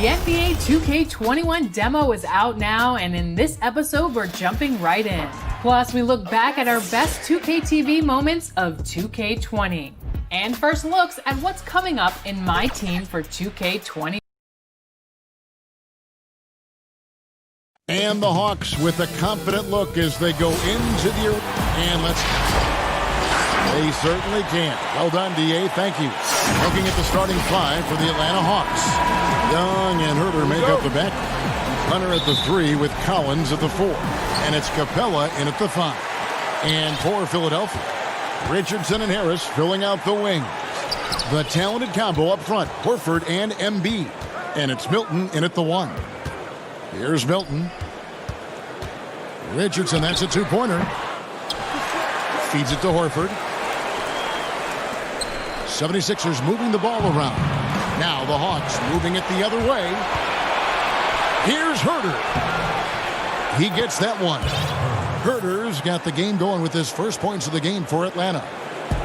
The NBA 2K21 demo is out now, and in this episode, we're jumping right in. Plus, we look back at our best 2K TV moments of 2K20. And first looks at what's coming up in my team for 2K20. And the Hawks with a confident look as they go into the... And they certainly can. Well done, D.A. Thank you. Looking at the starting five for the Atlanta Hawks. Young and Herter make up the back. Hunter at the 3 with Collins at the 4. And it's Capella in at the 5. And for Philadelphia, Richardson and Harris filling out the wings. The talented combo up front, Horford and Embiid. And it's Milton in at the 1. Here's Milton. Richardson, that's a two-pointer. Feeds it to Horford. 76ers moving the ball around. Now the Hawks moving it the other way. Here's Herter. He gets that one. Herter's got the game going with his first points of the game for Atlanta.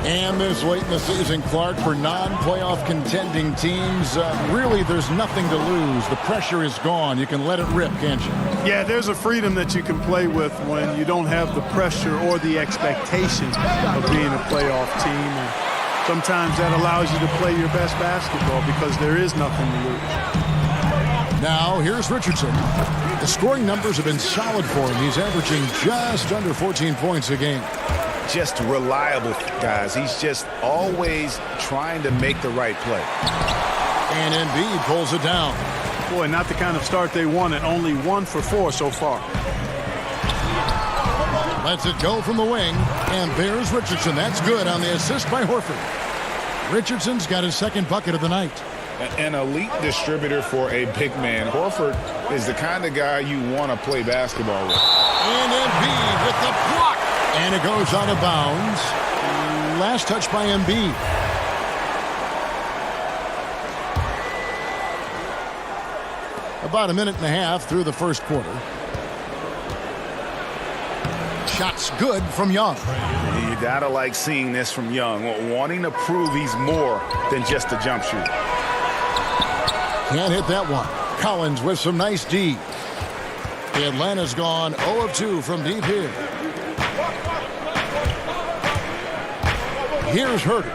And this late in the season, Clark, for non-playoff contending teams, really there's nothing to lose. The pressure is gone. You can let it rip, can't you? Yeah, there's a freedom that you can play with when you don't have the pressure or the expectation of being a playoff team. And sometimes that allows you to play your best basketball because there is nothing to lose. Now, here's Richardson. The scoring numbers have been solid for him. He's averaging just under 14 points a game. Just reliable, guys. He's just always trying to make the right play. And Embiid pulls it down. Boy, not the kind of start they wanted. Only 1 for 4 so far. Lets it go from the wing. And there's Richardson. That's good on the assist by Horford. Richardson's got his second bucket of the night. An elite distributor for a big man. Horford is the kind of guy you want to play basketball with. And Embiid with the block. And it goes out of bounds. Last touch by Embiid. About a minute and a half through the first quarter. Shots good from Young. You gotta like seeing this from Young, wanting to prove he's more than just a jump shooter. Can't hit that one. Collins with some nice D. Atlanta's gone 0 of 2 from deep here. Here's Herter.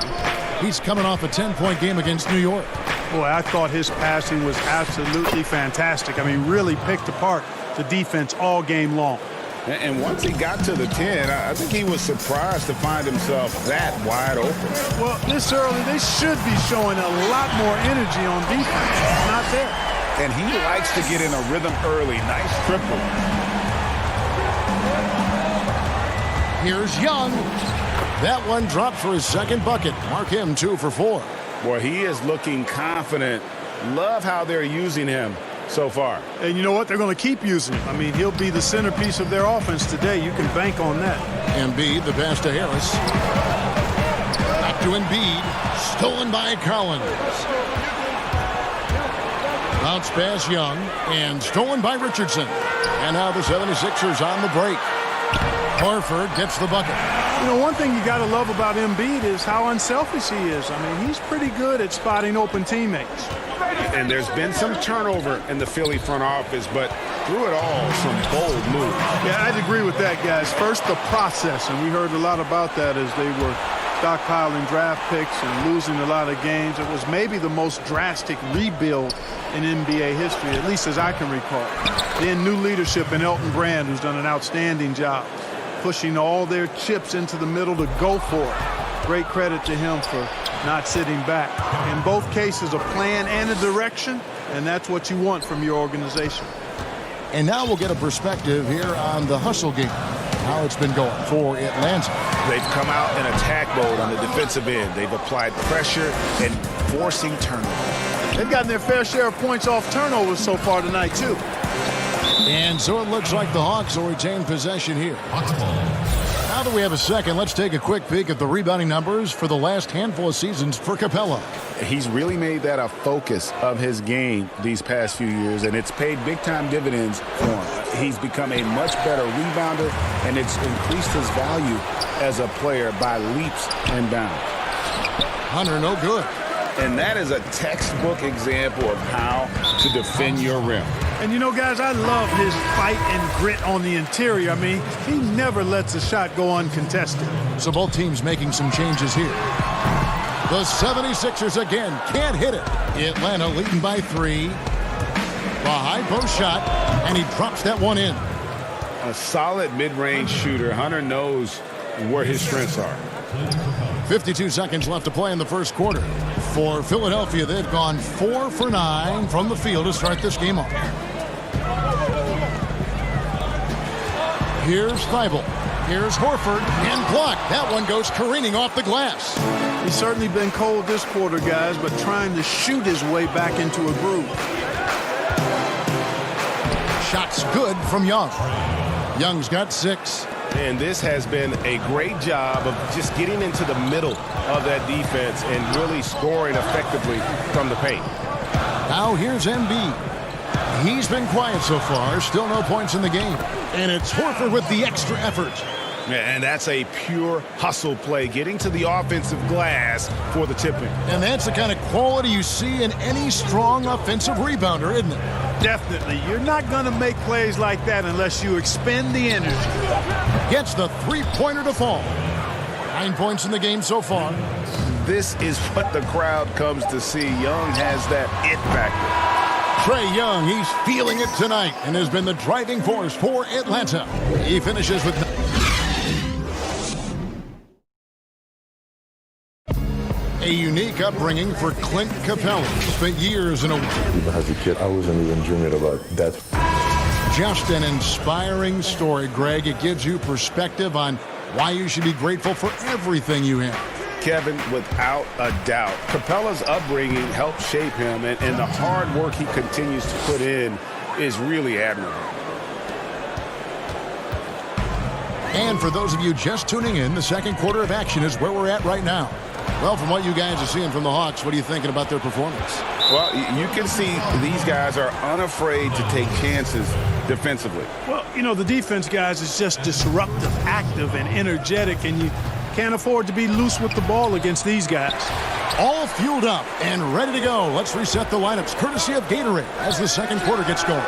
He's coming off a 10-point game against New York. Boy, I thought his passing was absolutely fantastic. I mean, really picked apart the defense all game long. And once he got to the 10, I think he was surprised to find himself that wide open. Well, this early, they should be showing a lot more energy on defense. It's not there. And he likes to get in a rhythm early. Nice triple. Here's Young. That one dropped for his second bucket. Mark him 2 for 4. Boy, he is looking confident. Love how they're using him so far. And you know what? They're going to keep using him. I mean, he'll be the centerpiece of their offense today. You can bank on that. Embiid, the pass to Harris. Back to Embiid. Stolen by Collins. Bounce pass Young. And stolen by Richardson. And now the 76ers on the break. Horford gets the bucket. You know, one thing you got to love about Embiid is how unselfish he is. I mean, he's pretty good at spotting open teammates. And there's been some turnover in the Philly front office, but through it all, some bold moves. Yeah, I'd agree with that, guys. First, the process, and we heard a lot about that as they were stockpiling draft picks and losing a lot of games. It was maybe the most drastic rebuild in NBA history, at least as I can recall. Then new leadership in Elton Brand, who's done an outstanding job, pushing all their chips into the middle to go for it. Great credit to him for not sitting back. In both cases, a plan and a direction, and that's what you want from your organization. And now we'll get a perspective here on the hustle game, how it's been going for Atlanta. They've come out in attack mode on the defensive end. They've applied pressure and forcing turnovers. They've gotten their fair share of points off turnovers so far tonight, too. And so it looks like the Hawks will retain possession here. Now that we have a second, let's take a quick peek at the rebounding numbers for the last handful of seasons for Capella. He's really made that a focus of his game these past few years, and it's paid big-time dividends for him. He's become a much better rebounder, and it's increased his value as a player by leaps and bounds. Hunter, no good. And that is a textbook example of how to defend your rim. And, you know, guys, I love his fight and grit on the interior. I mean, he never lets a shot go uncontested. So both teams making some changes here. The 76ers again can't hit it. Atlanta leading by 3. The high post shot, and he drops that one in. A solid mid-range shooter. Hunter knows where his strengths are. 52 seconds left to play in the first quarter. For Philadelphia, they've gone 4 for 9 from the field to start this game off. Here's Thibault. Here's Horford, and blocked. That one goes careening off the glass. He's certainly been cold this quarter, guys, but trying to shoot his way back into a groove. Shots good from Young. Young's got 6. And this has been a great job of just getting into the middle of that defense and really scoring effectively from the paint. Now here's Embiid. He's been quiet so far. Still no points in the game. And it's Horford with the extra effort. And that's a pure hustle play, getting to the offensive glass for the tipping. And that's the kind of quality you see in any strong offensive rebounder, isn't it? Definitely. You're not going to make plays like that unless you expend the energy. Gets the three-pointer to fall. 9 points in the game so far. This is what the crowd comes to see. Young has that it factor. Trae Young, he's feeling it tonight and has been the driving force for Atlanta. He finishes with... A unique upbringing for Clint Capella. Spent years in a... Even as a kid, I wasn't even dreaming about that. Just an inspiring story, Greg. It gives you perspective on why you should be grateful for everything you have. Kevin, without a doubt, Capella's upbringing helped shape him, and the hard work he continues to put in is really admirable. And for those of you just tuning in, the second quarter of action is where we're at right now. Well, from what you guys are seeing from the Hawks, what are you thinking about their performance? Well, you can see these guys are unafraid to take chances defensively. Well, you know, the defense, guys, is just disruptive, active, and energetic, and you can't afford to be loose with the ball against these guys. All fueled up and ready to go. Let's reset the lineups, courtesy of Gatorade, as the second quarter gets going.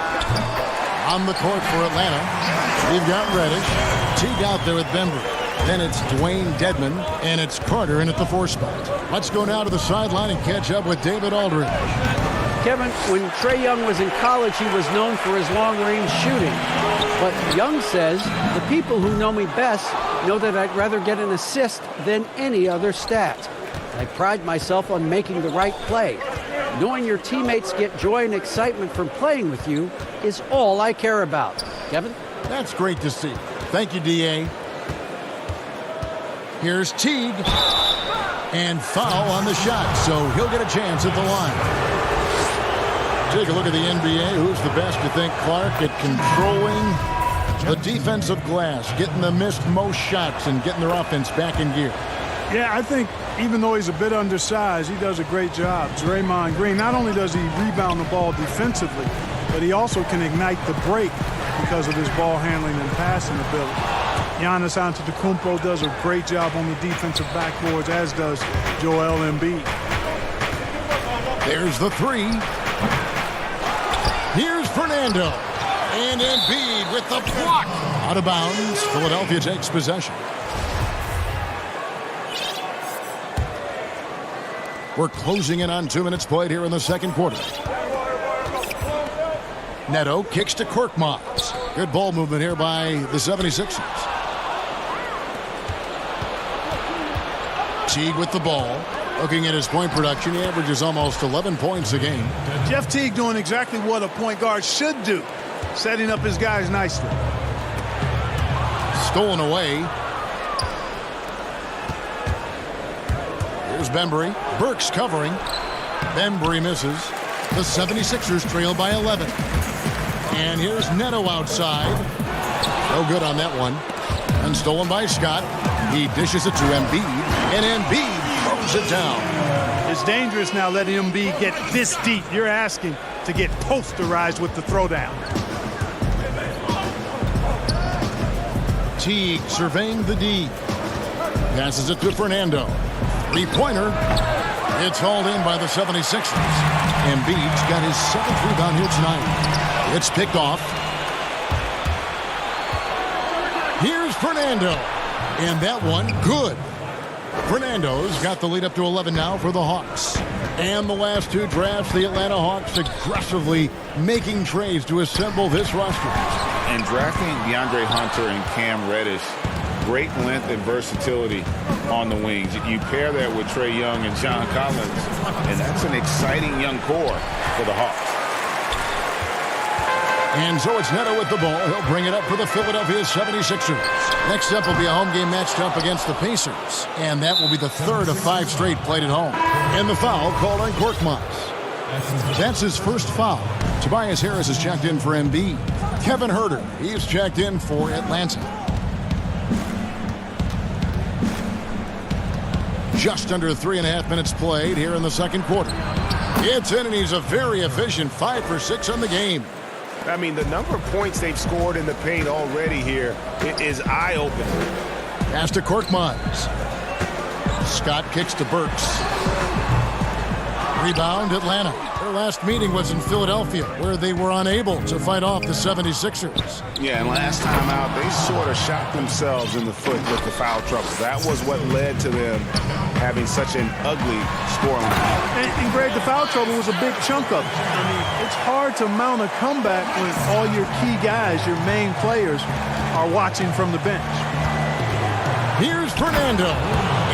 On the court for Atlanta, we've got Reddish. Teague out there with Bembry. Then it's Dwayne Dedman, and it's Carter in at the 4 spot. Let's go now to the sideline and catch up with David Aldridge. Kevin, when Trae Young was in college, he was known for his long-range shooting. But Young says, the people who know me best know that I'd rather get an assist than any other stat. I pride myself on making the right play. Knowing your teammates get joy and excitement from playing with you is all I care about. Kevin? That's great to see. Thank you, D.A. Here's Teague. And foul on the shot, so he'll get a chance at the line. Take a look at the NBA. Who's the best, you think, Clark, at controlling the defensive glass, getting the missed most shots and getting their offense back in gear? Yeah, I think even though he's a bit undersized, he does a great job. Draymond Green, not only does he rebound the ball defensively, but he also can ignite the break because of his ball handling and passing ability. Giannis Antetokounmpo does a great job on the defensive backboards, as does Joel Embiid. There's the 3. Here's Fernando. And Embiid with the block. Out of bounds. Philadelphia takes possession. We're closing in on 2 minutes played here in the second quarter. Neto kicks to Korkmaz. Good ball movement here by the 76ers. Teague with the ball. Looking at his point production, he averages almost 11 points a game. Jeff Teague doing exactly what a point guard should do, setting up his guys nicely. Stolen away. Here's Bembry. Burks covering. Bembry misses. The 76ers trail by 11. And here's Neto outside. No good on that one. And stolen by Scott. He dishes it to Embiid. And Embiid throws it down. It's dangerous now letting Embiid get this deep. You're asking to get posterized with the throwdown. Teague surveying the D. Passes it to Fernando. Three-pointer. It's hauled in by the 76ers. Embiid's got his 7th rebound here tonight. It's picked off. Here's Fernando. And that one, good. Fernando's got the lead up to 11 now for the Hawks. And the last two drafts, the Atlanta Hawks aggressively making trades to assemble this roster. And drafting DeAndre Hunter and Cam Reddish, great length and versatility on the wings. You pair that with Trae Young and John Collins, and that's an exciting young core for the Hawks. And so it's Neto with the ball. He'll bring it up for the Philadelphia 76ers. Next up will be a home game matched up against the Pacers. And that will be the third of 5 straight played at home. And the foul called on Korkmaz. That's his first foul. Tobias Harris is checked in for Embiid. Kevin Huerter, he's checked in for Atlanta. Just under 3.5 minutes played here in the second quarter. It's in, and he's a very efficient 5 for 6 on the game. I mean, the number of points they've scored in the paint already here is eye-opening. Pass to Korkmaz. Scott kicks to Burks. Rebound, Atlanta. Their last meeting was in Philadelphia, where they were unable to fight off the 76ers. Yeah, and last time out, they sort of shot themselves in the foot with the foul trouble. That was what led to them having such an ugly scoreline. And Greg, the foul trouble was a big chunk of it. I mean, it's hard to mount a comeback when all your key guys, your main players, are watching from the bench. Here's Fernando.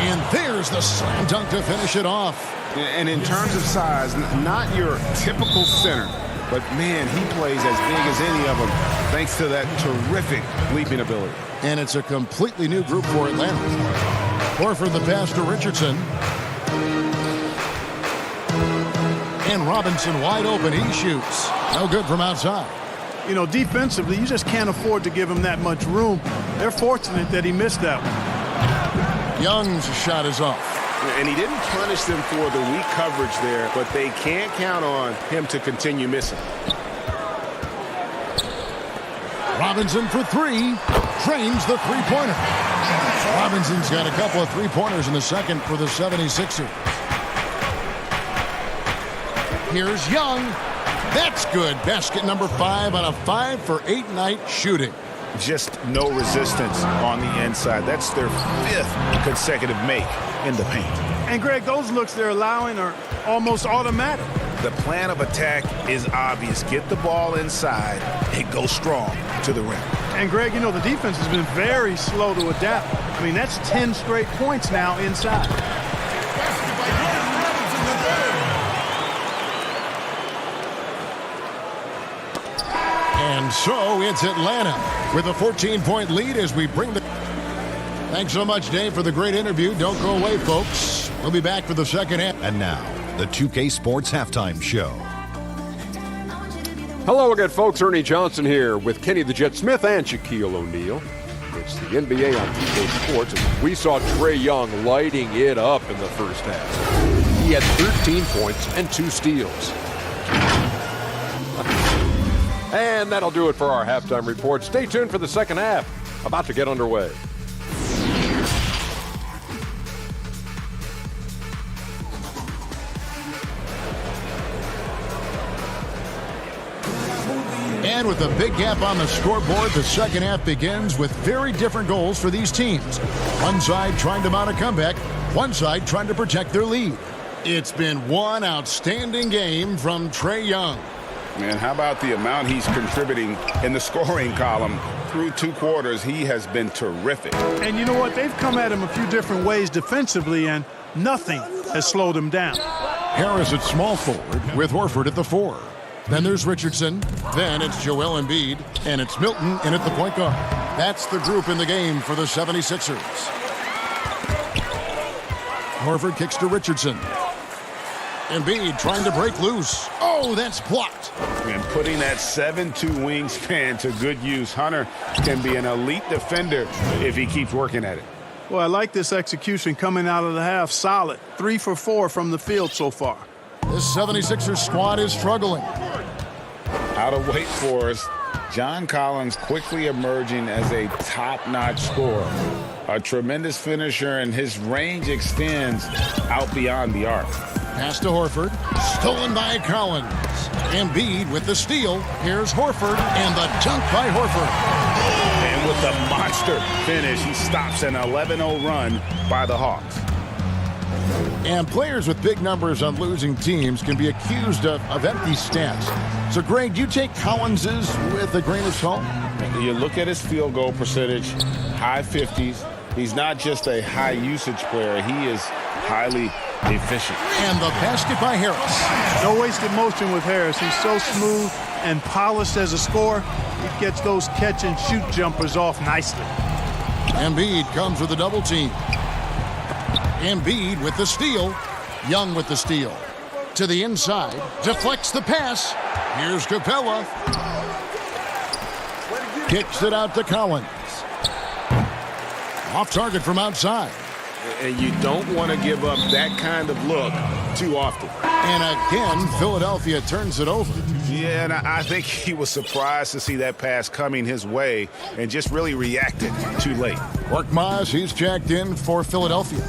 And there's the slam dunk to finish it off. And in terms of size, not your typical center, but man, he plays as big as any of them thanks to that terrific leaping ability. And it's a completely new group for Atlanta. Horford the pass to Richardson. And Robinson wide open. He shoots. No good from outside. You know, defensively, you just can't afford to give him that much room. They're fortunate that he missed that one. Young's shot is off. And he didn't punish them for the weak coverage there, but they can't count on him to continue missing. Robinson for 3. Drains the three-pointer. Robinson's got a couple of three-pointers in the second for the 76ers. Here's Young. That's good. Basket number 5 on a 5 for 8 night shooting. Just no resistance on the inside. That's their 5th consecutive make in the paint. And Greg, those looks they're allowing are almost automatic. The plan of attack is obvious. Get the ball inside and go strong to the rim. And Greg, you know, the defense has been very slow to adapt. I mean, that's 10 straight points now inside. And so it's Atlanta with a 14-point lead as we bring the... Thanks so much, Dave, for the great interview. Don't go away, folks. We'll be back for the second half. And now, the 2K Sports Halftime Show. Hello again, folks. Ernie Johnson here with Kenny the Jet Smith and Shaquille O'Neal. It's the NBA on 2K Sports, and we saw Trae Young lighting it up in the first half. He had 13 points and 2 steals. And that'll do it for our halftime report. Stay tuned for the second half. About to get underway. And with a big gap on the scoreboard, the second half begins with very different goals for these teams. One side trying to mount a comeback, one side trying to protect their lead. It's been one outstanding game from Trae Young. Man, how about the amount he's contributing in the scoring column? Through 2 quarters, he has been terrific. And you know what? They've come at him a few different ways defensively, and nothing has slowed him down. Harris at small forward with Horford at the 4. Then there's Richardson. Then it's Joel Embiid. And it's Milton in at the point guard. That's the group in the game for the 76ers. Horford kicks to Richardson. Embiid trying to break loose. Oh, that's blocked. And putting that 7'2" wingspan to good use. Hunter can be an elite defender if he keeps working at it. Well, I like this execution coming out of the half. Solid. 3 for 4 from the field so far. This 76ers squad is struggling. Out of Wake Forest, John Collins quickly emerging as a top-notch scorer. A tremendous finisher, and his range extends out beyond the arc. Pass to Horford. Stolen by Collins. Embiid with the steal. Here's Horford, and the dunk by Horford. And with the monster finish, he stops an 11-0 run by the Hawks. And players with big numbers on losing teams can be accused of empty stats. So, Greg, do you take Collins's with a grain of salt? You look at his field goal percentage, high 50s. He's not just a high-usage player. He is highly efficient. And the basket by Harris. No wasted motion with Harris. He's so smooth and polished as a scorer. He gets those catch-and-shoot jumpers off nicely. Embiid comes with a double team. Embiid with the steal. Young with the steal. To the inside. Deflects the pass. Here's Capella. Kicks it out to Collins. Off target from outside. And you don't want to give up that kind of look too often. And again, Philadelphia turns it over. Yeah, and I think he was surprised to see that pass coming his way and just really reacted too late. Korkmaz, he's checked in for Philadelphia.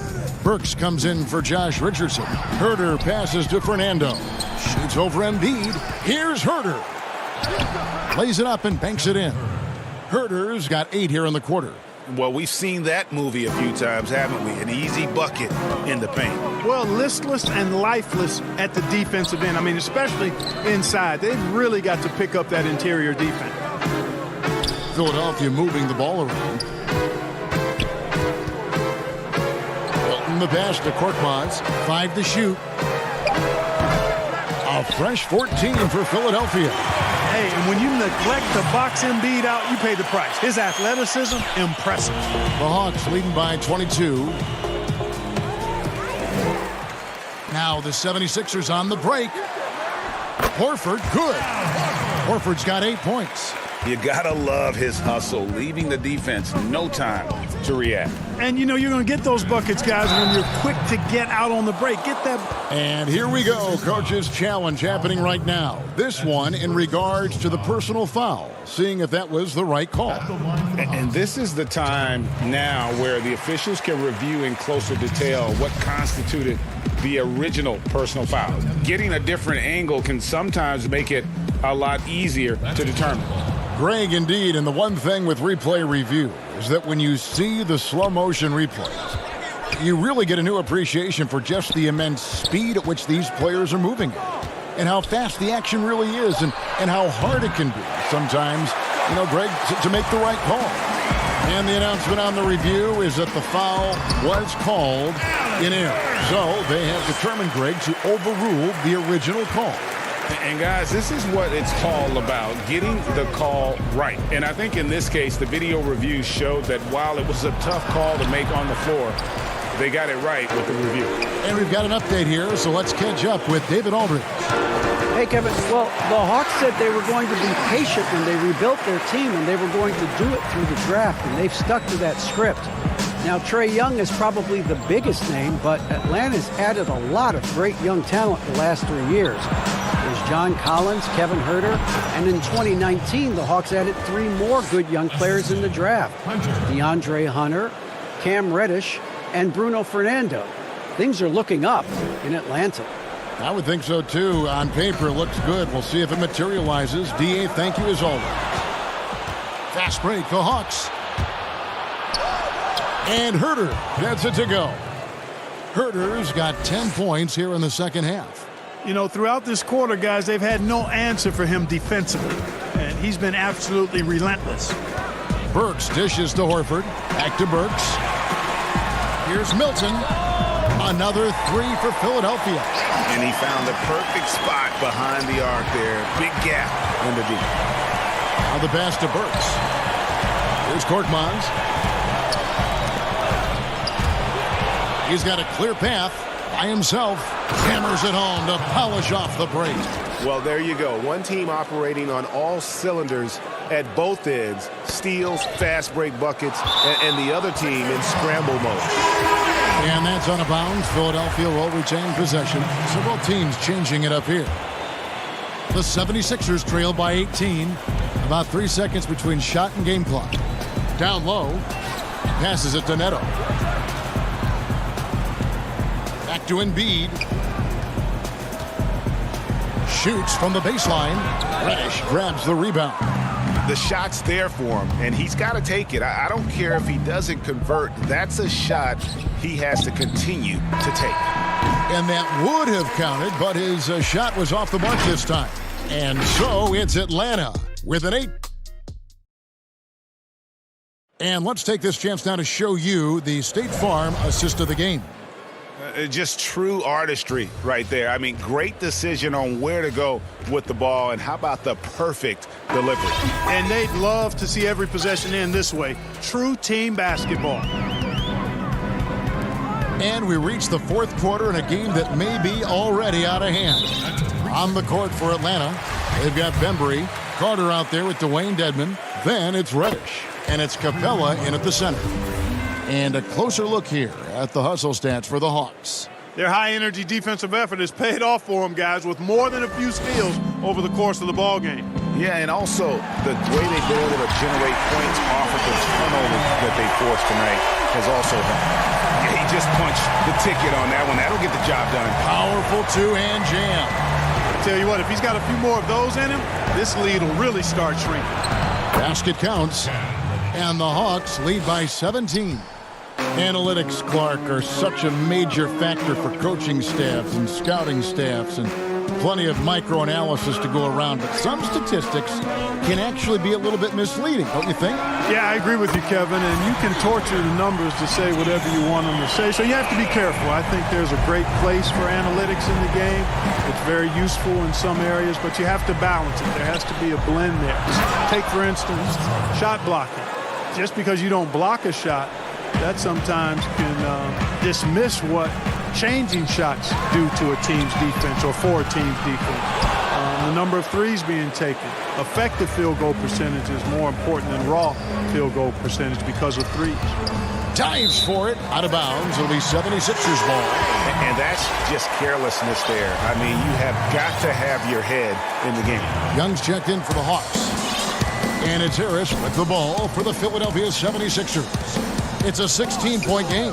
Burks comes in for Josh Richardson. Herter passes to Fernando. Shoots over Embiid. Here's Herter. Lays it up and banks it in. Herter's got 8 here in the quarter. Well, we've seen that movie a few times, haven't we? An easy bucket in the paint. Well, listless and lifeless at the defensive end. I mean, especially inside. They've really got to pick up that interior defense. Philadelphia moving the ball around. Hilton the pass to Korkmaz. 5 to shoot. A fresh 14 for Philadelphia. Hey, and when you neglect to box Embiid out, you pay the price. His athleticism, impressive. The Hawks leading by 22. Now the 76ers on the break. Horford, good. Horford's got 8 points. You gotta love his hustle, leaving the defense no time to react. And you know you're going to get those buckets, guys, when you're quick to get out on the break. Get that. And here we go, Coach's challenge happening right now. This one in regards to the personal foul, seeing if that was the right call. And this is the time now where the officials can review in closer detail what constituted the original personal foul. Getting a different angle can sometimes make it a lot easier to determine. Greg, indeed, and the one thing with replay review is that when you see the slow motion replays, you really get a new appreciation for just the immense speed at which these players are moving and how fast the action really is and how hard it can be sometimes, you know, Greg, to make the right call. And the announcement on the review is that the foul was called in error. So they have determined, Greg, to overrule the original call. And guys, this is what it's all about, getting the call right. And I think in this case, the video review showed that while it was a tough call to make on the floor, they got it right with the review. And we've got an update here, so let's catch up with David Aldridge. Hey, Kevin. Well, the Hawks said they were going to be patient when they rebuilt their team, and they were going to do it through the draft, and they've stuck to that script. Now, Trae Young is probably the biggest name, but Atlanta's added a lot of great young talent the last 3 years. There's John Collins, Kevin Herter, and in 2019, the Hawks added 3 more good young players in the draft. DeAndre Hunter, Cam Reddish, and Bruno Fernando. Things are looking up in Atlanta. I would think so, too. On paper, it looks good. We'll see if it materializes. D.A., thank you as always. Fast break, the Hawks. And Herter gets it to go. Herter's got 10 points here in the second half. You know, throughout this quarter, guys, they've had no answer for him defensively. And he's been absolutely relentless. Burks dishes to Horford. Back to Burks. Here's Milton. Another 3 for Philadelphia. And he found the perfect spot behind the arc there. Big gap in the deep. Now the pass to Burks. Here's Korkmaz. He's got a clear path by himself. Hammers it home to polish off the break. Well, there you go. One team operating on all cylinders at both ends. Steals, fast break buckets, and the other team in scramble mode. And that's out of bounds. Philadelphia will retain possession. So both teams changing it up here. The 76ers trail by 18. About 3 seconds between shot and game clock. Down low. Passes it to Neto. Back to Embiid. Shoots from the baseline. Reddish grabs the rebound. The shot's there for him, and he's got to take it. I don't care if he doesn't convert. That's a shot he has to continue to take. And that would have counted, but his shot was off the mark this time. And so it's Atlanta with an 8. And let's take this chance now to show you the State Farm assist of the game. Just true artistry right there. I mean, great decision on where to go with the ball, and how about the perfect delivery? And they'd love to see every possession end this way. True team basketball. And we reach the fourth quarter in a game that may be already out of hand. On the court for Atlanta, they've got Bembry, Carter out there with Dwayne Dedmon. Then it's Reddish, and it's Capella in at the center. And a closer look here at the hustle stats for the Hawks. Their high-energy defensive effort has paid off for them, guys, with more than a few steals over the course of the ball game. Yeah, and also the way they've been able to generate points off of the turnovers that they forced tonight has also helped. Yeah, he just punched the ticket on that one. That'll get the job done. Powerful two-hand jam. I tell you what, if he's got a few more of those in him, this lead will really start shrinking. Basket counts, and the Hawks lead by 17. Analytics, Clark, are such a major factor for coaching staffs and scouting staffs, and plenty of micro-analysis to go around. But some statistics can actually be a little bit misleading, don't you think? Yeah, I agree with you, Kevin, and you can torture the numbers to say whatever you want them to say, so you have to be careful. I think there's a great place for analytics in the game. It's very useful in some areas, but you have to balance it. There has to be a blend there. Take, for instance, shot blocking. Just because you don't block a shot, that sometimes can dismiss what changing shots do to a team's defense or for a team's defense. The number of threes being taken. Effective field goal percentage is more important than raw field goal percentage because of threes. Dives for it, out of bounds. It'll be 76ers ball. And that's just carelessness there. I mean, you have got to have your head in the game. Young's checked in for the Hawks. And it's Harris with the ball for the Philadelphia 76ers. It's a 16-point game.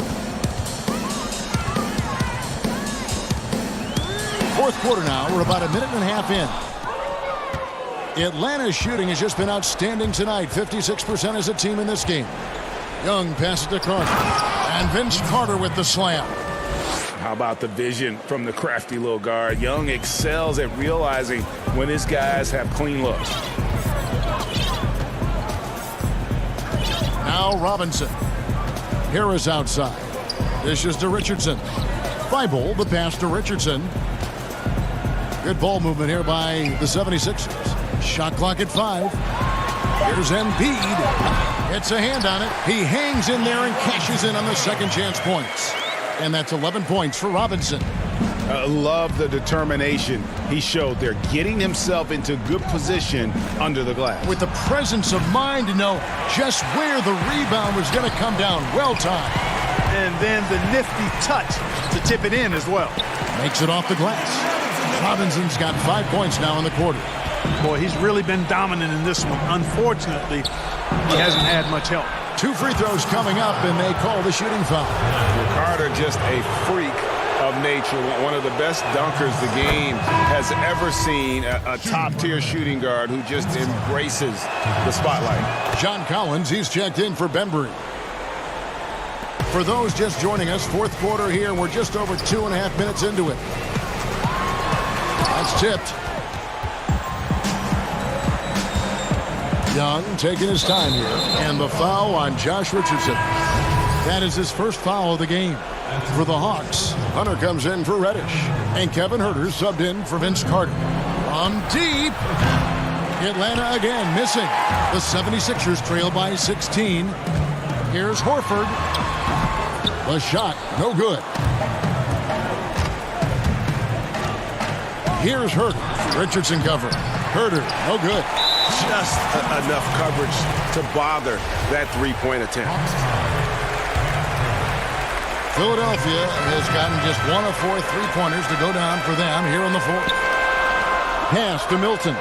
Fourth quarter now. We're about a minute and a half in. Atlanta's shooting has just been outstanding tonight. 56% as a team in this game. Young passes to Carter. And Vince Carter with the slam. How about the vision from the crafty little guard? Young excels at realizing when his guys have clean looks. Now Robinson. Harris outside. Dishes to Richardson. Thibault, the pass to Richardson. Good ball movement here by the 76ers. Shot clock at 5. Here's Embiid. It's a hand on it. He hangs in there and cashes in on the second chance points. And that's 11 points for Robinson. Love the determination he showed there, getting himself into good position under the glass. With the presence of mind to know just where the rebound was going to come down. Well timed. And then the nifty touch to tip it in as well. Makes it off the glass. Robinson's got 5 points now in the quarter. Boy, he's really been dominant in this one. Unfortunately, he hasn't had much help. 2 free throws coming up, and they call the shooting foul. Carter just a freak of nature, one of the best dunkers the game has ever seen, a top-tier shooting guard who just embraces the spotlight. John Collins, he's checked in for Bembry. For those just joining us, fourth quarter here, we're just over 2.5 minutes into it. That's tipped. Young taking his time here, and the foul on Josh Richardson. That is his first foul of the game. For the Hawks, Hunter comes in for Reddish. And Kevin Huerter subbed in for Vince Carter. From deep. Atlanta again missing. The 76ers trail by 16. Here's Horford. The shot, no good. Here's Huerter. Richardson covering. Huerter, no good. Just enough coverage to bother that three-point attempt. Philadelphia has gotten just 1 of 4 3-pointers to go down for them here in the fourth. Pass to Milton.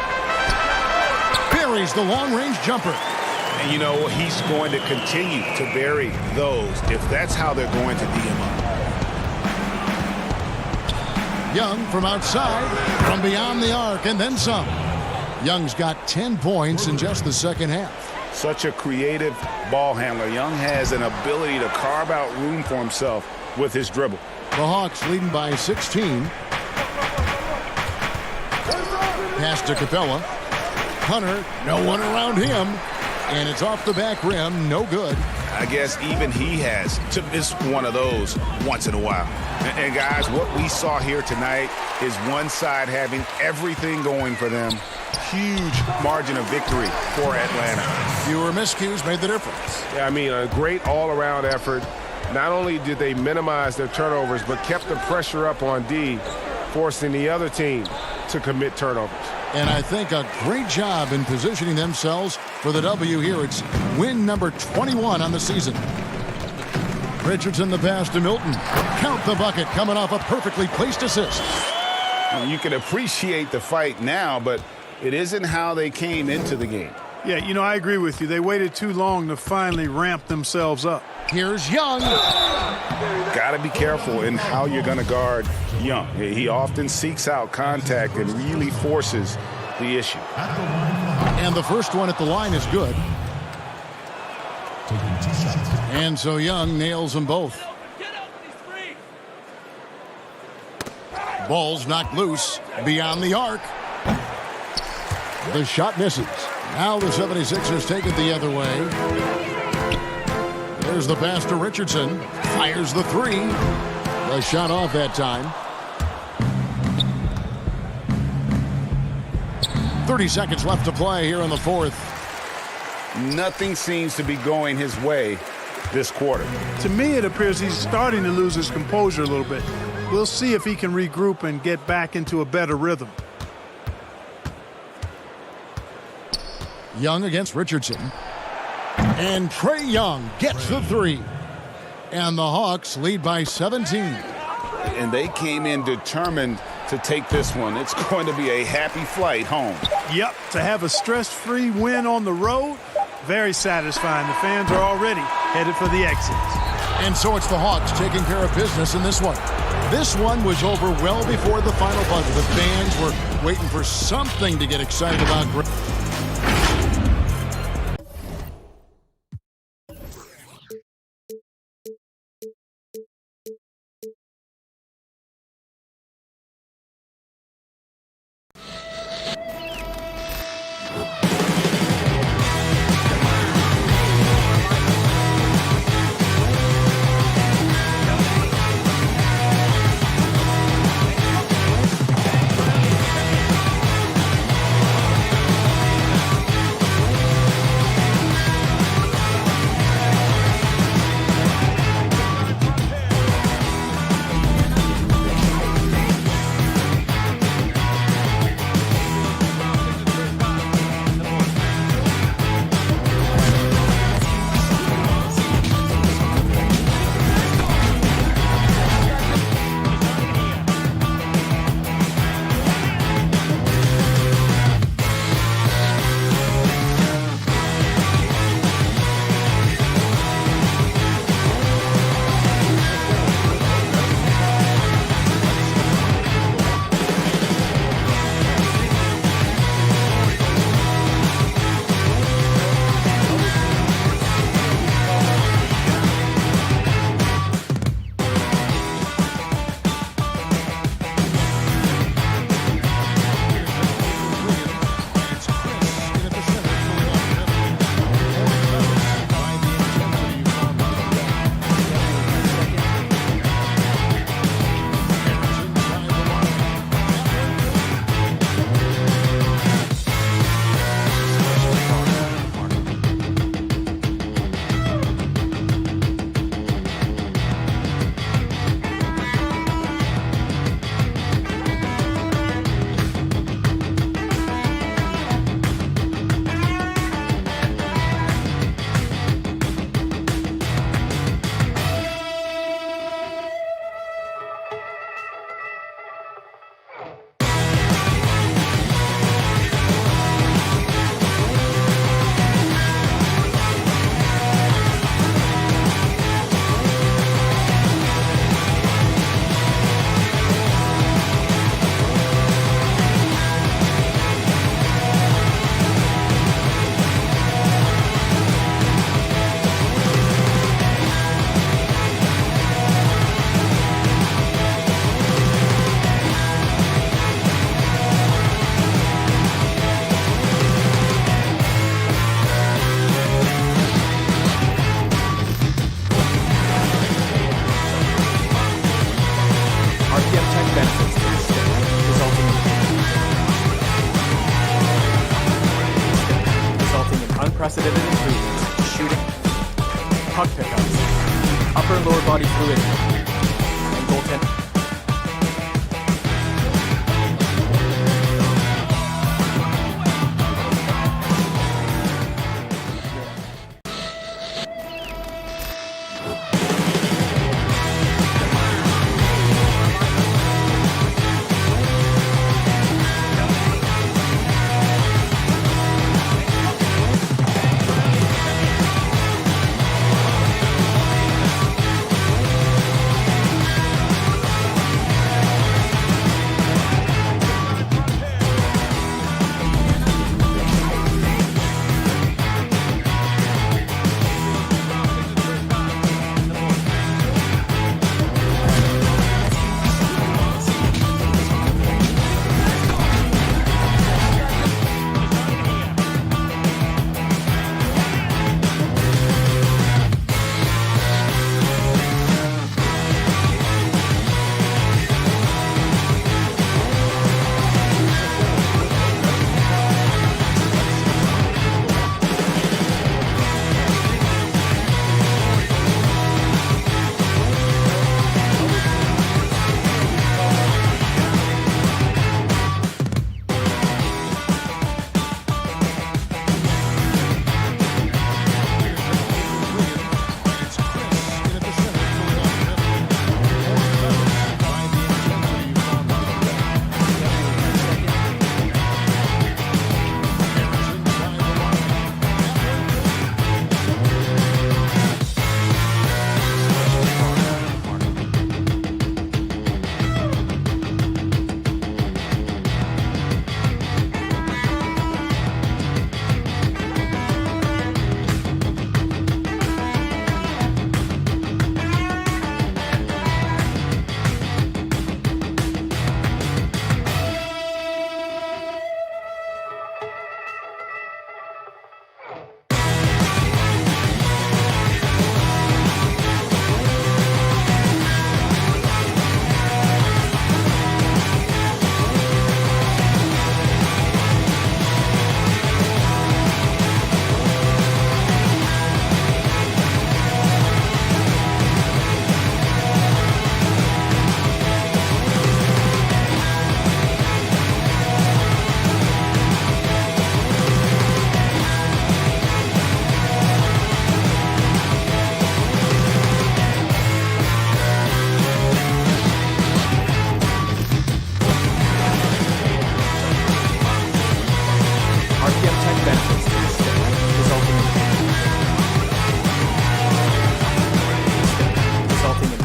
Buries the long-range jumper. And you know, he's going to continue to bury those if that's how they're going to D him up. Young from outside, from beyond the arc, and then some. Young's got 10 points in just the second half. Such a creative ball handler. Young has an ability to carve out room for himself with his dribble. The Hawks leading by 16. Pass to Capella. Hunter, no one around him. And it's off the back rim, no good. I guess even he has to miss one of those once in a while. And guys, what we saw here tonight is one side having everything going for them. Huge margin of victory for Atlanta. Fewer miscues made the difference. Yeah, I mean, a great all-around effort. Not only did they minimize their turnovers, but kept the pressure up on D, forcing the other team to commit turnovers. And I think a great job in positioning themselves for the W here. It's win number 21 on the season. Richardson the pass to Milton. Count the bucket coming off a perfectly placed assist. You can appreciate the fight now, but it isn't how they came into the game. Yeah, you know, I agree with you. They waited too long to finally ramp themselves up. Here's Young. Got to be careful in how you're going to guard Young. He often seeks out contact and really forces the issue. And the first one at the line is good. And so Young nails them both. Ball's knocked loose beyond the arc. The shot misses. Now the 76ers take it the other way. There's the pass to Richardson. Fires the three. The shot off that time. 30 seconds left to play here in the fourth. Nothing seems to be going his way this quarter. To me, it appears he's starting to lose his composure a little bit. We'll see if he can regroup and get back into a better rhythm. Young against Richardson. And Trae Young gets the three. And the Hawks lead by 17. And they came in determined to take this one. It's going to be a happy flight home. Yep, to have a stress-free win on the road, very satisfying. The fans are already headed for the exits. And so it's the Hawks taking care of business in this one. This one was over well before the final buzzer. The fans were waiting for something to get excited about. unprecedented improvements, shooting, puck pickups, upper and lower body fluidity, and goaltending.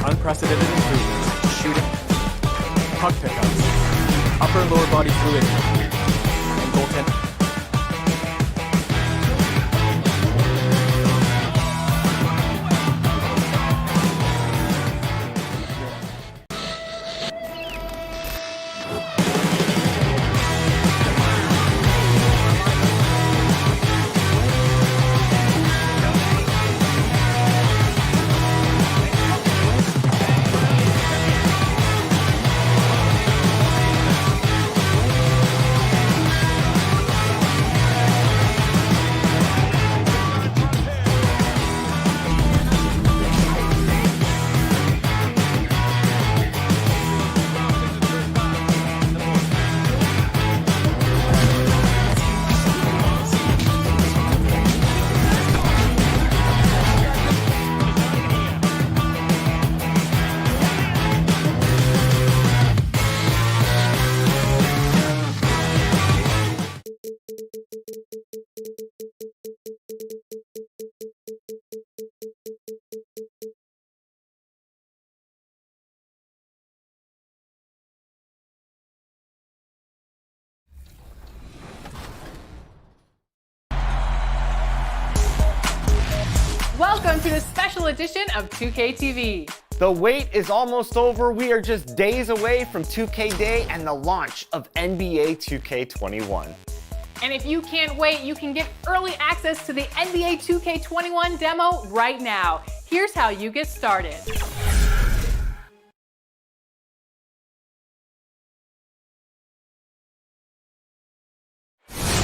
Unprecedented improvements, shooting, puck pickups, upper and lower body fluidity, and goaltending. Welcome to the special edition of 2K TV. The wait is almost over. We are just days away from 2K Day and the launch of NBA 2K21. And if you can't wait, you can get early access to the NBA 2K21 demo right now. Here's how you get started.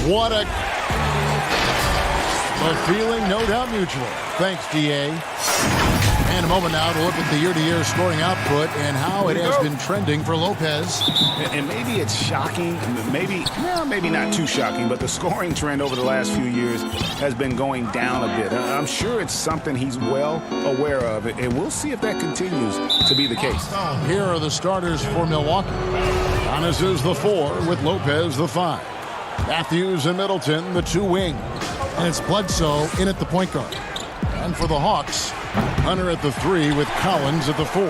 What a The feeling no doubt mutual. Thanks, D.A. And a moment now to look at the year-to-year scoring output and how it has been trending for Lopez. And maybe it's shocking, maybe not too shocking, but the scoring trend over the last few years has been going down a bit. I'm sure it's something he's well aware of, and we'll see if that continues to be the case. Here are the starters for Milwaukee. Giannis is the 4 with Lopez the 5. Matthews and Middleton, the 2 wing. And it's Bledsoe in at the point guard. And for the Hawks, Hunter at the 3 with Collins at the 4.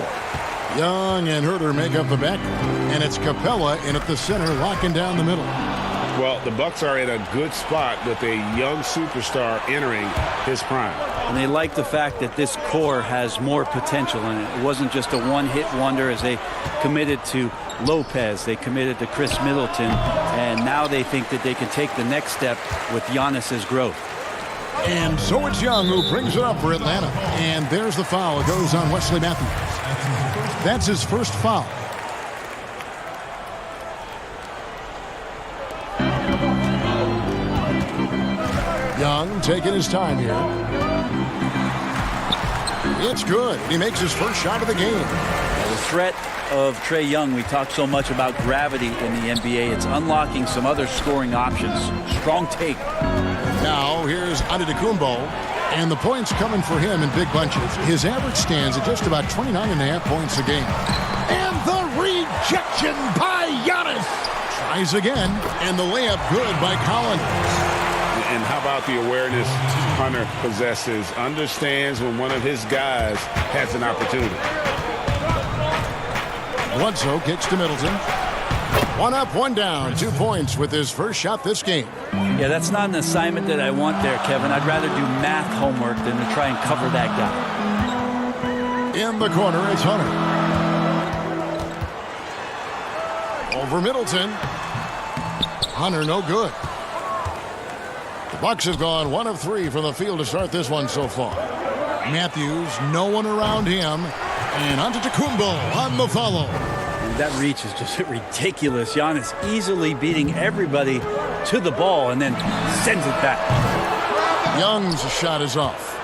Young and Herter make up the backcourt. And it's Capella in at the center, locking down the middle. Well, the Bucks are in a good spot with a young superstar entering his prime. And they like the fact that this core has more potential in it. It wasn't just a one-hit wonder as they committed to Lopez. They committed to Chris Middleton. And now they think that they can take the next step with Giannis's growth. And so it's Young who brings it up for Atlanta. And there's the foul. It goes on Wesley Matthews. That's his first foul. Young taking his time here. It's good. He makes his first shot of the game. The threat of Trae Young, we talk so much about gravity in the NBA. It's unlocking some other scoring options. Strong take. Now here's Antetokounmpo, and the points coming for him in big bunches. His average stands at just about 29.5 points a game. And the rejection by Giannis. Tries again, and the layup good by Collins. And how about the awareness Hunter possesses? Understands when one of his guys has an opportunity. Bledsoe kicks to Middleton. 1 up, 1 down. 2 points with his first shot this game. Yeah, that's not an assignment that I want there, Kevin. I'd rather do math homework than to try and cover that guy. In the corner, it's Hunter. Over Middleton. Hunter, no good. The Bucks have gone 1 of 3 from the field to start this one so far. Matthews, no one around him. And Antetokounmpo on the follow. And that reach is just ridiculous. Giannis easily beating everybody to the ball and then sends it back. Young's shot is off.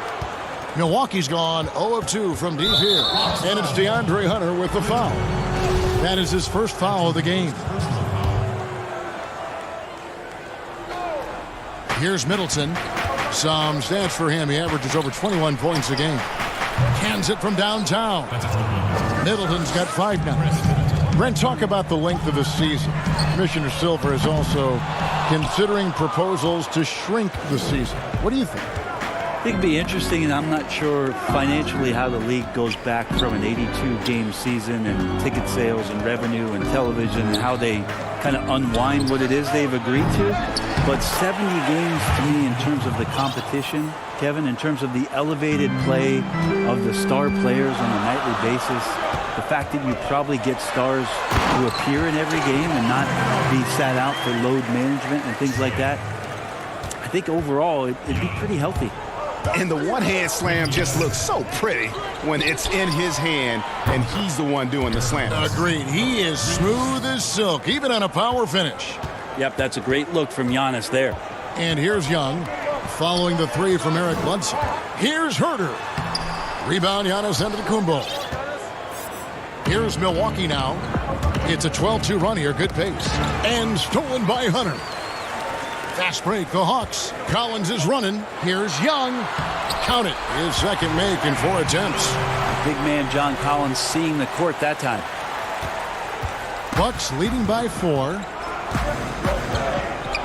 Milwaukee's gone 0 of 2 from deep here. And it's DeAndre Hunter with the foul. That is his first foul of the game. Here's Middleton. Some stats for him. He averages over 21 points a game. Hands it from downtown. Middleton's got 5 now. Brent, talk about the length of the season. Commissioner Silver is also considering proposals to shrink the season. What do you think? I think it'd be interesting, and I'm not sure financially how the league goes back from an 82-game season and ticket sales and revenue and television and how they kind of unwind what it is they've agreed to. But 70 games to me in terms of the competition, Kevin, in terms of the elevated play of the star players on a nightly basis, the fact that you probably get stars to appear in every game and not be sat out for load management and things like that, I think overall it'd be pretty healthy. And the one-hand slam just looks so pretty when it's in his hand and he's the one doing the slam. Agreed. He is smooth as silk, even on a power finish. Yep, that's a great look from Giannis there. And here's Young, following the 3 from Eric Bledsoe. Here's Herter. Rebound, Giannis Antetokounmpo. Here's Milwaukee now. It's a 12-2 run here, good pace. And stolen by Hunter. Fast break, the Hawks. Collins is running. Here's Young. Count it. His second make in 4 attempts. Big man John Collins seeing the court that time. Bucks leading by 4.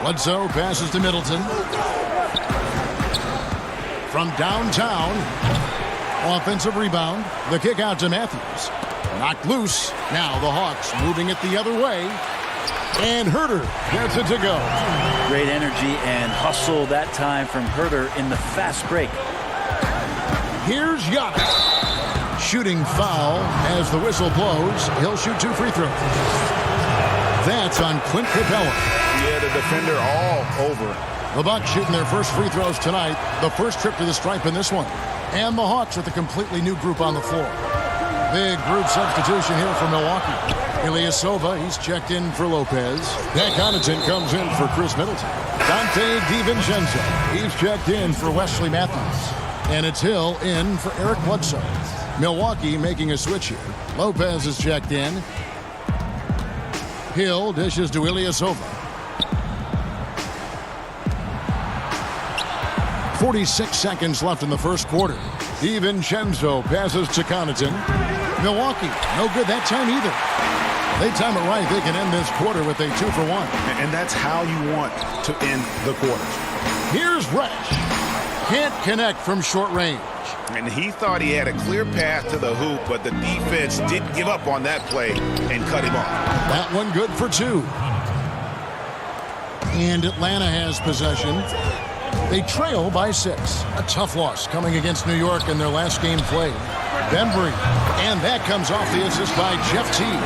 Bledsoe passes to Middleton. From downtown. Offensive rebound. The kick out to Matthews. Knocked loose. Now the Hawks moving it the other way. And Herter gets it to go. Great energy and hustle that time from Herter in the fast break. Here's Giannis. Shooting foul as the whistle blows. He'll shoot 2 free throws. That's on Clint Capella. Yeah, the defender all over. The Bucks shooting their first free throws tonight. The first trip to the stripe in this one. And the Hawks with a completely new group on the floor. Big group substitution here for Milwaukee. Ilyasova, he's checked in for Lopez. Pat Connaughton comes in for Chris Middleton. Dante DiVincenzo, he's checked in for Wesley Matthews. And it's Hill in for Eric Bledsoe. Milwaukee making a switch here. Lopez is checked in. Hill dishes to Ilyasova. 46 seconds left in the first quarter. DiVincenzo passes to Connaughton. Milwaukee, no good that time either. They time it right, they can end this quarter with a 2-for-1. And that's how you want to end the quarter. Here's Reddish. Can't connect from short range. And he thought he had a clear path to the hoop, but the defense didn't give up on that play and cut him off. That one good for 2. And Atlanta has possession. They trail by 6. A tough loss coming against New York in their last game played. Bembry, and that comes off the assist by Jeff Teague.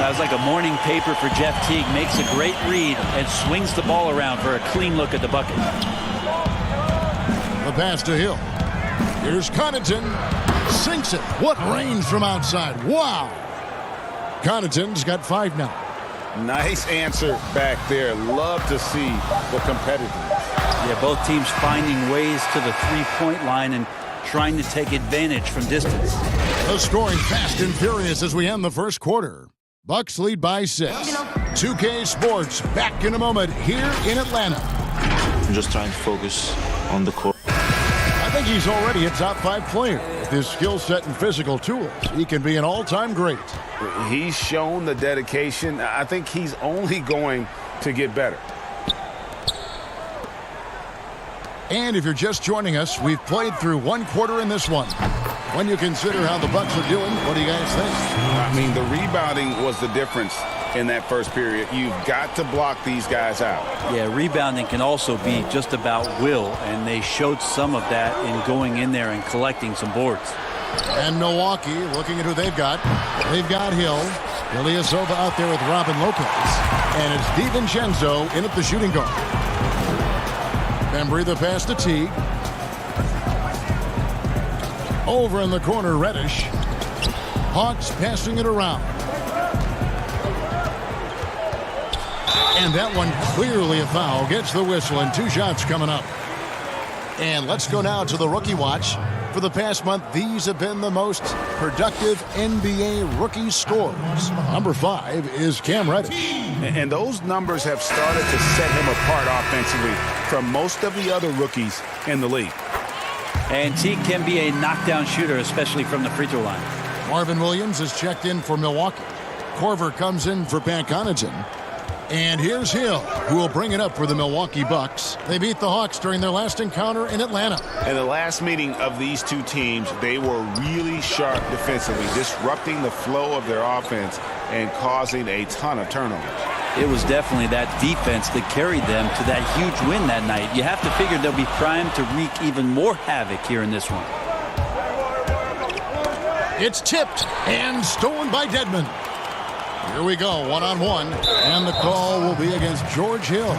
That was like a morning paper for Jeff Teague. Makes a great read and swings the ball around for a clean look at the bucket. The pass to Hill. Here's Connaughton. Sinks it. What range from outside. Wow. Connaughton's got 5 now. Nice answer back there. Love to see the competitiveness. Yeah, both teams finding ways to the three-point line and trying to take advantage from distance. The scoring fast and furious as we end the first quarter. Bucks lead by 6. 2K Sports back in a moment here in Atlanta. I'm just trying to focus on the court. I think he's already a top 5 player. With his skill set and physical tools, he can be an all-time great. He's shown the dedication. I think he's only going to get better. And if you're just joining us, we've played through 1 quarter in this one. When you consider how the Bucks are doing, what do you guys think? I mean, the rebounding was the difference in that first period. You've got to block these guys out. Yeah, rebounding can also be just about will, and they showed some of that in going in there and collecting some boards. And Milwaukee, looking at who they've got. They've got Hill. Ilyasova out there with Robin Lopez. And it's DiVincenzo in at the shooting guard. Bembry the pass to Teague. Over in the corner, Reddish. Hawks passing it around. And that one clearly a foul. Gets the whistle and 2 shots coming up. And let's go now to the rookie watch. For the past month, these have been the most productive NBA rookie scores. Number 5 is Cam Reddish. And those numbers have started to set him apart offensively from most of the other rookies in the league. And Teague can be a knockdown shooter, especially from the free throw line. Marvin Williams is checked in for Milwaukee. Korver comes in for Pat Connaughton. And here's Hill, who will bring it up for the Milwaukee Bucks. They beat the Hawks during their last encounter in Atlanta. In the last meeting of these two teams, they were really sharp defensively, disrupting the flow of their offense and causing a ton of turnovers. It was definitely that defense that carried them to that huge win that night. You have to figure they'll be primed to wreak even more havoc here in this one. It's tipped and stolen by Dedmon. Here we go, one-on-one, and the call will be against George Hill.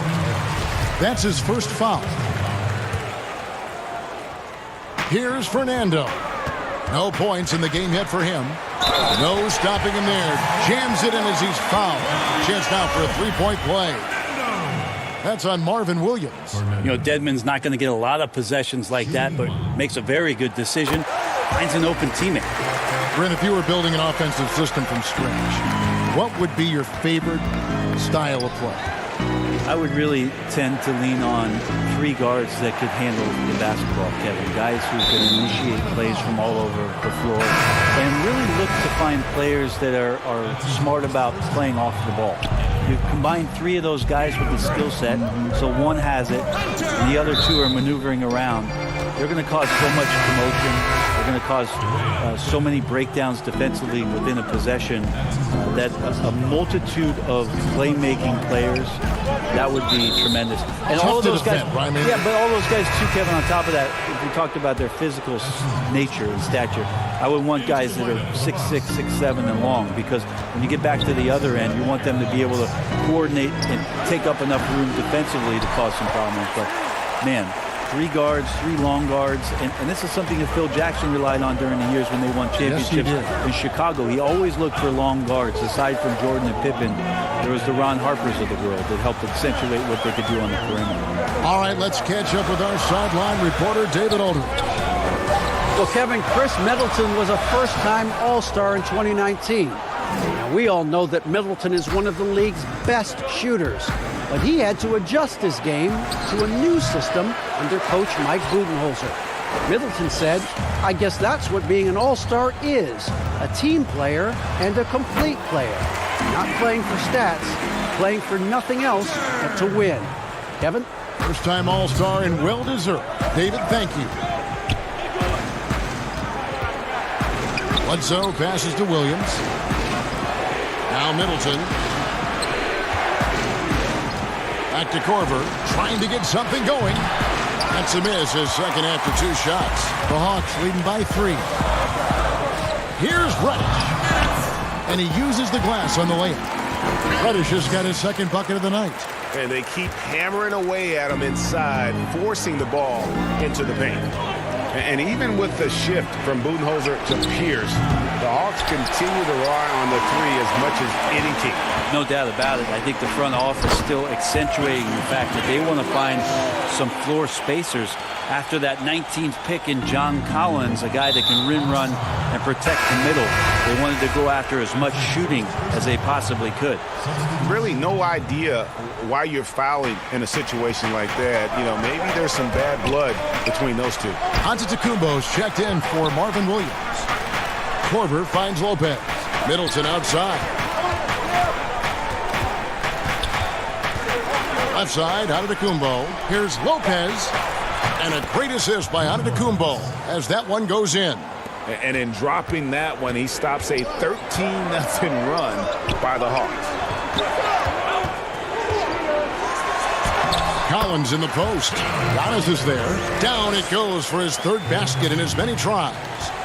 That's his first foul. Here's Fernando. No points in the game yet for him. No stopping him there. Jams it in as he's fouled. Chance now for a three-point play. That's on Marvin Williams. You know, Dedmon's not going to get a lot of possessions like that, but makes a very good decision. Finds an open teammate. Brent, if you were building an offensive system from scratch, what would be your favorite style of play? I would really tend to lean on 3 guards that could handle the basketball, Kevin. Guys who can initiate plays from all over the floor and really look to find players that are smart about playing off the ball. You combine 3 of those guys with the skill set, so one has it, and the other 2 are maneuvering around. They're going to cause so much commotion. They're going to cause so many breakdowns defensively within a possession that a multitude of playmaking players, that would be tremendous. And all of those guys, yeah, but all those guys too, Kevin, on top of that, if we talked about their physical nature and stature, I would want guys that are 6'6", 6'7", and long, because when you get back to the other end, you want them to be able to coordinate and take up enough room defensively to cause some problems. But man, 3 guards, 3 long guards, and this is something that Phil Jackson relied on during the years when they won championships in Chicago. He always looked for long guards. Aside from Jordan and Pippen, there was the Ron Harpers of the world that helped accentuate what they could do on the perimeter. All right, let's catch up with our sideline reporter, David Aldridge. Well, Kevin, Chris Middleton was a first-time All-Star in 2019. Now, we all know that Middleton is one of the league's best shooters, but he had to adjust his game to a new system under coach Mike Budenholzer. Middleton said, "I guess that's what being an all-star is, a team player and a complete player. Not playing for stats, playing for nothing else but to win." Kevin? First-time All-Star and well-deserved. David, thank you. Bledsoe passes to Williams. Now Middleton. Back to Korver, trying to get something going. That's a miss, his second after 2 shots. The Hawks leading by 3. Here's Reddish. And he uses the glass on the layup. Reddish has got his second bucket of the night. And they keep hammering away at him inside, forcing the ball into the paint. And even with the shift from Budenholzer to Pierce, the Hawks continue to rely on the 3 as much as any team. No doubt about it. I think the front office still accentuating the fact that they want to find some floor spacers after that 19th pick in John Collins, a guy that can rim run and protect the middle. They wanted to go after as much shooting as they possibly could. Really no idea why you're fouling in a situation like that. You know, maybe there's some bad blood between those two. Antetokounmpo's checked in for Marvin Williams. Korver finds Lopez. Middleton outside. Left side, Antetokounmpo. Here's Lopez. And a great assist by Antetokounmpo as that one goes in. And in dropping that one, he stops a 13-0 run by the Hawks. Collins in the post. Giannis is there. Down it goes for his 3rd basket in as many tries.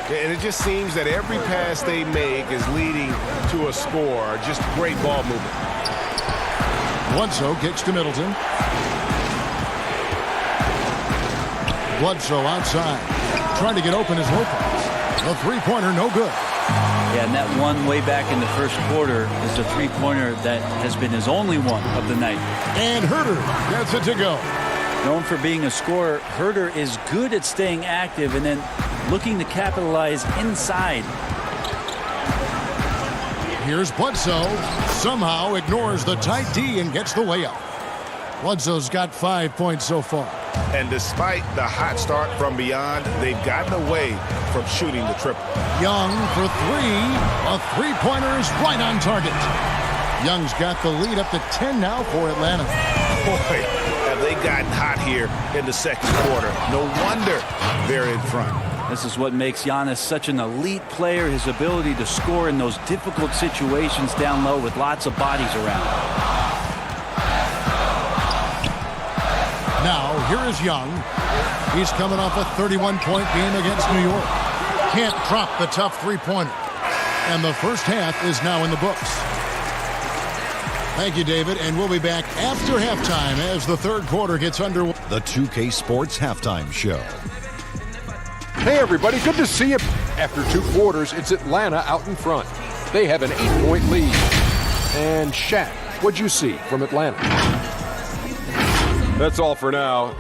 And it just seems that every pass they make is leading to a score. Just great ball movement. Bledsoe kicks to Middleton. Bledsoe outside. Trying to get open is Lopez. The 3-pointer, no good. Yeah, and that one way back in the first quarter is a 3-pointer that has been his only one of the night. And Herter gets it to go. Known for being a scorer, Herter is good at staying active and then looking to capitalize inside. Here's Bledsoe. Somehow ignores the tight D and gets the layup. Bledsoe's got 5 points so far. And despite the hot start from beyond, they've gotten away from shooting the triple. Young for 3. A 3-pointer is right on target. Young's got the lead up to 10 now for Atlanta. Boy, have they gotten hot here in the second quarter. No wonder they're in front. This is what makes Giannis such an elite player, his ability to score in those difficult situations down low with lots of bodies around. Now, here is Young. He's coming off a 31-point game against New York. Can't drop the tough 3-pointer. And the first half is now in the books. Thank you, David, and we'll be back after halftime as the third quarter gets underway. The 2K Sports Halftime Show. Hey, everybody, good to see you. After 2 quarters, it's Atlanta out in front. They have an 8-point lead. And Shaq, what'd you see from Atlanta? That's all for now.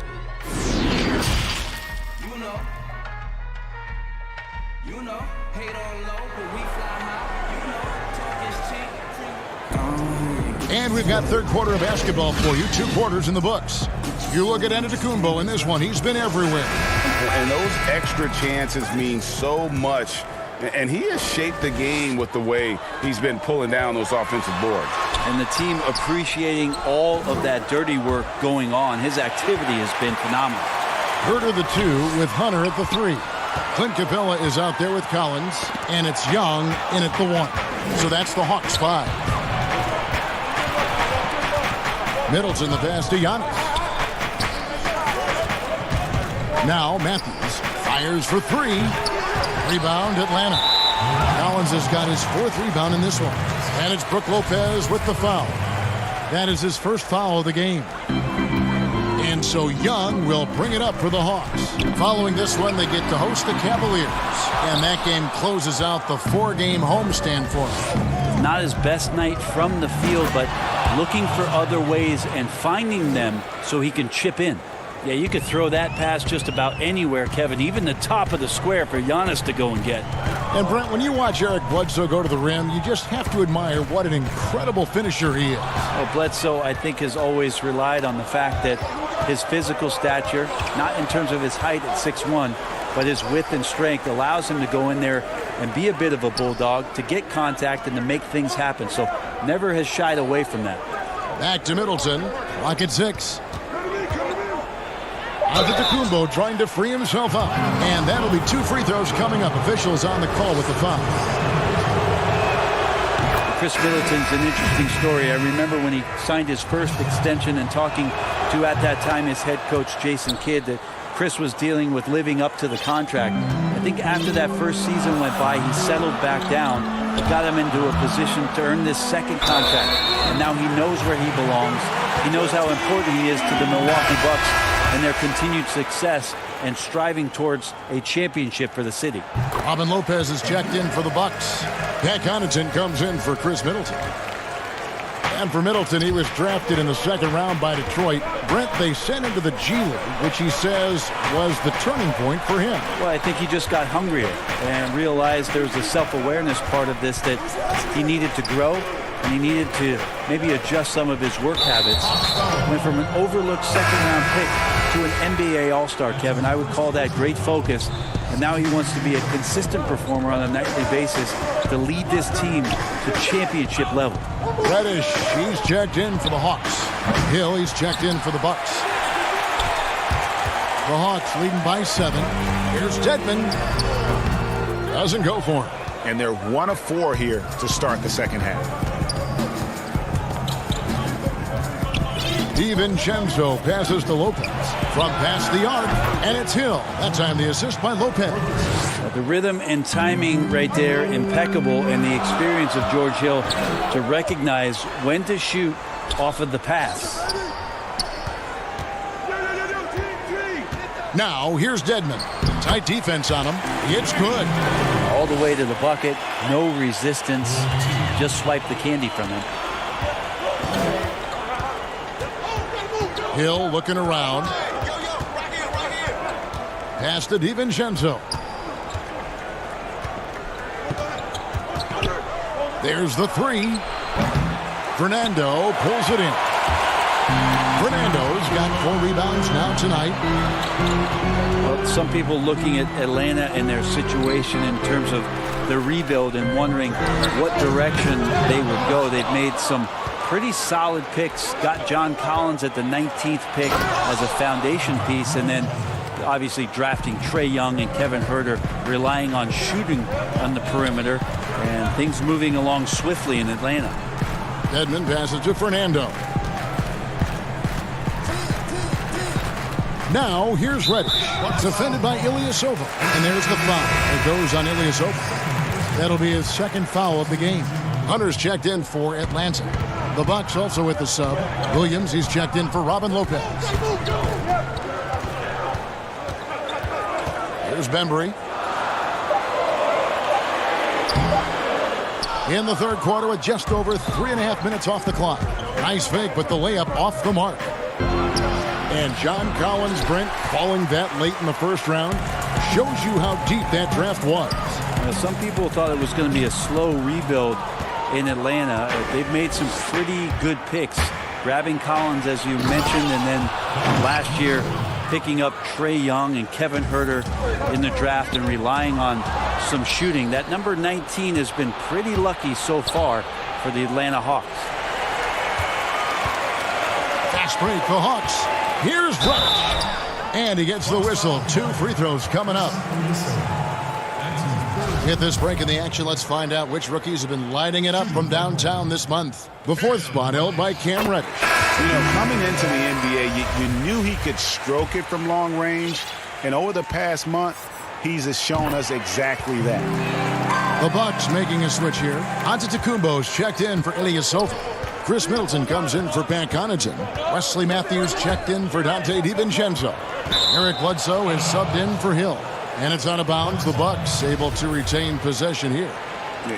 And we've got third quarter of basketball for you. 2 quarters in the books. You look at Antetokounmpo in this one. He's been everywhere. And those extra chances mean so much. And he has shaped the game with the way he's been pulling down those offensive boards. And the team appreciating all of that dirty work going on. His activity has been phenomenal. Herter the 2 with Hunter at the 3. Clint Capella is out there with Collins. And it's Young in at the 1. So that's the Hawks 5. Middleton the pass to Giannis. Now Matthews fires for 3. Rebound Atlanta. Collins has got his 4th rebound in this one. And it's Brook Lopez with the foul. That is his first foul of the game. And And so Young will bring it up for the Hawks. Following this one, they get to host the Cavaliers. And that game closes out the 4-game homestand for them. Not his best night from the field, but looking for other ways and finding them so he can chip in. Yeah, you could throw that pass just about anywhere, Kevin, even the top of the square for Giannis to go and get. And Brent, when you watch Eric Bledsoe go to the rim, you just have to admire what an incredible finisher he is. Well, Bledsoe, I think, has always relied on the fact that his physical stature, not in terms of his height at 6'1", but his width and strength allows him to go in there and be a bit of a bulldog, to get contact and to make things happen. So never has shied away from that. Back to Middleton. Clock at 6. Antetokounmpo trying to free himself up. And that'll be 2 free throws coming up. Officials on the call with the foul. Chris Middleton's an interesting story. I remember when he signed his first extension and talking to, at that time, his head coach, Jason Kidd, that Chris was dealing with living up to the contract. I think after that first season went by, he settled back down. It got him into a position to earn this second contract. And now he knows where he belongs. He knows how important he is to the Milwaukee Bucks and their continued success and striving towards a championship for the city. Robin Lopez is checked in for the Bucks. Pat Connaughton comes in for Chris Middleton. And for Middleton, he was drafted in the second round by Detroit. Brent, they sent him to the G League, which he says was the turning point for him. Well, I think he just got hungrier and realized there was a self-awareness part of this that he needed to grow, and he needed to maybe adjust some of his work habits. Went from an overlooked second-round pick to an NBA All-Star, Kevin. I would call that great focus. And now he wants to be a consistent performer on a nightly basis to lead this team to championship level. Reddish, he's checked in for the Hawks. Hill, he's checked in for the Bucks. The Hawks leading by 7. Here's Dedmon. Doesn't go for him. And they're 1 of 4 here to start the second half. DiVincenzo passes to Lopez from past the arc, and it's Hill. That time the assist by Lopez. The rhythm and timing right there, impeccable, and the experience of George Hill to recognize when to shoot off of the pass. Now, here's Dedmon. Tight defense on him. It's good. All the way to the bucket. No resistance. Just swipe the candy from him. Hill looking around. Pass to DiVincenzo. There's the 3. Fernando pulls it in. Fernando's got 4 rebounds now tonight. Well, some people looking at Atlanta and their situation in terms of the rebuild and wondering what direction they would go. They've made some pretty solid picks. Got John Collins at the 19th pick as a foundation piece, and then obviously drafting Trae Young and Kevin Huerter, relying on shooting on the perimeter, and things moving along swiftly in Atlanta. Dedmon passes to Fernando. Now here's Reddish. Defended by Ilyasova. And there's the foul. It goes on Ilyasova. That'll be his second foul of the game. Hunter's checked in for Atlanta. The Bucks also with the sub. Williams, he's checked in for Robin Lopez. Here's Bembry. In the third quarter with just over 3.5 minutes off the clock. Nice fake, but the layup off the mark. And John Collins, Brent, falling that late in the first round shows you how deep that draft was. Some people thought it was going to be a slow rebuild in Atlanta. They've made some pretty good picks. Grabbing Collins, as you mentioned, and then last year picking up Trae Young and Kevin Huerter in the draft and relying on some shooting. That number 19 has been pretty lucky so far for the Atlanta Hawks. Fast break, the Hawks. Here's Rush. And he gets the whistle. 2 free throws coming up. Hit this break in the action. Let's find out which rookies have been lighting it up from downtown this month. The 4th spot held by Cam Reddish. You know, coming into the NBA, you knew he could stroke it from long range. And over the past month, he's shown us exactly that. The Bucks making a switch here. Antetokounmpo's checked in for Ilyasova. Chris Middleton comes in for Pat Connaughton. Wesley Matthews checked in for Dante DiVincenzo. Eric Bledsoe is subbed in for Hill. And it's out of bounds. The Bucks able to retain possession here.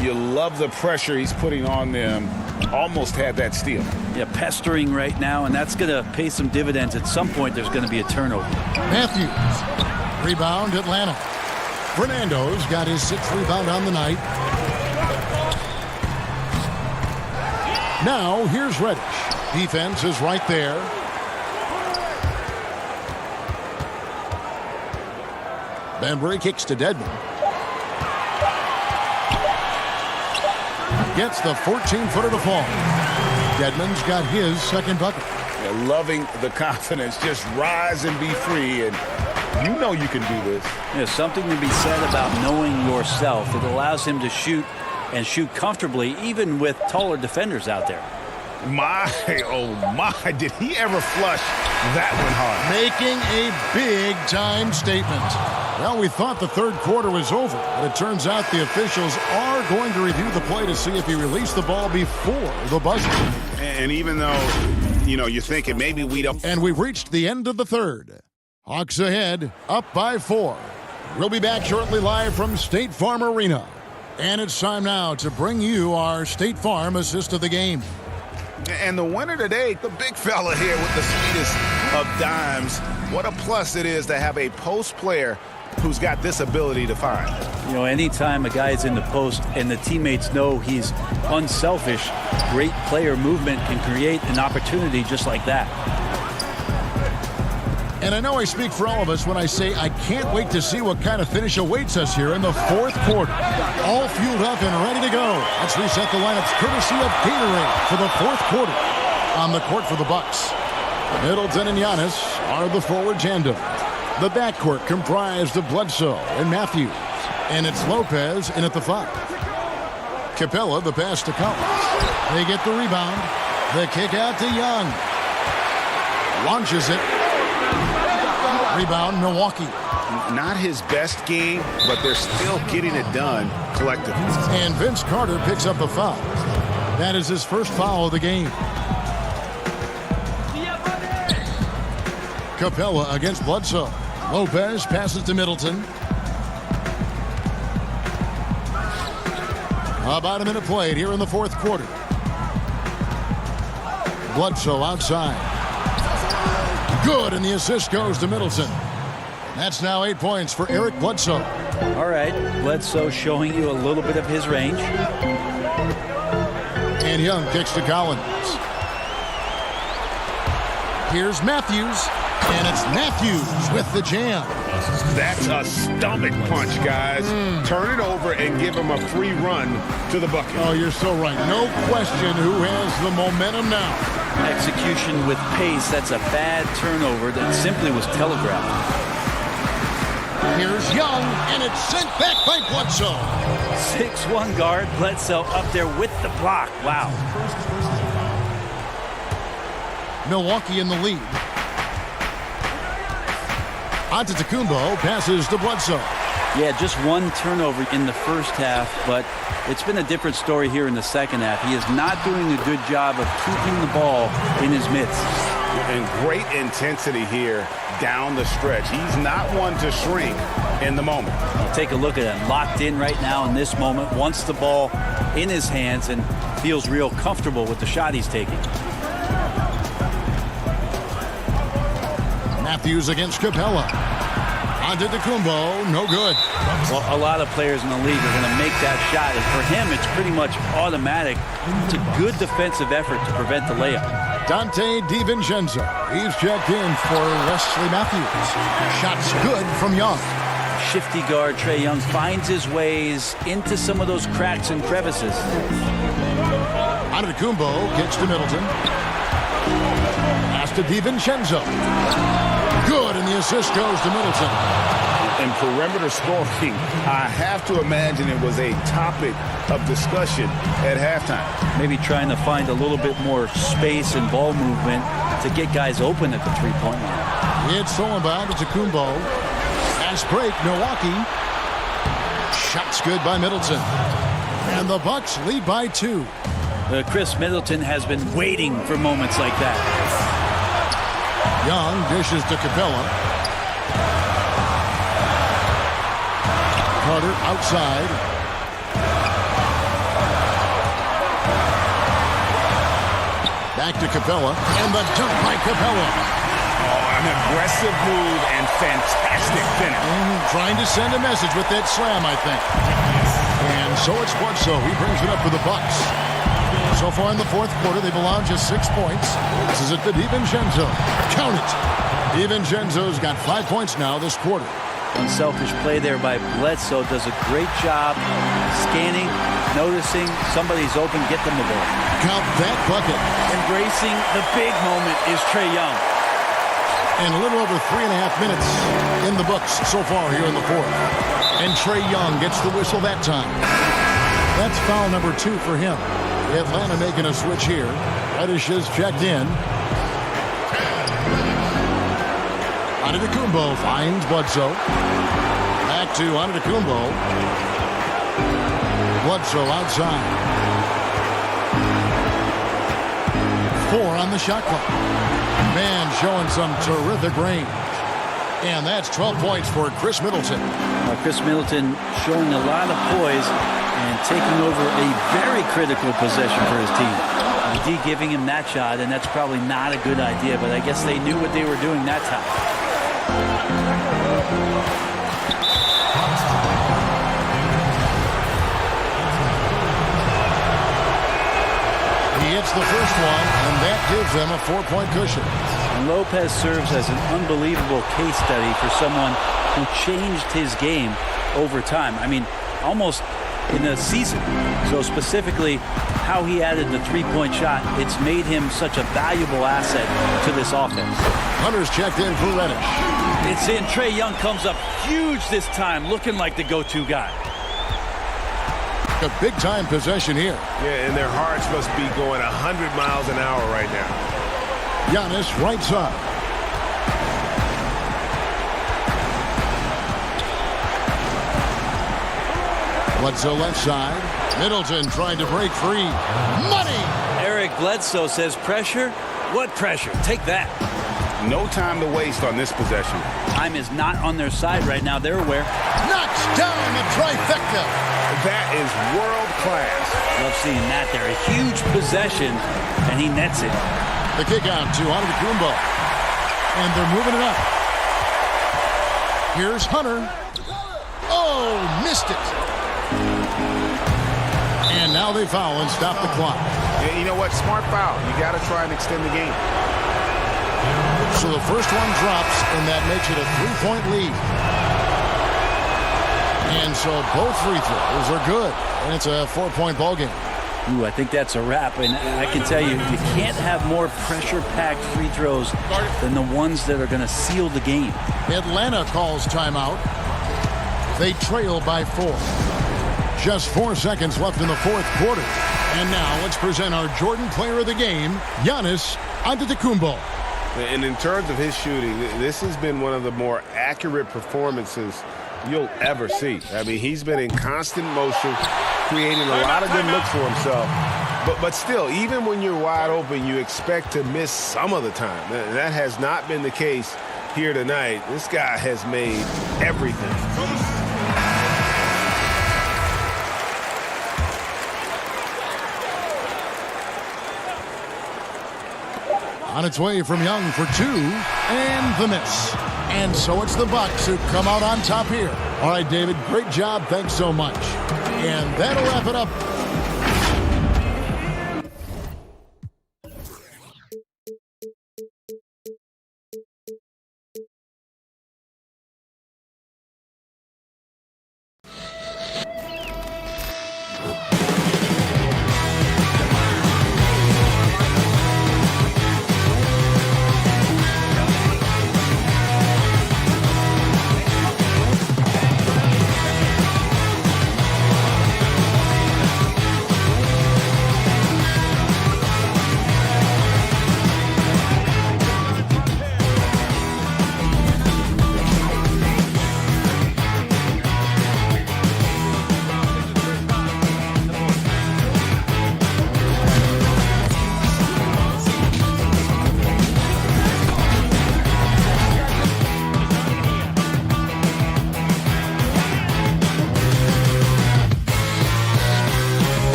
You love the pressure he's putting on them. Almost had that steal. Yeah, pestering right now, and that's going to pay some dividends. At some point, there's going to be a turnover. Matthews. Rebound, Atlanta. Fernando's got his 6th rebound on the night. Now, here's Reddish. Defense is right there. Bembry kicks to Dedmon. Gets the 14-footer to fall. Dedmon's got his 2nd bucket. Yeah, loving the confidence. Just rise and be free. And you know you can do this. There's something to be said about knowing yourself. It allows him to shoot and shoot comfortably, even with taller defenders out there. My, oh my, did he ever flush that one hard? Making a big-time statement. Well, we thought the 3rd quarter was over, but it turns out the officials are going to review the play to see if he released the ball before the buzzer. And even though, you know, you're thinking maybe we don't. And we've reached the end of the 3rd. Hawks ahead, up by 4. We'll be back shortly live from State Farm Arena. And it's time now to bring you our State Farm assist of the game. And the winner today, the big fella here with the sweetest of dimes. What a plus it is to have a post player who's got this ability to find. You know, anytime a guy is in the post and the teammates know he's unselfish, great player movement can create an opportunity just like that. And I know I speak for all of us when I say I can't wait to see what kind of finish awaits us here in the 4th quarter. All fueled up and ready to go. Let's reset the lineups courtesy of Gatorade for the 4th quarter. On the court for the Bucks, Middleton and Giannis are the forward tandem. The backcourt comprised of Bledsoe and Matthews. And it's Lopez in at the 5. Capella the pass to Collins. They get the rebound. The kick out to Young. Launches it. Rebound, Milwaukee. Not his best game, but they're still getting it done collectively. And Vince Carter picks up a foul. That is his first foul of the game. Capella against Bledsoe. Lopez passes to Middleton. About a minute played here in the 4th quarter. Bledsoe outside. Good, and the assist goes to Middleton. That's now 8 points for Eric Bledsoe. All right, Bledsoe showing you a little bit of his range. And Young kicks to Collins. Here's Matthews, and it's Matthews with the jam. That's a stomach punch, guys. Turn it over and give him a free run to the bucket. Oh, you're so right. No question who has the momentum now. Execution with pace. That's a bad turnover that simply was telegraphed. Here's Young, and it's sent back by Bledsoe. 6'1" guard, Bledsoe up there with the block. Wow. Milwaukee in the lead. Antetokounmpo passes to Bledsoe. Yeah, just one turnover in the first half, but it's been a different story here in the second half. He is not doing a good job of keeping the ball in his midst. And great intensity here down the stretch. He's not one to shrink in the moment. Take a look at him. Locked in right now in this moment. Wants the ball in his hands and feels real comfortable with the shot he's taking. Matthews against Capella. Antetokounmpo, no good. Well, a lot of players in the league are going to make that shot, and for him, it's pretty much automatic. It's a good defensive effort to prevent the layup. Dante DiVincenzo. He's checked in for Wesley Matthews. Shots good from Young. Shifty guard Trae Young finds his ways into some of those cracks and crevices. Antetokounmpo gets to Middleton. Pass to DiVincenzo. Good, and the assist goes to Middleton. And perimeter scoring, I have to imagine it was a topic of discussion at halftime. Maybe trying to find a little bit more space and ball movement to get guys open at the three-point line. It's stolen by Antetokounmpo. Fast break, Milwaukee. Shots good by Middleton. And the Bucks lead by 2. Chris Middleton has been waiting for moments like that. Young dishes to Capella. Carter outside. Back to Capella, and the dunk by Capella. Oh, an aggressive move and fantastic finish. Trying to send a message with that slam, I think. And so it's Bledsoe. He brings it up for the Bucks. So far in the fourth quarter, they've allowed just 6 points. This is it to DiVincenzo. Count it. DiVincenzo's got 5 points now this quarter. Unselfish play there by Bledsoe. Does a great job scanning, noticing somebody's open, get them the ball. Count that bucket. Embracing the big moment is Trae Young. And a little over 3.5 minutes in the books so far here in the fourth. And Trae Young gets the whistle that time. That's foul number 2 for him. Atlanta making a switch here. Reddish is checked in. Antetokounmpo finds Bledsoe. Back to Antetokounmpo. Bledsoe outside. 4 on the shot clock. Man showing some terrific range. And that's 12 points for Chris Middleton. Chris Middleton showing a lot of poise and taking over a very critical possession for his team. D giving him that shot, and that's probably not a good idea, but I guess they knew what they were doing that time. He hits the first one, and that gives them a 4-point cushion. And Lopez serves as an unbelievable case study for someone who changed his game over time. I mean, almost in a season. So specifically, how he added the 3-point shot, it's made him such a valuable asset to this offense. Hunter's checked in for Reddish. It's in. Trae Young comes up huge this time, looking like the go-to guy. A big-time possession here. Yeah, and their hearts must be going 100 miles an hour right now. Giannis right side. Bledsoe left side. Middleton trying to break free. Money! Eric Bledsoe says pressure? What pressure? Take that. No time to waste on this possession. Time is not on their side right now. They're aware. Knocks down the trifecta. That is world class. Love seeing that there. A huge possession, and he nets it. The kick out to Antetokounmpo. And they're moving it up. Here's Hunter. Oh, missed it. And now they foul and stop the clock. Yeah, you know what? Smart foul. You got to try and extend the game. So the first one drops, and that makes it a 3-point lead. And so both free throws are good. And it's a 4-point ball game. Ooh, I think that's a wrap. And I can tell you, you can't have more pressure-packed free throws than the ones that are going to seal the game. Atlanta calls timeout. They trail by 4. Just 4 seconds left in the fourth quarter. And now let's present our Jordan Player of the Game, Giannis Antetokounmpo. And in terms of his shooting, this has been one of the more accurate performances you'll ever see. I mean, he's been in constant motion, creating a lot of good looks for himself. But still, even when you're wide open, you expect to miss some of the time. That has not been the case here tonight. This guy has made everything. On its way from Young for 2, and the miss. And so it's the Bucks who come out on top here. All right, David, great job. Thanks so much. And that'll wrap it up.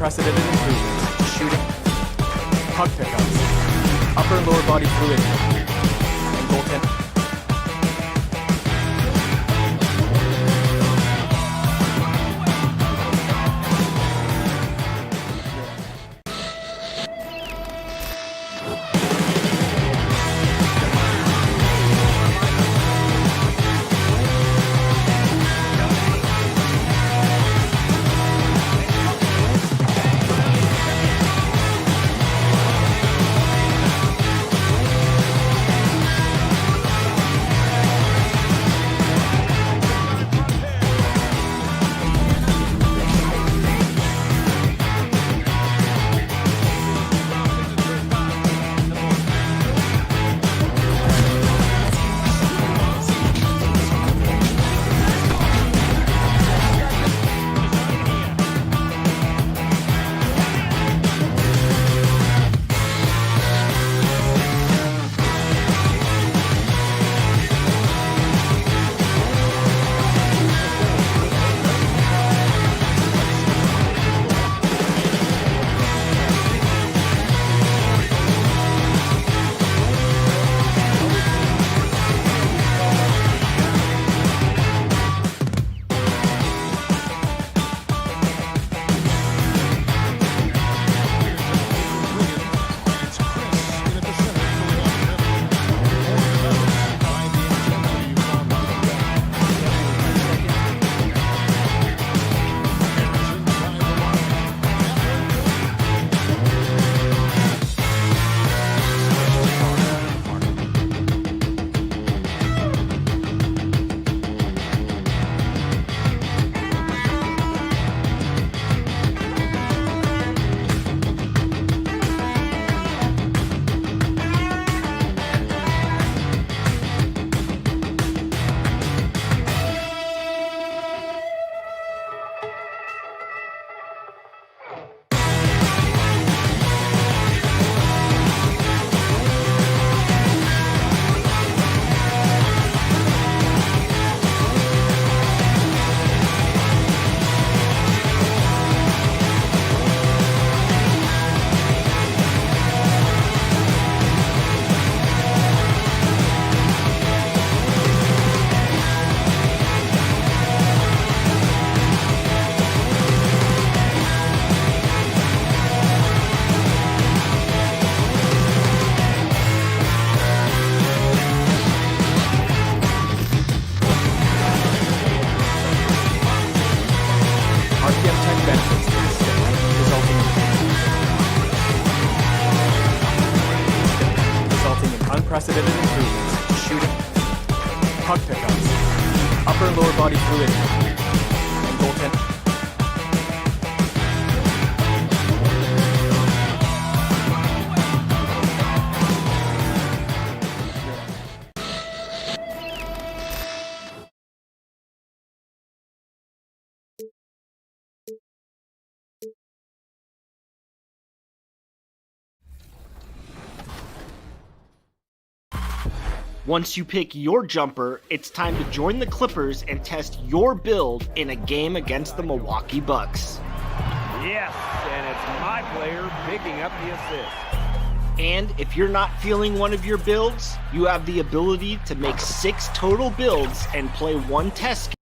unprecedented improvements, shooting, puck pickups, upper and lower body fluidity, and goaltending. Unprecedented improvements, shooting, puck pickups, upper and lower body fluidity, and goaltending. Once you pick your jumper, it's time to join the Clippers and test your build in a game against the Milwaukee Bucks. Yes, and it's my player picking up the assist. And if you're not feeling one of your builds, you have the ability to make 6 total builds and play 1 test game.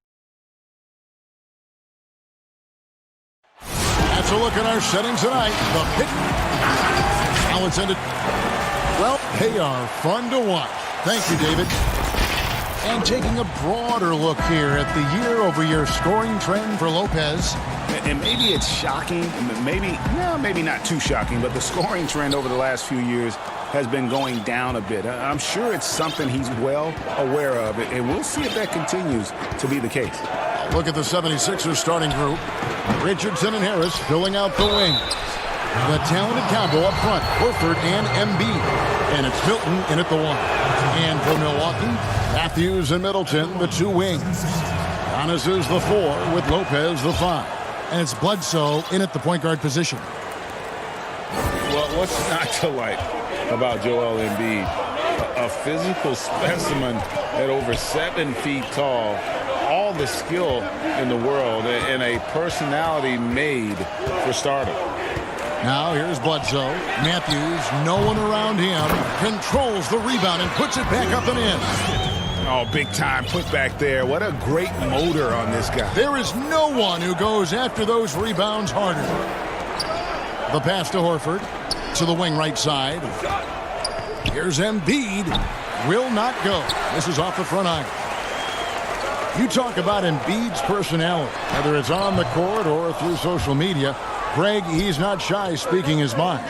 That's a look at our settings tonight. The pick. How it's ended. Well, they are fun to watch. Thank you, David. And taking a broader look here at the year-over-year scoring trend for Lopez. And maybe it's shocking, maybe not too shocking, but the scoring trend over the last few years has been going down a bit. I'm sure it's something he's well aware of, and we'll see if that continues to be the case. Look at the 76ers starting group. Richardson and Harris filling out the wings. The talented combo up front, Horford and Embiid. And it's Milton in at the 1. And for Milwaukee, Matthews and Middleton, the 2 wings. Giannis is the 4 with Lopez the 5. And it's Bledsoe in at the point guard position. Well, what's not to like about Joel Embiid? A physical specimen at over 7 feet tall. all the skill in the world and a personality made for stardom. Now here's Bledsoe. Matthews, no one around him, controls the rebound and puts it back up and in. Oh, big time put back there. What a great motor on this guy. There is no one who goes after those rebounds harder. The pass to Horford to the wing right side. Here's Embiid. Will not go. This is off the front iron. You talk about Embiid's personality, whether it's on the court or through social media. Greg, he's not shy speaking his mind.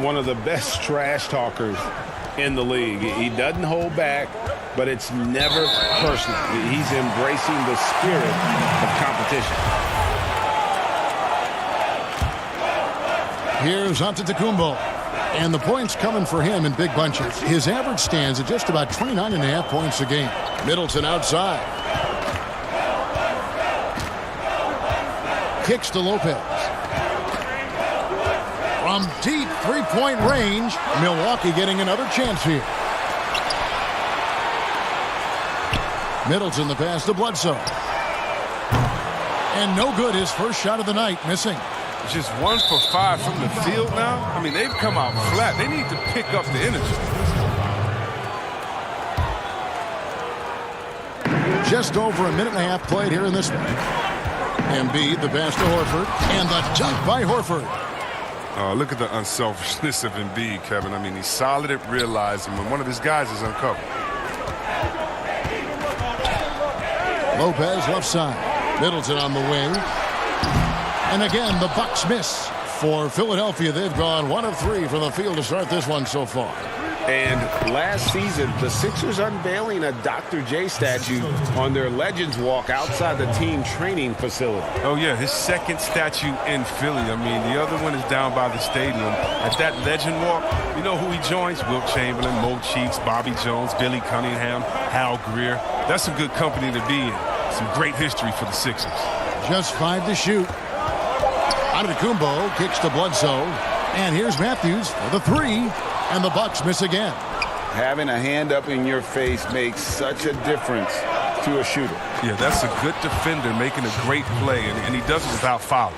One of the best trash talkers in the league. He doesn't hold back, but it's never personal. He's embracing the spirit of competition. Here's Antetokounmpo. And the points coming for him in big bunches. His average stands at just about 29.5 points a game. Middleton outside. Kicks to Lopez. From deep three-point range, Milwaukee getting another chance here. Middleton the pass to Bledsoe. And no good, his first shot of the night, missing. Just 1 for 5 from the field now. I mean, they've come out flat. They need to pick up the energy. Just over a minute and a half played here in this one. Embiid, the pass to Horford, and the dunk by Horford. Look at the unselfishness of Embiid, Kevin. I mean, he's solid at realizing when one of his guys is uncovered. Lopez left side. Middleton on the wing. And again, the Bucks miss. For Philadelphia, they've gone 1 of 3 from the field to start this one so far. And last season, the Sixers unveiling a Dr. J statue on their Legends Walk outside the team training facility. Oh, yeah, his second statue in Philly. I mean, the other one is down by the stadium. At that Legend Walk, you know who he joins? Wilt Chamberlain, Mo Cheeks, Bobby Jones, Billy Cunningham, Hal Greer. That's some good company to be in. Some great history for the Sixers. Just 5 to shoot. Antetokounmpo kicks to Bledsoe. And here's Matthews for the 3. And the Bucks miss again. Having a hand up in your face makes such a difference to a shooter. Yeah, that's a good defender making a great play, and he does it without fouling.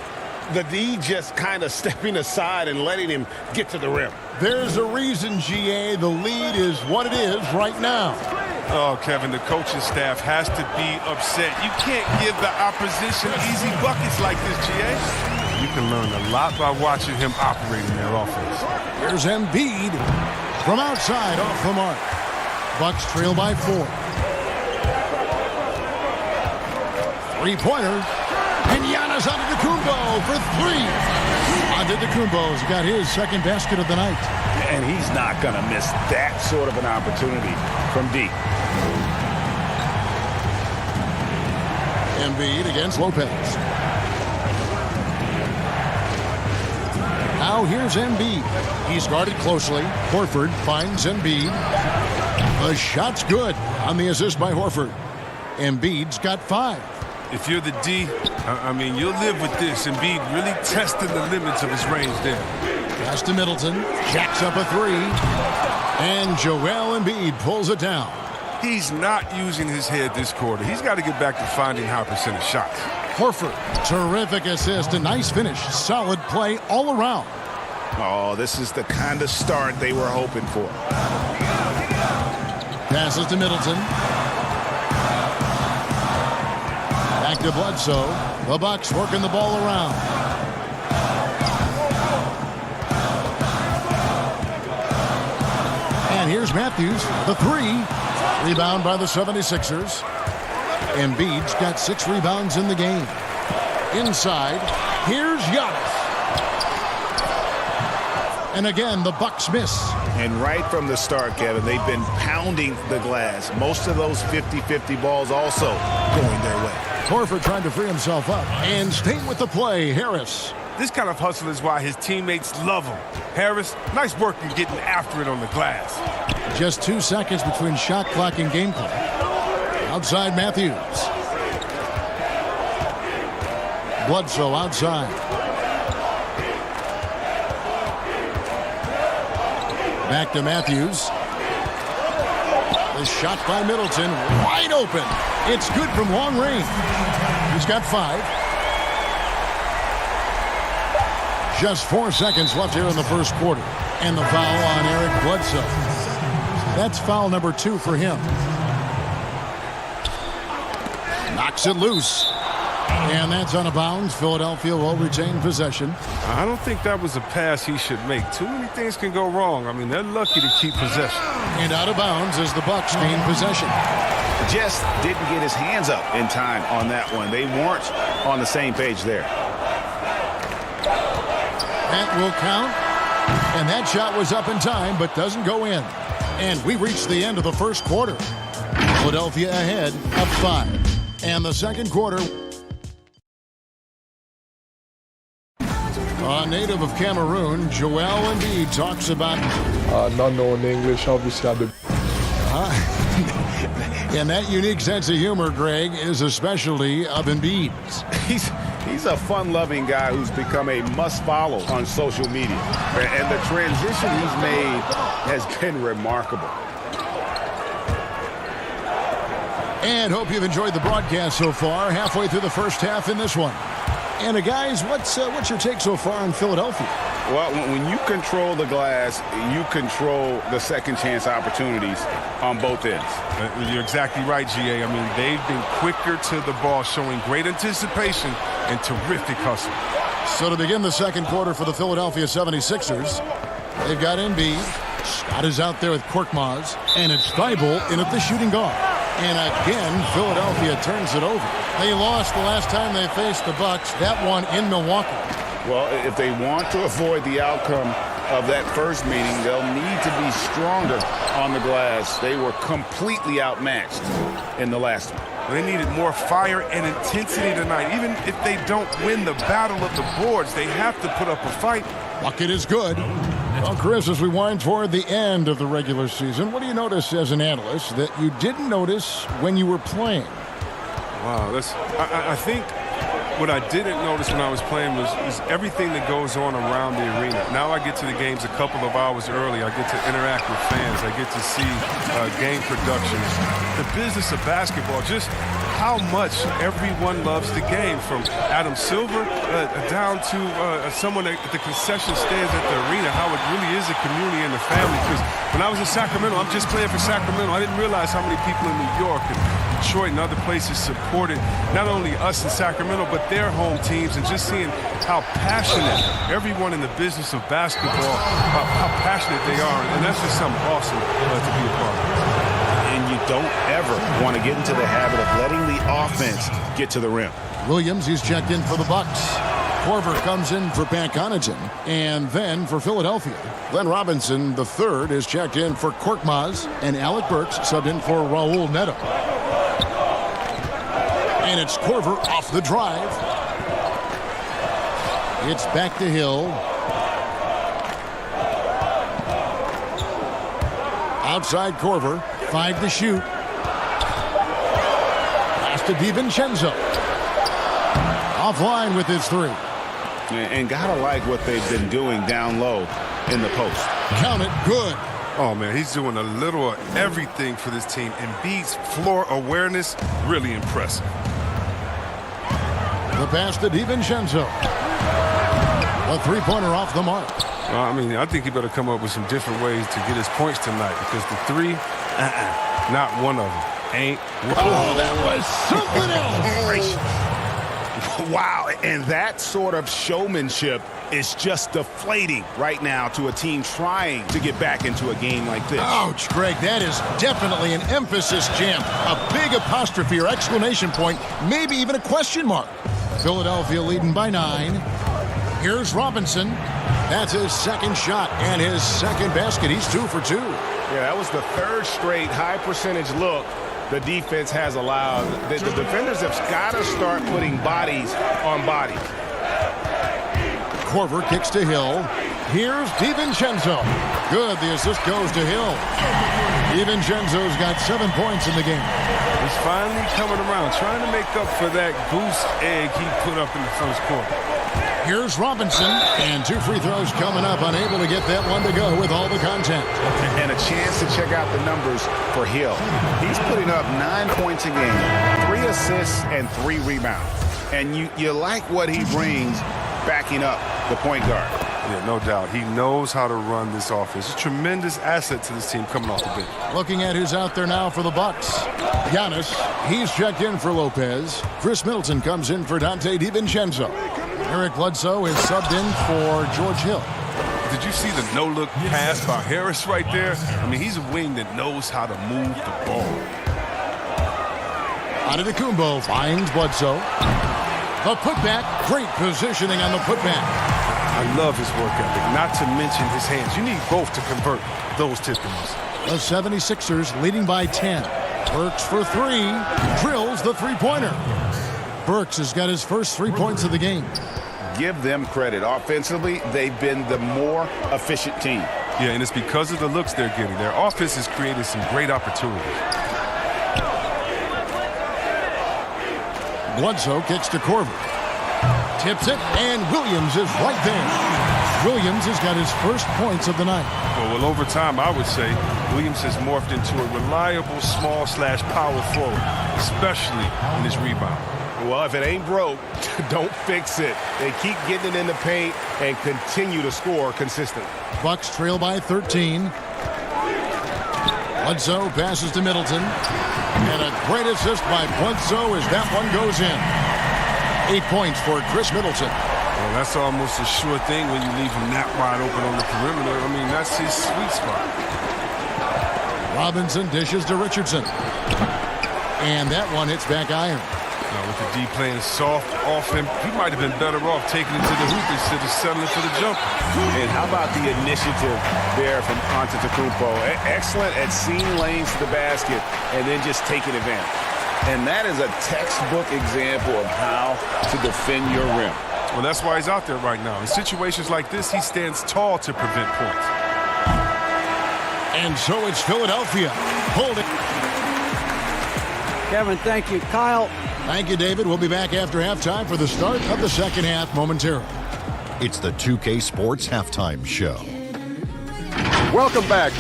The D just kind of stepping aside and letting him get to the rim. There's a reason, GA, the lead is what it is right now. Oh, Kevin, the coaching staff has to be upset. You can't give the opposition easy buckets like this, GA. You can learn a lot by watching him operate in their offense. Here's Embiid from outside off the mark. Bucks trail by 4. 3-pointer. And Giannis Antetokounmpo for 3. Antetokounmpo's got his second basket of the night. And he's not going to miss that sort of an opportunity from deep. Embiid against Lopez. Now here's Embiid. He's guarded closely. Horford finds Embiid. The shot's good on the assist by Horford. Embiid's got 5. If you're the D, I mean, you'll live with this. Embiid really testing the limits of his range there. Pass to Middleton. Jacks up a 3. And Joel Embiid pulls it down. He's not using his head this quarter. He's got to get back to finding high percentage shots. Horford, terrific assist, a nice finish. Solid play all around. Oh, this is the kind of start they were hoping for. Passes to Middleton. Back to Bledsoe. The Bucks working the ball around. And here's Matthews, the 3. Rebound by the 76ers. Embiid's got 6 rebounds in the game. Inside, here's Giannis. And again, the Bucks miss. And right from the start, Kevin, they've been pounding the glass. Most of those 50-50 balls also going their way. Horford trying to free himself up. And staying with the play, Harris. This kind of hustle is why his teammates love him. Harris, nice work in getting after it on the glass. Just 2 seconds between shot clock and game clock. Outside Matthews. Bledsoe outside. Back to Matthews. The shot by Middleton, wide open. It's good from long range. He's got 5. Just 4 seconds left here in the first quarter. And the foul on Eric Bledsoe. That's foul number 2 for him. Knocks it loose. And that's out of bounds. Philadelphia will retain possession. I don't think that was a pass he should make. Too many things can go wrong. I mean, they're lucky to keep possession. And out of bounds as the Bucks gain possession. Just didn't get his hands up in time on that one. They weren't on the same page there. That will count. And that shot was up in time, but doesn't go in. And we reached the end of the first quarter. Philadelphia ahead, up 5. And the second quarter. A native of Cameroon, Joel Embiid talks about... not knowing English, obviously I did. And that unique sense of humor, Greg, is a specialty of Embiid's. He's a fun-loving guy who's become a must-follow on social media. And the transition he's made has been remarkable. And hope you've enjoyed the broadcast so far. Halfway through the first half in this one. And guys, what's your take so far on Philadelphia? Well, when you control the glass, you control the second chance opportunities on both ends. You're exactly right, GA. I mean, they've been quicker to the ball, showing great anticipation and terrific hustle. So to begin the second quarter for the Philadelphia 76ers, they've got Embiid. Scott is out there with Korkmaz. And it's Thibault in at the shooting guard. And again, Philadelphia turns it over. They lost the last time they faced the Bucks, that one in Milwaukee. Well, if they want to avoid the outcome of that first meeting, they'll need to be stronger on the glass. They were completely outmatched in the last one. They needed more fire and intensity tonight. Even if they don't win the battle of the boards, they have to put up a fight. Bucket is good. Well, Chris, as we wind toward the end of the regular season, what do you notice as an analyst that you didn't notice when you were playing? Wow, I think what I didn't notice when I was playing was everything that goes on around the arena. Now I get to the games a couple of hours early. I get to interact with fans. I get to see game productions. The business of basketball, just how much everyone loves the game, from Adam Silver down to someone at the concession stands at the arena, how it really is a community and a family. Because when I was in Sacramento, I'm just playing for Sacramento. I didn't realize how many people in New York and Detroit and other places supported not only us in Sacramento, but their home teams, and just seeing how passionate everyone in the business of basketball, how passionate they are. And that's just something awesome to be a part of. And you don't ever want to get into the habit of letting the offense get to the rim. Williams, he's checked in for the Bucks. Korver comes in for Pat Connaughton. And then for Philadelphia, Glenn Robinson, the third, is checked in for Korkmaz. And Alec Burks subbed in for Raul Neto. And it's Korver off the drive. It's back to Hill. Outside Korver. 5 to shoot. Pass to DiVincenzo. Offline with his 3. And gotta like what they've been doing down low in the post. Count it, good. Oh, man, he's doing a little of everything for this team. Embiid's floor awareness, really impressive. The pass to DiVincenzo. A three-pointer off the mark. I mean, I think he better come up with some different ways to get his points tonight, because the 3, not one of them. Ain't. Oh, that was something else. Wow, and that sort of showmanship is just deflating right now to a team trying to get back into a game like this. Ouch, Greg, that is definitely an emphasis jam. A big apostrophe or exclamation point, maybe even a question mark. Philadelphia leading by 9. Here's Robinson. That's his second shot and his second basket. He's 2 for 2. Yeah, that was the third straight high percentage look the defense has allowed. The defenders have got to start putting bodies on bodies. Korver kicks to Hill. Here's DiVincenzo. Good. The assist goes to Hill. DiVincenzo's got 7 points in the game. He's finally coming around, trying to make up for that goose egg he put up in the first quarter. Here's Robinson, and 2 free throws coming up, unable to get that one to go with all the contact. And a chance to check out the numbers for Hill. He's putting up 9 points a game, 3 assists, and 3 rebounds. And you like what he brings backing up the point guard. Yeah, no doubt. He knows how to run this offense. A tremendous asset to this team coming off the bench. Looking at who's out there now for the Bucks. Giannis, he's checked in for Lopez. Chris Middleton comes in for Dante DiVincenzo. Eric Bledsoe is subbed in for George Hill. Did you see the no-look pass by Harris right there? I mean, he's a wing that knows how to move the ball. Antetokounmpo finds Bledsoe. The putback, great positioning on the putback. I love his work ethic, not to mention his hands. You need both to convert those tip-ins. The 76ers leading by 10. Burks for 3, drills the three-pointer. Burks has got his first 3 points of the game. Give them credit. Offensively, they've been the more efficient team. Yeah, and it's because of the looks they're getting. Their offense has created some great opportunities. Bledsoe kicks to Korver. Tips it, and Williams is right there. Williams has got his first points of the night. Well, over time, I would say Williams has morphed into a reliable small/power forward, especially in his rebound. Well, if it ain't broke, don't fix it. They keep getting it in the paint and continue to score consistently. Bucks trail by 13. Bledsoe passes to Middleton. And a great assist by Bledsoe as that one goes in. 8 points for Chris Middleton. Well, that's almost a sure thing when you leave him that wide open on the perimeter. I mean, that's his sweet spot. Robinson dishes to Richardson. And that one hits back iron. Now, with the D playing soft off him, he might have been better off taking it to the hoop instead of settling for the jumper. And how about the initiative there from Antetokounmpo? Excellent at seeing lanes to the basket and then just taking advantage. And that is a textbook example of how to defend your rim. Well, that's why he's out there right now. In situations like this, he stands tall to prevent points. And so it's Philadelphia holding. Kevin, thank you. Kyle. Thank you, David. We'll be back after halftime for the start of the second half momentarily. It's the 2K Sports Halftime Show. Welcome back.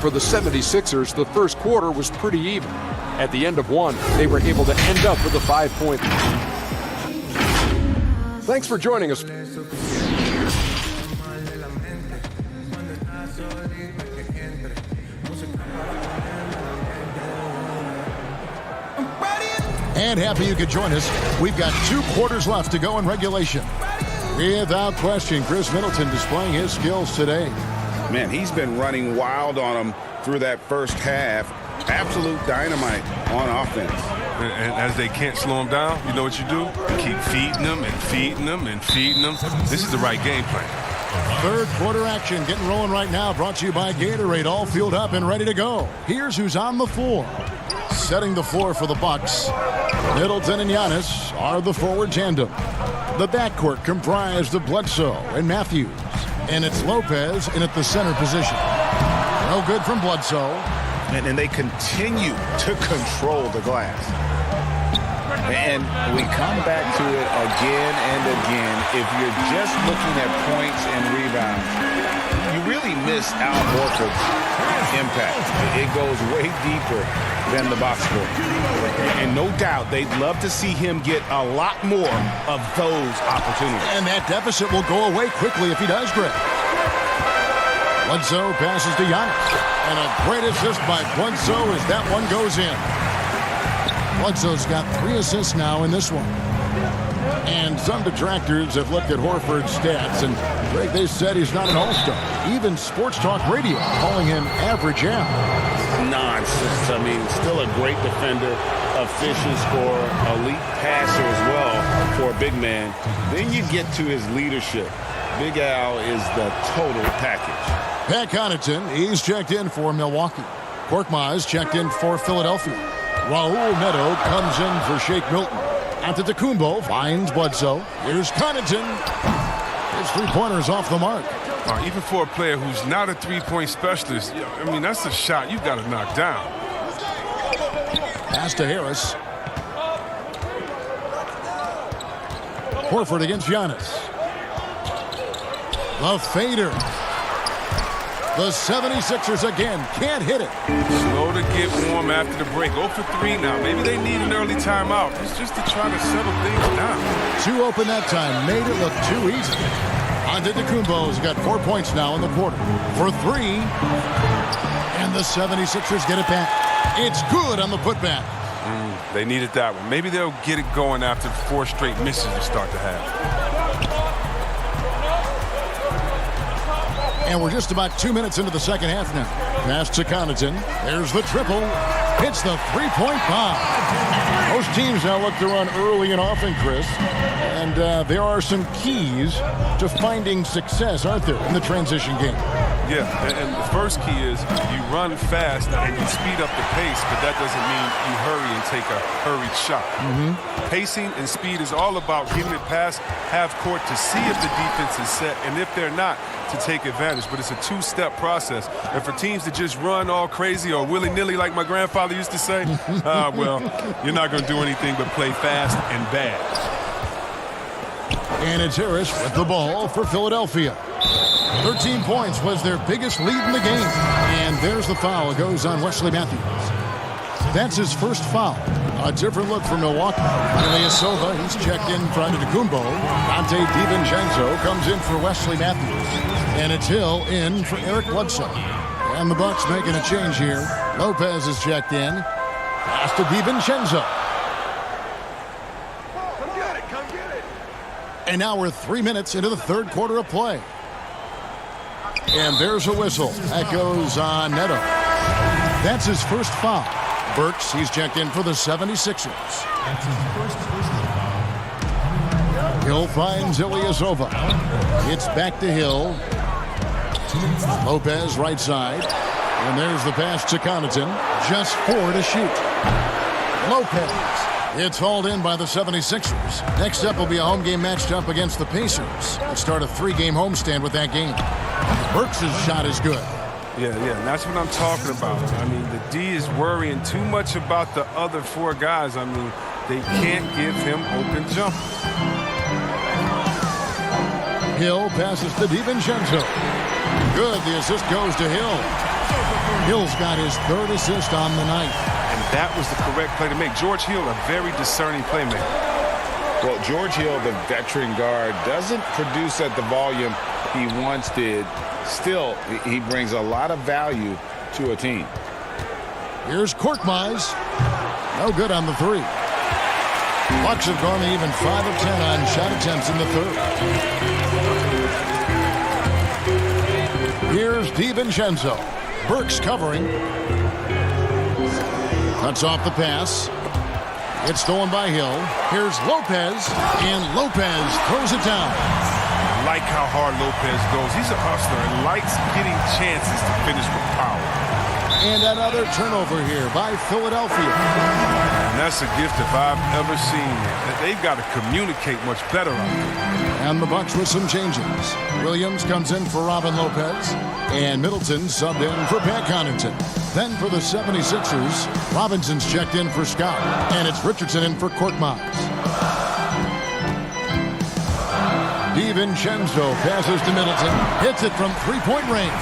For the 76ers, the first quarter was pretty even. At the end of one, they were able to end up with a 5-point lead. Thanks for joining us. And happy you could join us. We've got 2 quarters left to go in regulation. Without question, Chris Middleton displaying his skills today. Man, he's been running wild on them through that first half. Absolute dynamite on offense. And as they can't slow him down, you know what you do? Keep feeding them and feeding them and feeding them. This is the right game plan. Third quarter action getting rolling right now. Brought to you by Gatorade. All fueled up and ready to go. Here's who's on the floor. Setting the floor for the Bucks. Middleton and Giannis are the forward tandem. The backcourt comprised of Bledsoe and Matthews. And it's Lopez in at the center position. No good from Bledsoe. And they continue to control the glass. And we come back to it again and again. If you're just looking at points and rebounds, you really miss Al Horford's impact. It goes way deeper than the box score. And no doubt they'd love to see him get a lot more of those opportunities. And that deficit will go away quickly if he does, Greg. Bledsoe passes to Giannis. And a great assist by Bledsoe as that one goes in. Bledsoe's got 3 assists now in this one. And some detractors have looked at Horford's stats, and Greg, they said he's not an all-star. Even Sports Talk Radio calling him average Al. Nonsense. I mean, still a great defender, efficient scorer, elite passer as well for a big man. Then you get to his leadership. Big Al is the total package. Pat Connaughton, he's checked in for Milwaukee. Korkmaz checked in for Philadelphia. Raul Neto comes in for Shake Milton. Antetokounmpo finds Bledsoe. Here's Connaughton. His 3-pointer's off the mark. Even for a player who's not a three-point specialist, I mean, that's a shot you got to knock down. Pass to Harris. Horford against Giannis. The fader. The 76ers again can't hit it. Slow to get warm after the break. 0 for 3 now. Maybe they need an early timeout. It's just to try to settle things down. 2 open that time. Made it look too easy. Antetokounmpo's got 4 points now in the quarter. For 3. And the 76ers get it back. It's good on the putback. They needed that one. Maybe they'll get it going after 4 straight misses to start the half. And we're just about 2 minutes into the second half now. Pass to Connaughton. There's the triple. Hits the three-point bomb. Most teams now look to run early and often, Chris. And there are some keys to finding success, aren't there, in the transition game? Yeah, and the first key is you run fast and you speed up the pace, but that doesn't mean you hurry and take a hurried shot. Pacing and speed is all about getting it past half court to see if the defense is set, and if they're not, to take advantage. But it's a two-step process. And for teams to just run all crazy or willy-nilly like my grandfather used to say, well, you're not going to do anything but play fast and bad. And it's Harris with the ball for Philadelphia. 13 points was their biggest lead in the game. And there's the foul. It goes on Wesley Matthews. That's his first foul. A different look for Milwaukee. Ilyasova, he's checked in for Antetokounmpo. Dante DiVincenzo comes in for Wesley Matthews. And it's Hill in for Eric Bledsoe. And the Bucks making a change here. Lopez is checked in. Pass to DiVincenzo. Come get it. And now we're 3 minutes into the third quarter of play. And there's a whistle. That goes on Neto. That's his first foul. Burks, he's checked in for the 76ers. Hill finds Ilyasova. It's back to Hill. Lopez right side. And there's the pass to Connaughton. Just 4 to shoot. Lopez. It's hauled in by the 76ers. Next up will be a home game matched up against the Pacers. They start a 3-game homestand with that game. Burks' shot is good. Yeah, and that's what I'm talking about. I mean, the D is worrying too much about the other 4 guys. I mean, they can't give him open jumpers. Hill passes to DiVincenzo. Good, the assist goes to Hill. Hill's got his 3rd assist on the night. And that was the correct play to make. George Hill, a very discerning playmaker. Well, George Hill, the veteran guard, doesn't produce at the volume he once did. Still, he brings a lot of value to a team. Here's Korkmaz. No good on the 3. Bucks have gone even 5 of 10 on shot attempts in the 3rd. Here's DiVincenzo. Burks covering. Cuts off the pass. It's stolen by Hill. Here's Lopez, and Lopez throws it down. I like how hard Lopez goes. He's a hustler and likes getting chances to finish with power. And another turnover here by Philadelphia. And that's a gift if I've ever seen it. They've got to communicate much better on it. And the Bucks with some changes. Williams comes in for Robin Lopez, and Middleton subbed in for Pat Connaughton. Then for the 76ers, Robinson's checked in for Scott, and it's Richardson in for Korkmaz. DiVincenzo passes to Middleton, hits it from 3-point range.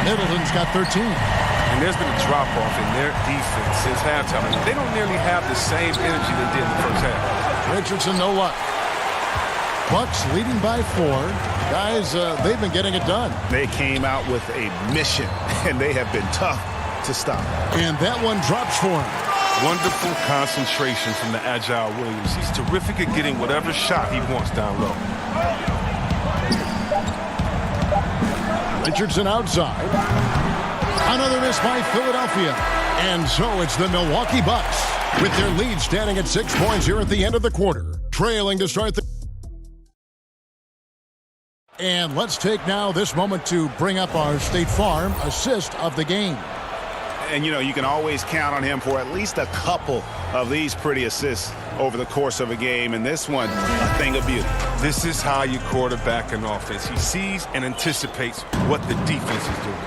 Middleton's got 13. And there's been a drop-off in their defense since halftime. They don't nearly have the same energy they did in the first half. Richardson, no luck. Bucks leading by 4. Guys, they've been getting it done. They came out with a mission, and they have been tough to stop. And that one drops for him. Wonderful concentration from the agile Williams. He's terrific at getting whatever shot he wants down low. Richardson outside. Another miss by Philadelphia. And so it's the Milwaukee Bucks with their lead standing at 6 points here at the end of the quarter. Trailing to start the... And let's take now this moment to bring up our State Farm assist of the game. And, you know, you can always count on him for at least a couple of these pretty assists over the course of a game, and this one, a thing of beauty. This is how you quarterback an offense. He sees and anticipates what the defense is doing.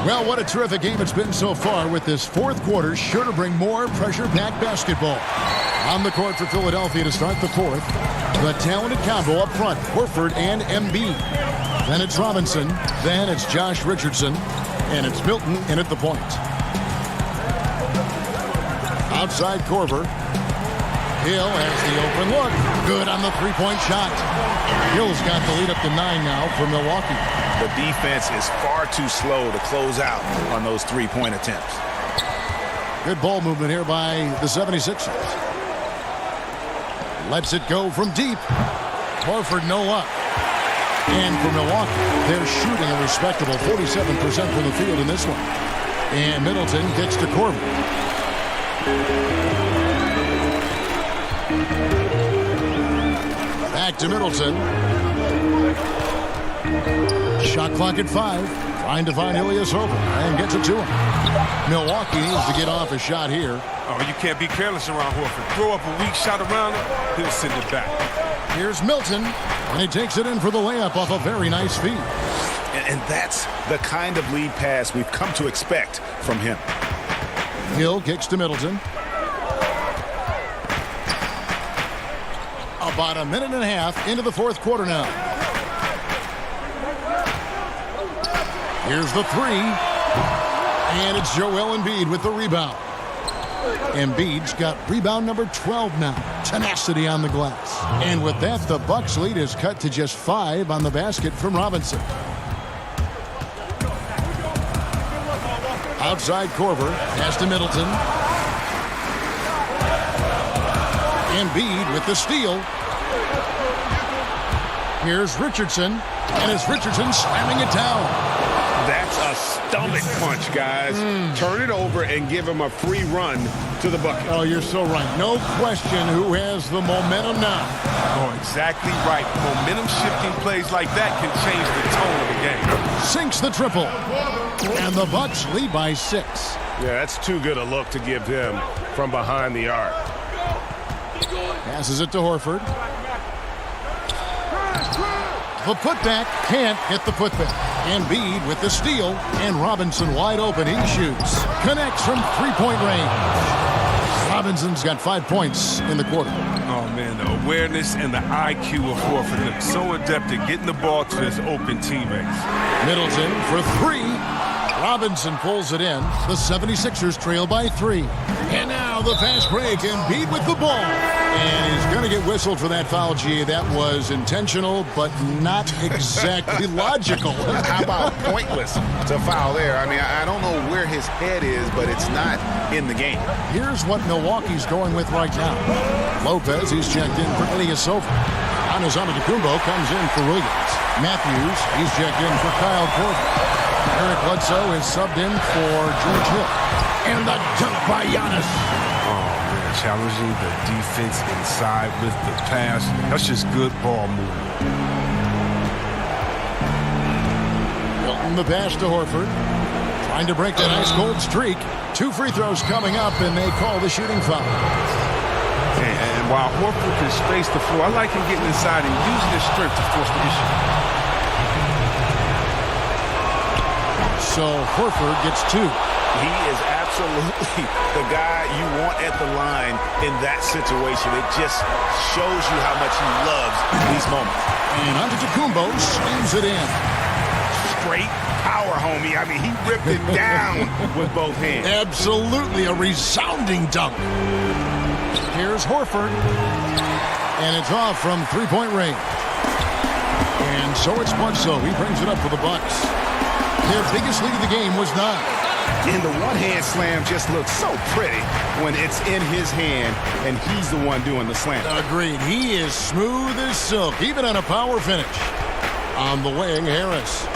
Well, what a terrific game it's been so far, with this fourth quarter sure to bring more pressure-packed basketball. On the court for Philadelphia to start the fourth, the talented combo up front, Horford and Embiid. Then it's Robinson, then it's Josh Richardson, and it's Milton in at the point. Outside Korver. Hill has the open look. Good on the three-point shot. Hill's got the lead up to 9 now for Milwaukee. The defense is far too slow to close out on those three-point attempts. Good ball movement here by the 76ers. Lets it go from deep. Horford no luck. And for Milwaukee, they're shooting a respectable 47% from the field in this one. And Middleton gets to Korver. Back to Middleton. Shot clock at 5. Trying to find Ilyasova and gets it to him. Milwaukee needs to get off a shot here. Oh, you can't be careless around Horford. Throw up a weak shot around him, he'll send it back. Here's Milton, and he takes it in for the layup off a very nice feed. And that's the kind of lead pass we've come to expect from him. Hill kicks to Middleton. About a minute and a half into the fourth quarter now. Here's the three. And it's Joel Embiid with the rebound. Embiid's got rebound number 12 now. Tenacity on the glass. And with that, the Bucks lead is cut to just 5 on the basket from Robinson. Outside Korver. Pass to Middleton. Embiid with the steal. Here's Richardson. And it's Richardson slamming it down. That's a stomach punch, guys. Turn it over and give him a free run to the bucket. Oh, you're so right. No question who has the momentum now. Oh, exactly right. Momentum-shifting plays like that can change the tone of the game. Sinks the triple. And the Bucks lead by 6. Yeah, that's too good a look to give him from behind the arc. Passes it to Horford. The putback can't get the putback. Embiid with the steal, and Robinson wide open. He shoots. Connects from three-point range. Robinson's got 5 points in the quarter. Oh, man, the awareness and the IQ of Horford look so adept at getting the ball to his open teammates. Middleton for 3. Robinson pulls it in. The 76ers trail by 3. And now the fast break. Embiid with the ball. And he's going to get whistled for that foul, G. That was intentional, but not exactly logical. How about pointless to foul there? I mean, I don't know where his head is, but it's not in the game. Here's what Milwaukee's going with right now. Lopez, he's checked in for Ilyasova. Giannis Antetokounmpo comes in for Williams. Matthews, he's checked in for Kyle Korver. Eric Bledsoe is subbed in for George Hill. And the dunk by Giannis. Challenging the defense inside with the pass. That's just good ball movement. Milton the pass to Horford. Trying to break that ice cold streak. 2 free throws coming up, and they call the shooting foul. And while Horford can space the floor, I like him getting inside and using his strength to force the issue. So Horford gets 2. He is absolutely the guy you want at the line in that situation. It just shows you how much he loves these moments. And Antetokounmpo slams it in. Straight power, homie. I mean, he ripped it down with both hands. Absolutely a resounding dunk. Here's Horford. And it's off from three-point range. And so it's Bledsoe. He brings it up for the Bucks. Their biggest lead of the game was 9. And the one-hand slam just looks so pretty when it's in his hand and he's the one doing the slam. Agreed. He is smooth as silk, even on a power finish. On the wing, Harris.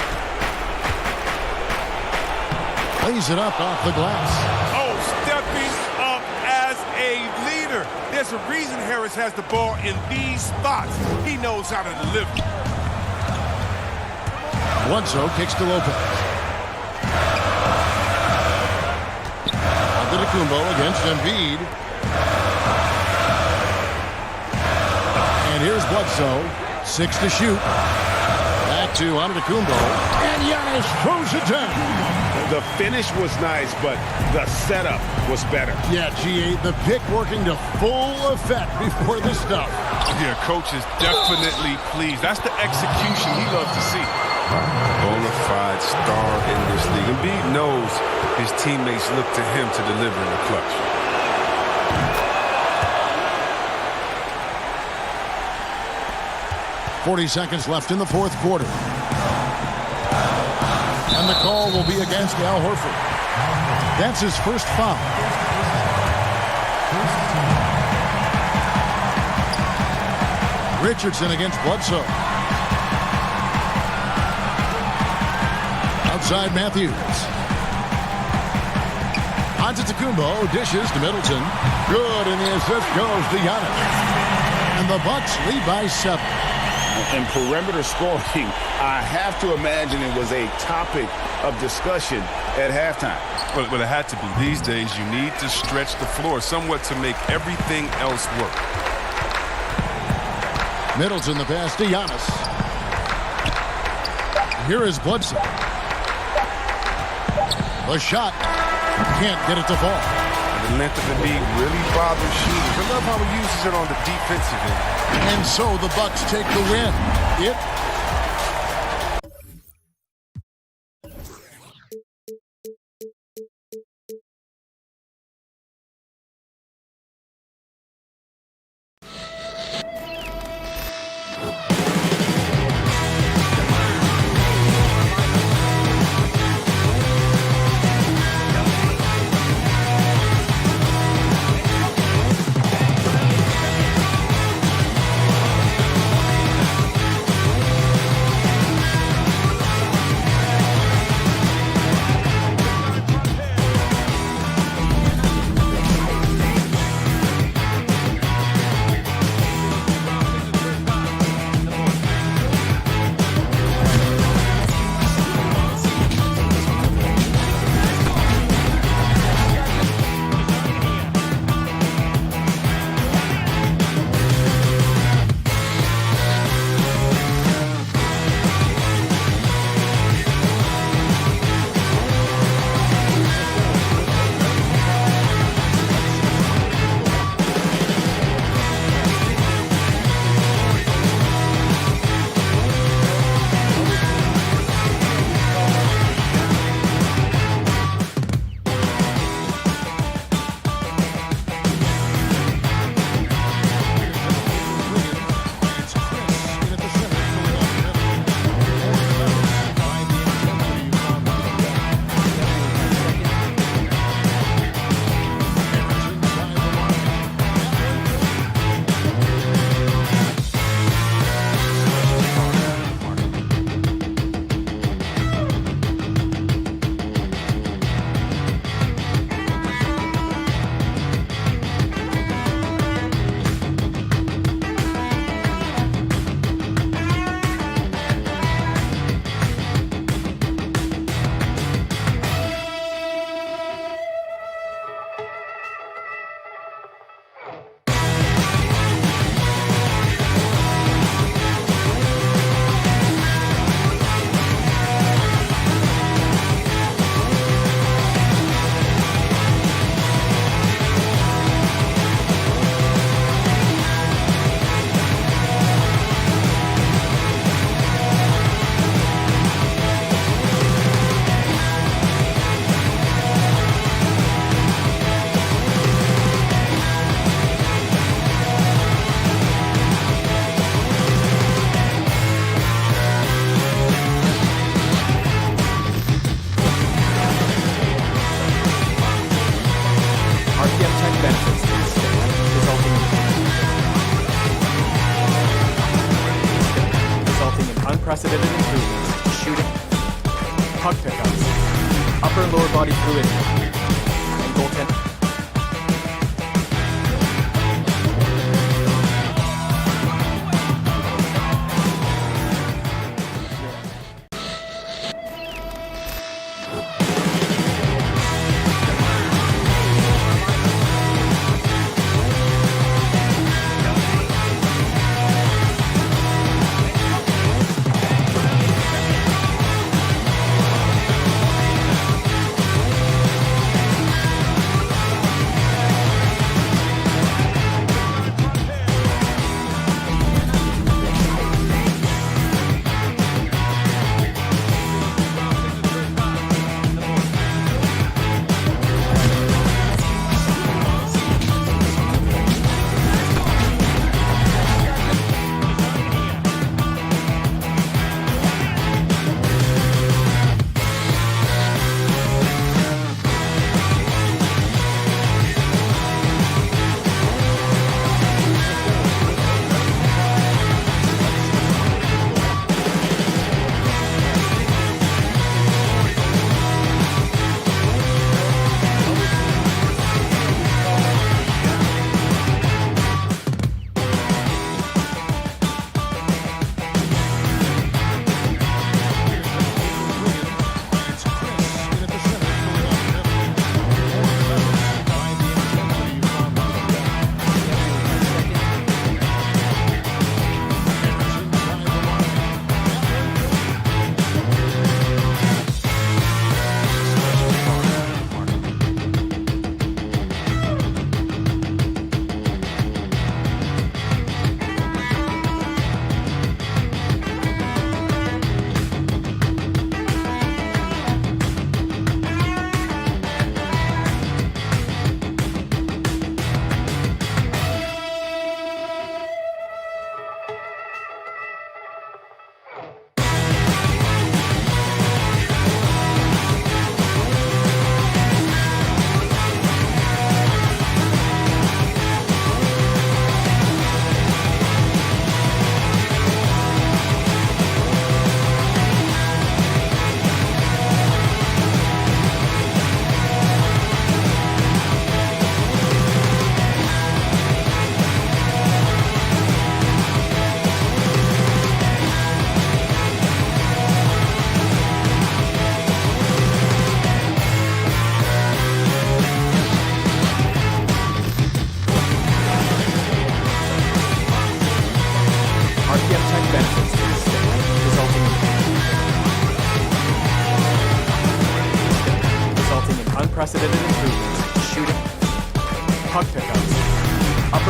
Lays it up off the glass. Oh, stepping up as a leader. There's a reason Harris has the ball in these spots. He knows how to deliver. Bledsoe kicks to Lopez. Antetokounmpo against Embiid. Here's Bledsoe. 6 to shoot. Back to Antetokounmpo. And Giannis throws it down. The finish was nice, but the setup was better. Yeah, G8, the pick working to full effect before the stuff. Yeah, coach is definitely pleased. That's the execution he loves to see. Bona fide star in this league. Embiid knows his teammates look to him to deliver in the clutch. .40 seconds left in the fourth quarter. And the call will be against Al Horford. That's his first foul. Richardson against Bledsoe. Outside Matthews. Antetokounmpo dishes to Middleton. Good, and the assist goes to Giannis. And the Bucks lead by 7. And perimeter scoring, I have to imagine it was a topic of discussion at halftime. Well, it had to be. These days, you need to stretch the floor somewhat to make everything else work. Middleton the pass to Giannis. Here is Bledsoe. The shot. Can't get it to fall. And the length of the lead really bothers shooters. I love how he uses it on the defensive end. And so the Bucks take the win. unprecedented improvements to shooting, puck pickups, upper and lower body fluidity, and goaltending.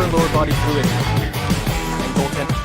and lower body fluid, and goaltending.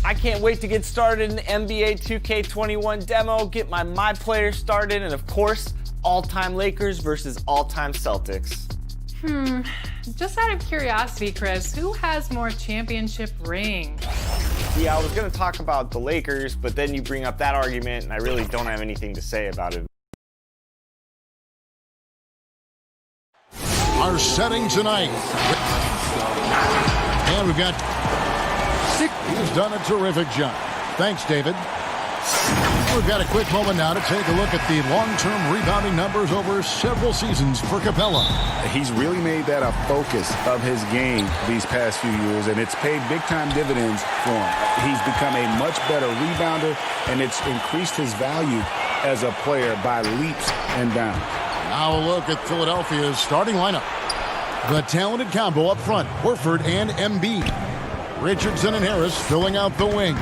I can't wait to get started in the NBA 2K21 demo, get my player started, and of course, all-time Lakers versus all-time Celtics. Just out of curiosity, Chris, who has more championship rings? Yeah, I was going to talk about the Lakers, but then you bring up that argument, and I really don't have anything to say about it. Our setting tonight. And we've got... He's done a terrific job. Thanks, David. We've got a quick moment now to take a look at the long-term rebounding numbers over several seasons for Capella. He's really made that a focus of his game these past few years, and it's paid big-time dividends for him. He's become a much better rebounder, and it's increased his value as a player by leaps and bounds. Now a look at Philadelphia's starting lineup. The talented combo up front, Horford and Embiid. Richardson and Harris filling out the wings.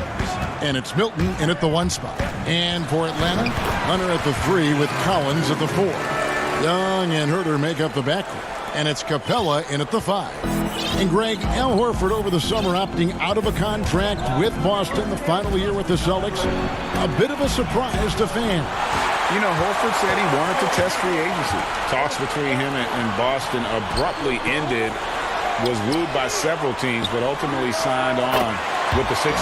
And it's Milton in at the 1 spot. And for Atlanta, Hunter at the 3 with Collins at the 4. Young and Herter make up the backcourt. And it's Capella in at the 5. And Greg, Al Horford over the summer opting out of a contract with Boston the final year with the Celtics. A bit of a surprise to fans. You know, Horford said he wanted to test free agency. Talks between him and Boston abruptly ended. Was wooed by several teams, but ultimately signed on with the Sixers.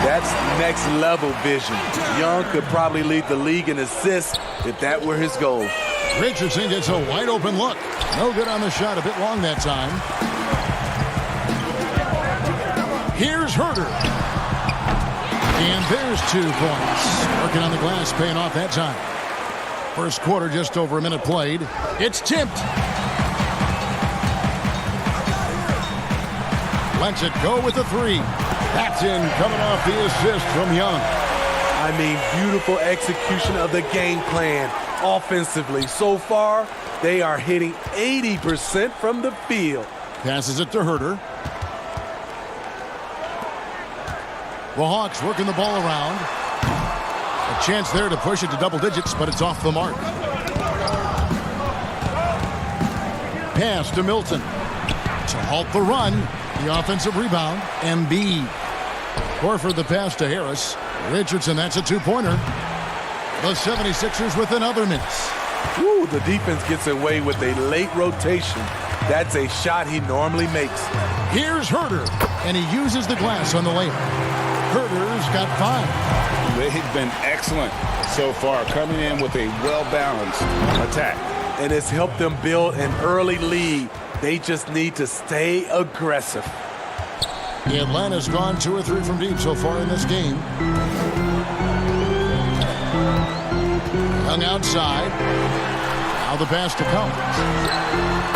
That's next level vision. Young could probably lead the league in assists if that were his goal. Richardson gets a wide open look. No good on the shot, a bit long that time. Here's Herter. And there's 2 points. Working on the glass, paying off that time. First quarter, just over a minute played. It's tipped. Lets it go with the 3. That's in, coming off the assist from Young. I mean, beautiful execution of the game plan offensively. So far, they are hitting 80% from the field. Passes it to Herter. The Hawks working the ball around. A chance there to push it to double digits, but it's off the mark. Pass to Milton. To halt the run. The offensive rebound, Embiid. Horford the pass to Harris. Richardson, that's a 2-pointer. The 76ers with another miss. Ooh, the defense gets away with a late rotation. That's a shot he normally makes. Here's Herder, and he uses the glass on the layup. Herder's got 5. They've been excellent so far, coming in with a well-balanced attack. And it's helped them build an early lead. They just need to stay aggressive. Atlanta's gone 2 or 3 from deep so far in this game. Young outside. Now the pass to Collins.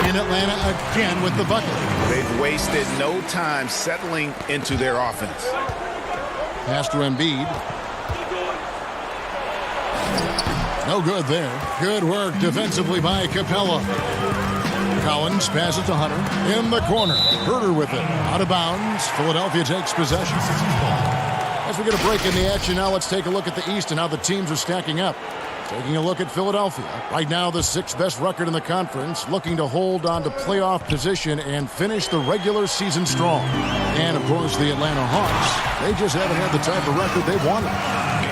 In Atlanta again with the bucket. They've wasted no time settling into their offense. Pass to Embiid. No good there. Good work defensively by Capella. Collins passes to Hunter. In the corner. Herder with it. Out of bounds. Philadelphia takes possession. As we get a break in the action now, let's take a look at the East and how the teams are stacking up. Taking a look at Philadelphia. Right now, the 6th best record in the conference, looking to hold on to playoff position and finish the regular season strong. And, of course, the Atlanta Hawks. They just haven't had the type of record they wanted.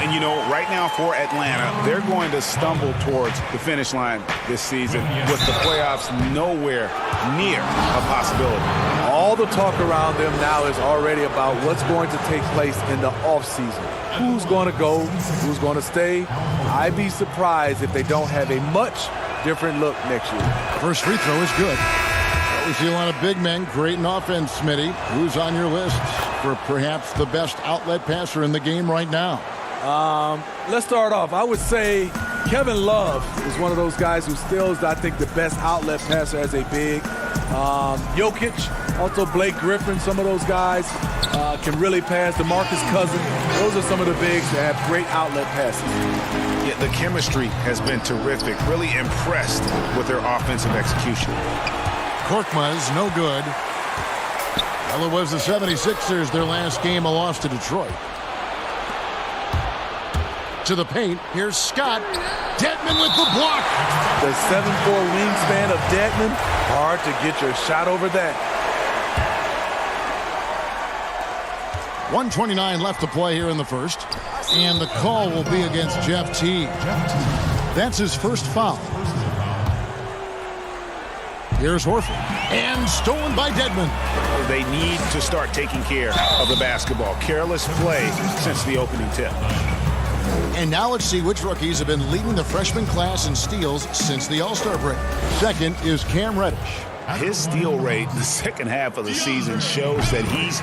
And, you know, right now for Atlanta, they're going to stumble towards the finish line this season with the playoffs nowhere near a possibility. All the talk around them now is already about what's going to take place in the offseason. Who's going to go? Who's going to stay? I'd be surprised if they don't have a much different look next year. First free throw is good. We see a lot of big men creating offense, Smitty. Who's on your list for perhaps the best outlet passer in the game right now? Let's start off. I would say Kevin Love is one of those guys who still is, I think, the best outlet passer as a big. Jokic, also Blake Griffin, some of those guys can really pass. DeMarcus Cousins, those are some of the bigs that have great outlet passes. Yeah, the chemistry has been terrific. Really impressed with their offensive execution. Korkmaz, no good. Well, it was the 76ers, their last game, a loss to Detroit. To the paint, here's Scott. Dedmon with the block. The 7'4" wingspan of Dedmon, hard to get your shot over that. 1:29 left to play here in the first. And the call will be against Jeff Teague. That's his first foul. Here's Horford. And stolen by Dedmon. They need to start taking care of the basketball. Careless play since the opening tip. And now let's see which rookies have been leading the freshman class in steals since the All-Star break. Second is Cam Reddish. His steal rate in the second half of the season shows that he's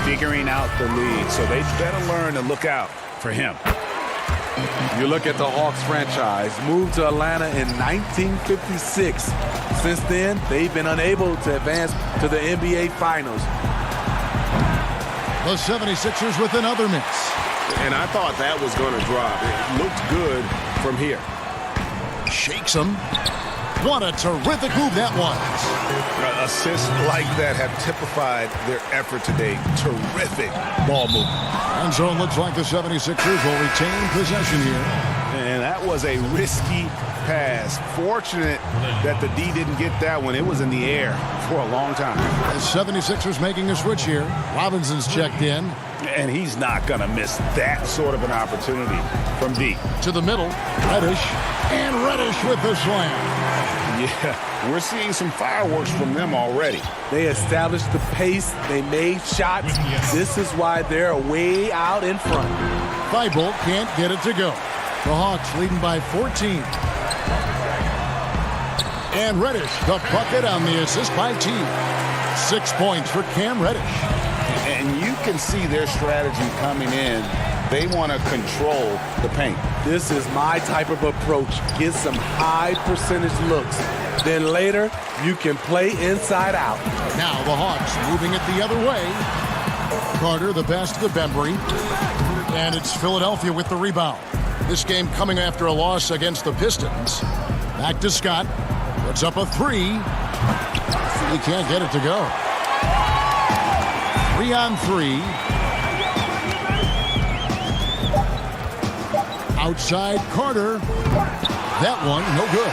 figuring out the lead. So they better learn to look out for him. You look at the Hawks franchise, moved to Atlanta in 1956. Since then, they've been unable to advance to the NBA Finals. The 76ers with another miss. And I thought that was going to drop. It looked good from here. Shakes him. What a terrific move that was. Assists like that have typified their effort today. Terrific ball movement. And so it looks like the 76ers will retain possession here. And that was a risky pass. Fortunate that the D didn't get that one. It was in the air for a long time. The 76ers making a switch here. Robinson's checked in. And he's not going to miss that sort of an opportunity from deep. To the middle, Reddish. And Reddish with the slam. Yeah, we're seeing some fireworks from them already. They established the pace. They made shots. This is why they're way out in front. Thibault can't get it to go. The Hawks leading by 14. And Reddish, the bucket on the assist by Teague. 6 points for Cam Reddish. And you can see their strategy coming in. They want to control the paint. This is my type of approach. Get some high percentage looks. Then later, you can play inside out. Now the Hawks moving it the other way. Carter, the pass to Bembry. And it's Philadelphia with the rebound. This game coming after a loss against the Pistons. Back to Scott. Puts up a three. He can't get it to go. 3-on-3. Outside Carter. That one, no good.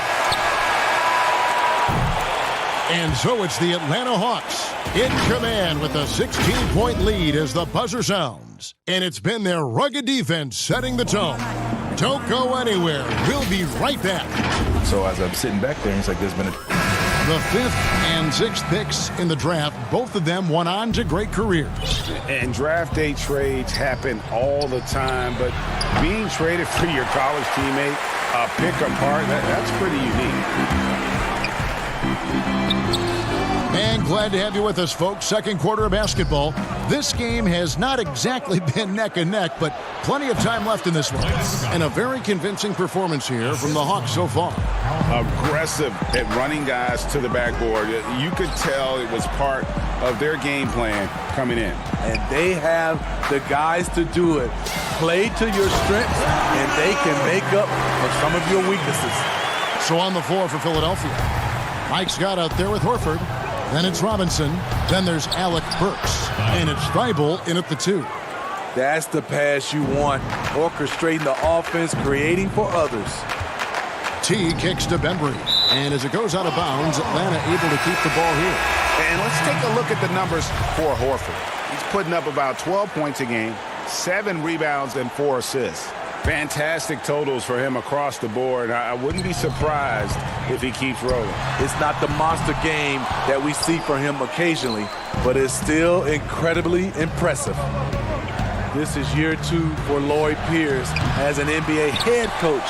And so it's the Atlanta Hawks in command with a 16-point lead as the buzzer sounds. And it's been their rugged defense setting the tone. Don't go anywhere. We'll be right back. So as I'm sitting back there, it's like there's been a... The 5th and 6th picks in the draft, both of them went on to great careers. And draft day trades happen all the time, but being traded for your college teammate, pick apart, that's pretty unique. And glad to have you with us, folks. Second quarter of basketball. This game has not exactly been neck and neck, but plenty of time left in this one. And a very convincing performance here from the Hawks so far. Aggressive at running guys to the backboard. You could tell it was part of their game plan coming in. And they have the guys to do it. Play to your strengths, and they can make up for some of your weaknesses. So on the floor for Philadelphia, Mike's got out there with Horford. Then it's Robinson. Then there's Alec Burks. And it's Thybulle in at the 2. That's the pass you want. Orchestrating the offense, creating for others. T kicks to Bembry. And as it goes out of bounds, Atlanta able to keep the ball here. And let's take a look at the numbers for Horford. He's putting up about 12 points a game, 7 rebounds, and 4 assists. Fantastic totals for him across the board. I wouldn't be surprised if he keeps rolling. It's not the monster game that we see from him occasionally, but it's still incredibly impressive. This is year 2 for Lloyd Pierce as an NBA head coach.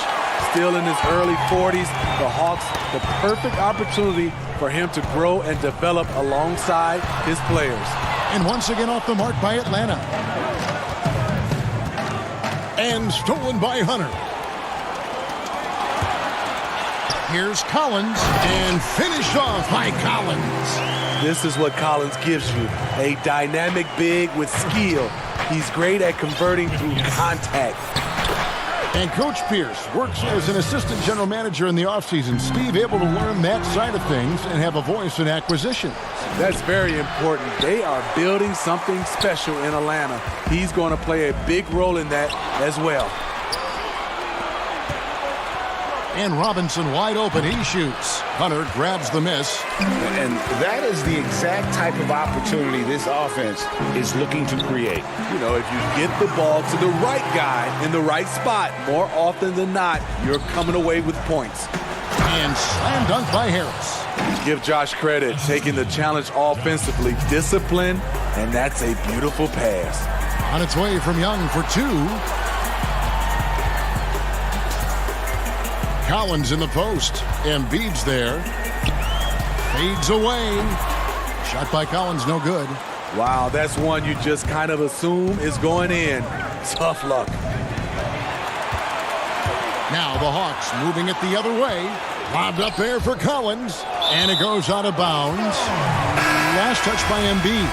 Still in his early 40s, the Hawks, the perfect opportunity for him to grow and develop alongside his players. And once again off the mark by Atlanta. And stolen by Hunter. Here's Collins, and finished off by Collins. This is what Collins gives you, a dynamic big with skill. He's great at converting through contact. And Coach Pierce works as an assistant general manager in the offseason. Steve able to learn that side of things and have a voice in acquisition. That's very important. They are building something special in Atlanta. He's going to play a big role in that as well. And Robinson wide open. He shoots. Hunter grabs the miss. And that is the exact type of opportunity this offense is looking to create. You know, if you get the ball to the right guy in the right spot, more often than not, you're coming away with points. And slam dunk by Harris. Give Josh credit, taking the challenge offensively, discipline, and that's a beautiful pass. On its way from Young for 2. Collins in the post. Embiid's there. Fades away. Shot by Collins, no good. Wow, that's one you just kind of assume is going in. Tough luck. Now the Hawks moving it the other way. Lobbed up there for Collins. And it goes out of bounds. Last touch by Embiid.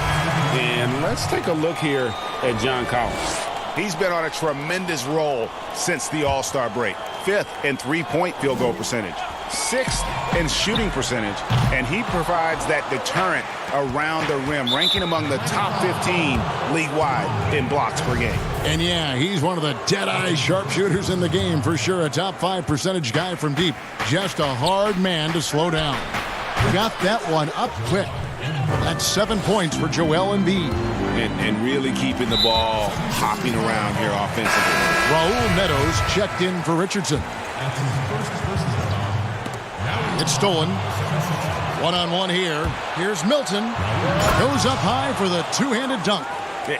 And let's take a look here at John Collins. He's been on a tremendous roll since the All-Star break. 5th in three-point field goal percentage. 6th in shooting percentage. And he provides that deterrent around the rim, ranking among the top 15 league-wide in blocks per game. And yeah, he's one of the dead-eye sharpshooters in the game for sure. A top 5 percentage guy from deep. Just a hard man to slow down. Got that one up quick. That's 7 points for Joel Embiid. And really keeping the ball hopping around here offensively. Raul Netos checked in for Richardson. It's stolen. One-on-one here. Here's Milton. Goes up high for the two-handed dunk.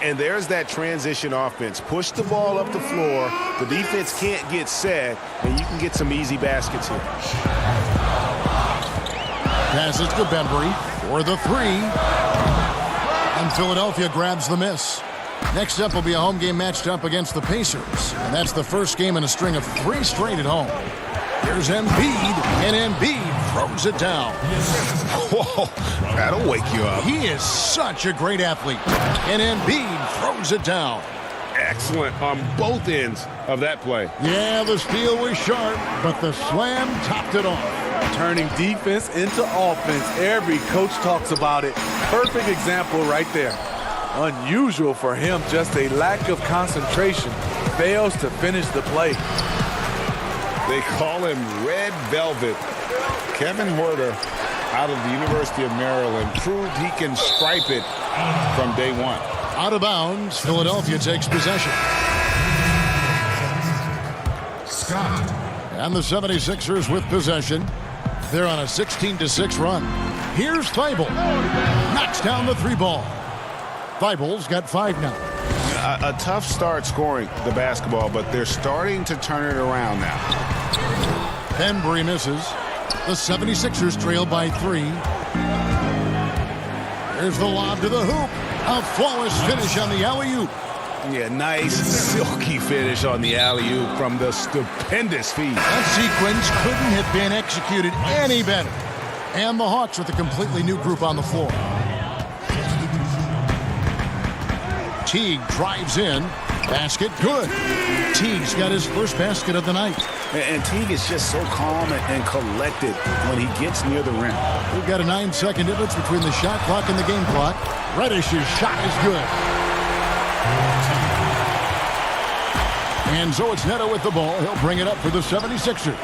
And there's that transition offense. Push the ball up the floor. The defense can't get set, and you can get some easy baskets here. Passes to Bembry for the 3. And Philadelphia grabs the miss. Next up will be a home game matched up against the Pacers. And that's the first game in a string of 3 straight at home. Here's Embiid, and Embiid throws it down. Whoa, that'll wake you up. He is such a great athlete. And Embiid throws it down. Excellent on both ends of that play. Yeah, the steal was sharp, but the slam topped it off. Turning defense into offense. Every coach talks about it. Perfect example right there. Unusual for him, just a lack of concentration. Fails to finish the play. They call him Red Velvet. Kevin Huerter, out of the University of Maryland, proved he can stripe it from day one. Out of bounds, Philadelphia takes possession. And the 76ers with possession. They're on a 16-6 run. Here's Thibault. Knocks down the three ball. Thibault's got 5 now. A tough start scoring the basketball, but they're starting to turn it around now. Bembry misses. The 76ers trail by 3. There's the lob to the hoop. A flawless finish on the alley-oop. Yeah, nice silky finish on the alley-oop from the stupendous feed. That sequence couldn't have been executed any better. And the Hawks with a completely new group on the floor. Teague drives in. Basket good. Teague's got his first basket of the night. And Teague is just so calm and collected when he gets near the rim. We've got a 9-second difference between the shot clock and the game clock. Reddish's shot is good. And so it's Neto with the ball. He'll bring it up for the 76ers.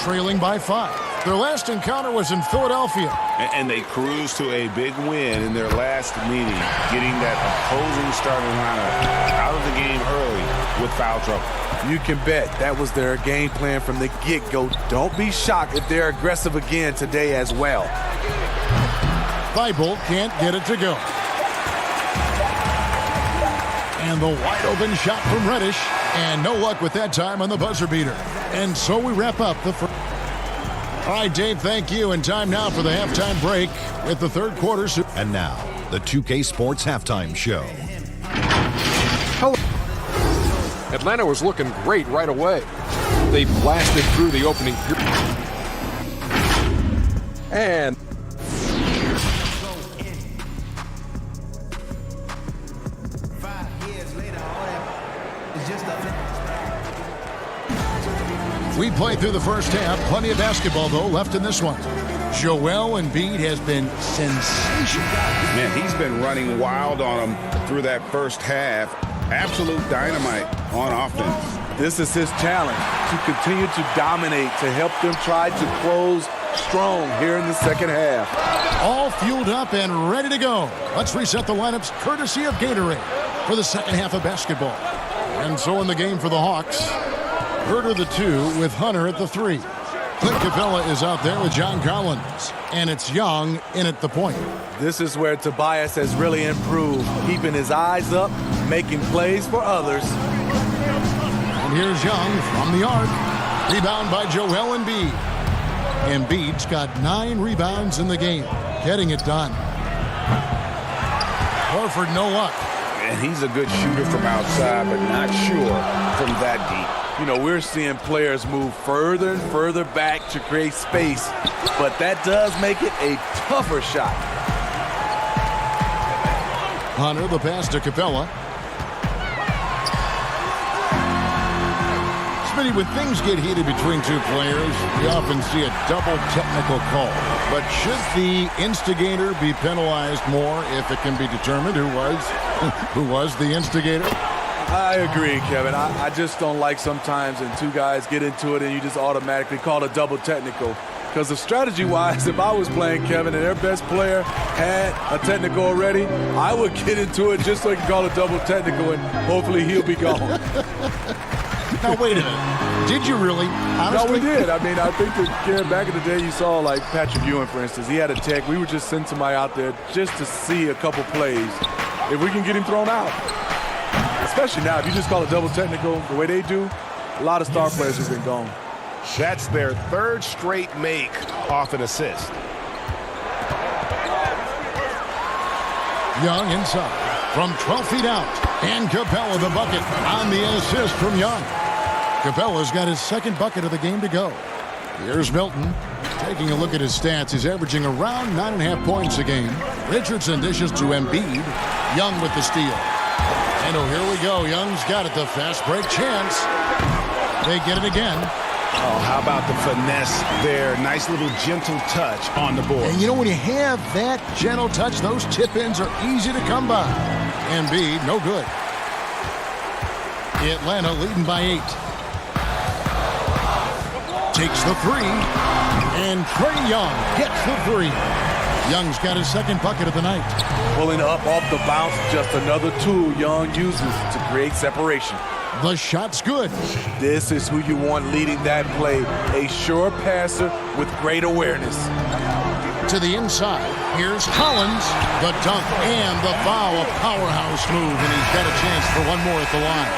Trailing by 5. Their last encounter was in Philadelphia. And they cruised to a big win in their last meeting, getting that opposing starting lineup out of the game early with foul trouble. You can bet that was their game plan from the get-go. Don't be shocked if they're aggressive again today as well. Thibault can't get it to go. And the wide-open shot from Reddish. And no luck with that time on the buzzer beater. And so we wrap up the first. All right, Dave, thank you. And time now for the halftime break with the third quarter. And now, the 2K Sports Halftime Show. Hello. Atlanta was looking great right away. They blasted through the opening period. And we played through the first half. Plenty of basketball, though, left in this one. Joel Embiid has been sensational. Man, he's been running wild on him through that first half. Absolute dynamite on offense. This is his challenge, to continue to dominate, to help them try to close strong here in the second half. All fueled up and ready to go. Let's reset the lineups courtesy of Gatorade for the second half of basketball. And so in the game for the Hawks, Herter the 2 with Hunter at the 3. Clint Capella is out there with John Collins. And it's Young in at the point. This is where Tobias has really improved, keeping his eyes up, making plays for others. And here's Young from the arc. Rebound by Joel Embiid. Embiid's got 9 rebounds in the game, getting it done. Horford no luck. And he's a good shooter from outside, but not sure from that deep. You know, we're seeing players move further and further back to create space, but that does make it a tougher shot. Hunter, the pass to Capella. Smitty, when things get heated between two players, we often see a double technical call. But should the instigator be penalized more if it can be determined who was the instigator? I agree, Kevin. I just don't like sometimes when two guys get into it and you just automatically call a double technical. Because strategy-wise, if I was playing Kevin and their best player had a technical already, I would get into it just so he can call a double technical and hopefully he'll be gone. Now, wait a minute. Did you really? Honestly? No, we did. I mean, I think that back in the day you saw, like, Patrick Ewing, for instance. He had a tech. We would just send somebody out there just to see a couple plays. If we can get him thrown out. Especially now, if you just call a double technical the way they do, a lot of star players have been gone. That's their third straight make off an assist. Young inside from 12 feet out. And Capella the bucket on the assist from Young. Capella's got his second bucket of the game to go. Here's Milton. Taking a look at his stats, he's averaging around 9.5 points a game. Richardson dishes to Embiid. Young with the steal. And oh, here we go. Young's got it. The fast break chance. They get it again. Oh, how about the finesse there? Nice little gentle touch on the board. And you know, when you have that gentle touch, those tip-ins are easy to come by. Embiid, no good. Atlanta leading by 8. Takes the 3. And Trae Young gets the 3. Young's got his second bucket of the night. Pulling up off the bounce, just another tool Young uses to create separation. The shot's good. This is who you want leading that play. A sure passer with great awareness. To the inside. Here's Collins. The dunk and the foul. A powerhouse move, and he's got a chance for one more at the line.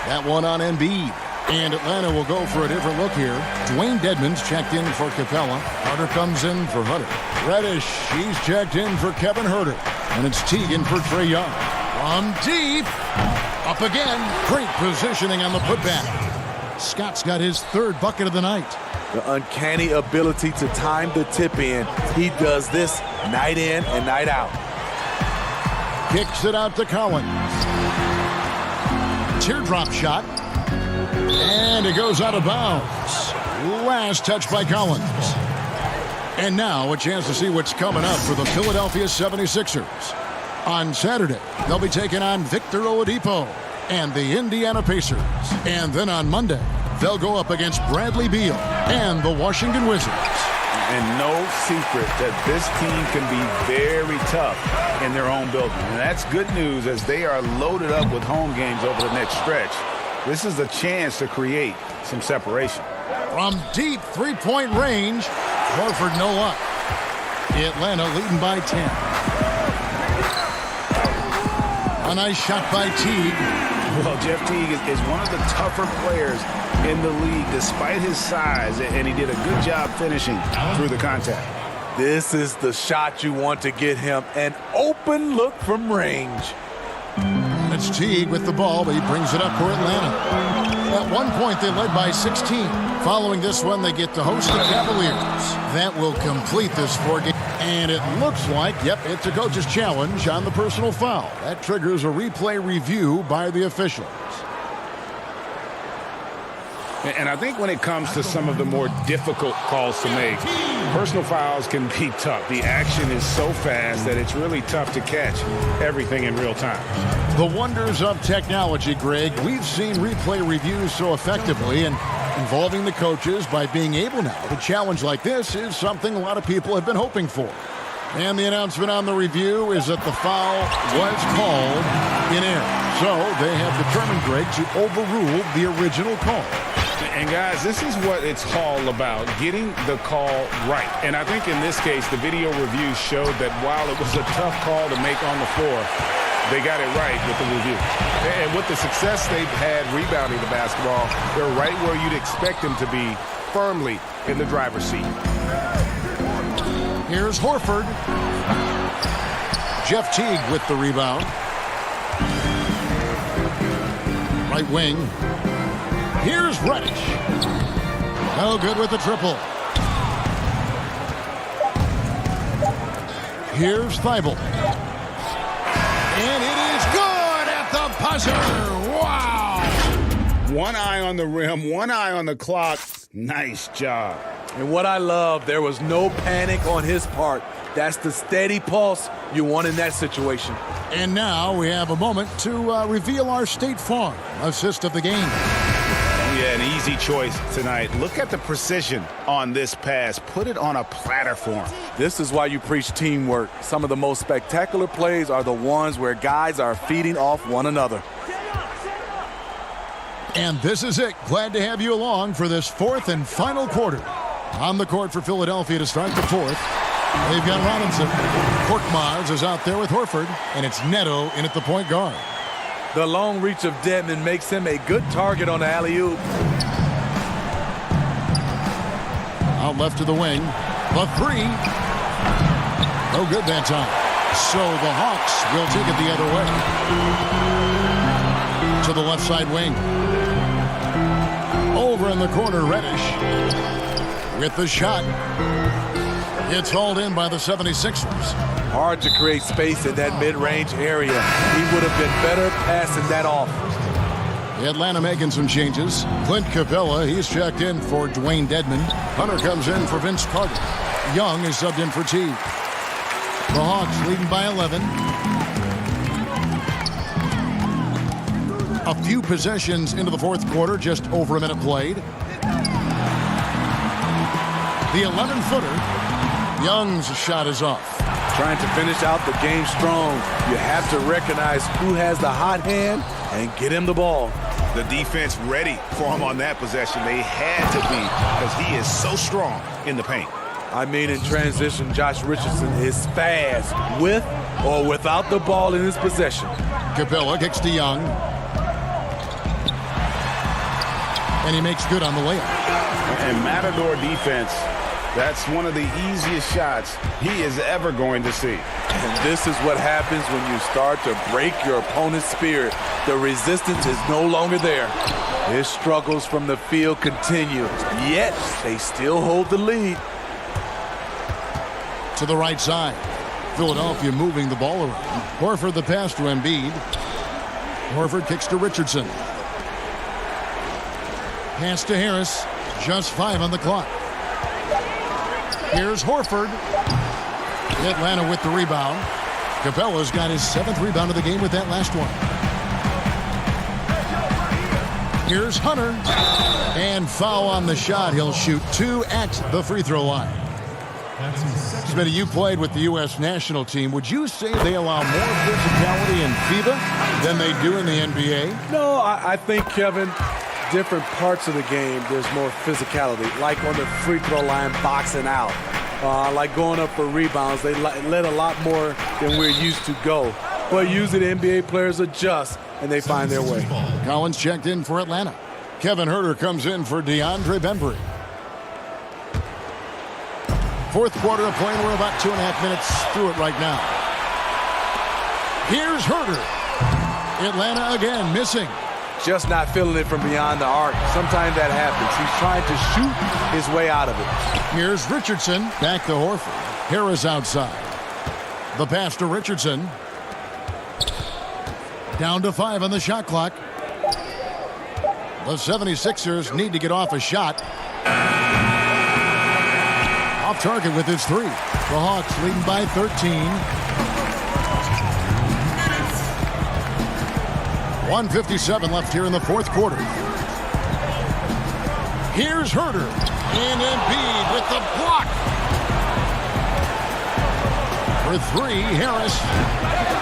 That one on Embiid. And Atlanta will go for a different look here. Dwayne Dedmon's checked in for Capella. Carter comes in for Hutter. Reddish, he's checked in for Kevin Huerter. And it's Teagan for Trae Young. From deep. Up again. Great positioning on the putback. Scott's got his third bucket of the night. The uncanny ability to time the tip in. He does this night in and night out. Kicks it out to Collins. Teardrop shot. And it goes out of bounds. Last touch by Collins. And now a chance to see what's coming up for the Philadelphia 76ers. On Saturday, they'll be taking on Victor Oladipo and the Indiana Pacers. And then on Monday, they'll go up against Bradley Beal and the Washington Wizards. And no secret that this team can be very tough in their own building. And that's good news as they are loaded up with home games over the next stretch. This is a chance to create some separation. From deep three-point range, Horford no luck. Atlanta leading by 10. A nice shot by Teague. Well, Jeff Teague is one of the tougher players in the league despite his size, and he did a good job finishing through the contact. This is the shot you want to get him. An open look from range. It's Teague with the ball, but he brings it up for Atlanta. At one point, they led by 16. Following this one, they get to host the Cavaliers. That will complete this four-game. And it looks like, yep, it's a coach's challenge on the personal foul. That triggers a replay review by the officials. And I think when it comes to some of the more difficult calls to make, personal fouls can be tough. The action is so fast that it's really tough to catch everything in real time. The wonders of technology, Greg. We've seen replay reviews so effectively, and involving the coaches by being able now to challenge like this is something a lot of people have been hoping for. And the announcement on the review is that the foul was called in error. So they have determined, Greg, to overrule the original call. And guys, this is what it's all about, getting the call right. And I think in this case, the video review showed that while it was a tough call to make on the floor, they got it right with the review. And with the success they've had rebounding the basketball, they're right where you'd expect them to be, firmly in the driver's seat. Here's Horford. Jeff Teague with the rebound. Right wing. Here's Reddish. No good with the triple. Here's Thibault. And it is good at the buzzer. Wow. One eye on the rim, one eye on the clock. Nice job. And what I love, there was no panic on his part. That's the steady pulse you want in that situation. And now we have a moment to reveal our State Farm assist of the game. Yeah, an easy choice tonight. Look at the precision on this pass. Put it on a platter form. This is why you preach teamwork. Some of the most spectacular plays are the ones where guys are feeding off one another. And this is it. Glad to have you along for this fourth and final quarter. On the court for Philadelphia to start the fourth. They've got Robinson. Korkmaz is out there with Horford, and it's Neto in at the point guard. The long reach of Dedmon makes him a good target on the alley-oop. Out left to the wing. The three. No good that time. So the Hawks will take it the other way. To the left side wing. Over in the corner, Reddish. With the shot. It's hauled in by the 76ers. Hard to create space in that mid-range area. He would have been better passing that off. Atlanta making some changes. Clint Capella, he's checked in for Dwayne Dedmon. Hunter comes in for Vince Carter. Young is subbed in for Teague. The Hawks leading by 11. A few possessions into the fourth quarter, just over a minute played. The 11-footer Young's shot is off. Trying to finish out the game strong. You have to recognize who has the hot hand and get him the ball. The defense ready for him on that possession. They had to be because he is so strong in the paint. I mean, in transition, Josh Richardson is fast with or without the ball in his possession. Capella kicks to Young. And he makes good on the layup. And Matador defense, that's one of the easiest shots he is ever going to see. And this is what happens when you start to break your opponent's spirit. The resistance is no longer there. His struggles from the field continue, yet they still hold the lead. To the right side. Philadelphia moving the ball around. Horford the pass to Embiid. Horford kicks to Richardson. Pass to Harris. Just 5 on the clock. Here's Horford. Atlanta with the rebound. Capella's got his 7th rebound of the game with that last one. Here's Hunter. And foul on the shot. He'll shoot 2 at the free throw line. Smitty, you played with the U.S. national team. Would you say they allow more physicality in FIBA than they do in the NBA? No, I think, Kevin, different parts of the game, there's more physicality. Like on the free throw line, boxing out. Like going up for rebounds, they let a lot more than we're used to go. But usually the NBA players adjust, and they find their way. Collins checked in for Atlanta. Kevin Huerter comes in for DeAndre Bembry. Fourth quarter of play, and we're about 2.5 minutes through it right now. Here's Huerter. Atlanta again missing. Just not feeling it from beyond the arc. Sometimes that happens. He's trying to shoot his way out of it. Here's Richardson. Back to Horford. Harris outside. The pass to Richardson. Down to 5 on the shot clock. The 76ers need to get off a shot. Off target with his 3. The Hawks leading by 13. 1:57 left here in the fourth quarter. Here's Huerter. And Embiid with the block. For 3, Harris.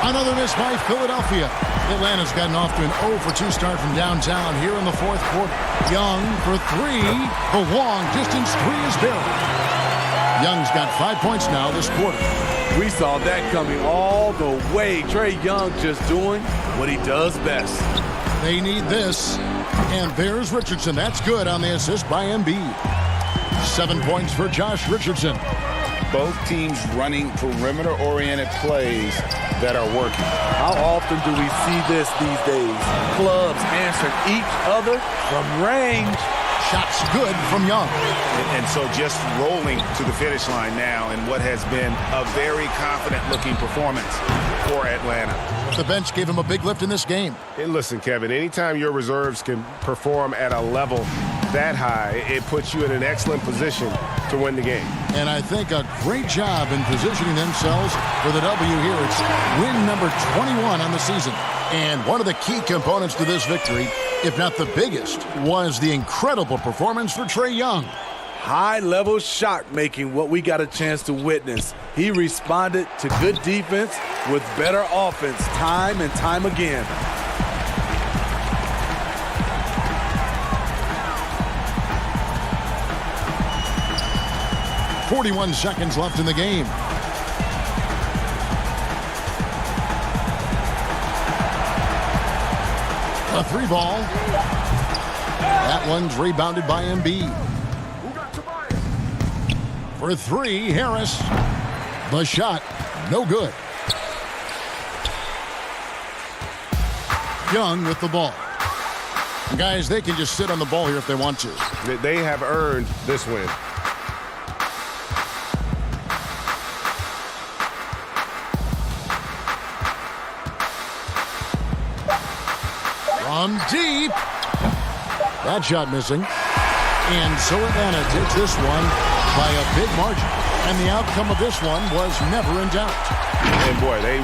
Another miss by Philadelphia. Atlanta's gotten off to an 0-for-2 start from downtown here in the fourth quarter. Young for 3. The long distance 3 is buried. Young's got 5 points now this quarter. We saw that coming all the way. Trae Young just doing what he does best. They need this. And there's Richardson. That's good on the assist by Embiid. 7 points for Josh Richardson. Both teams running perimeter-oriented plays that are working. How often do we see this these days? Clubs answering each other from range. Shots good from Young. And so just rolling to the finish line now in what has been a very confident-looking performance for Atlanta. The bench gave him a big lift in this game. Hey, listen, Kevin, anytime your reserves can perform at a level that high, it puts you in an excellent position to win the game. And I think a great job in positioning themselves for the W here. It's win number 21 on the season. And one of the key components to this victory, if not the biggest, was the incredible performance for Trae Young. High-level shot making, what we got a chance to witness. He responded to good defense with better offense time and time again. .41 seconds left in the game. A 3 ball. That one's rebounded by Embiid. For 3, Harris. The shot, no good. Young with the ball. And guys, they can just sit on the ball here if they want to. They have earned this win. From deep. That shot missing. And so Atlanta takes this one by a big margin. And the outcome of this one was never in doubt. And boy, they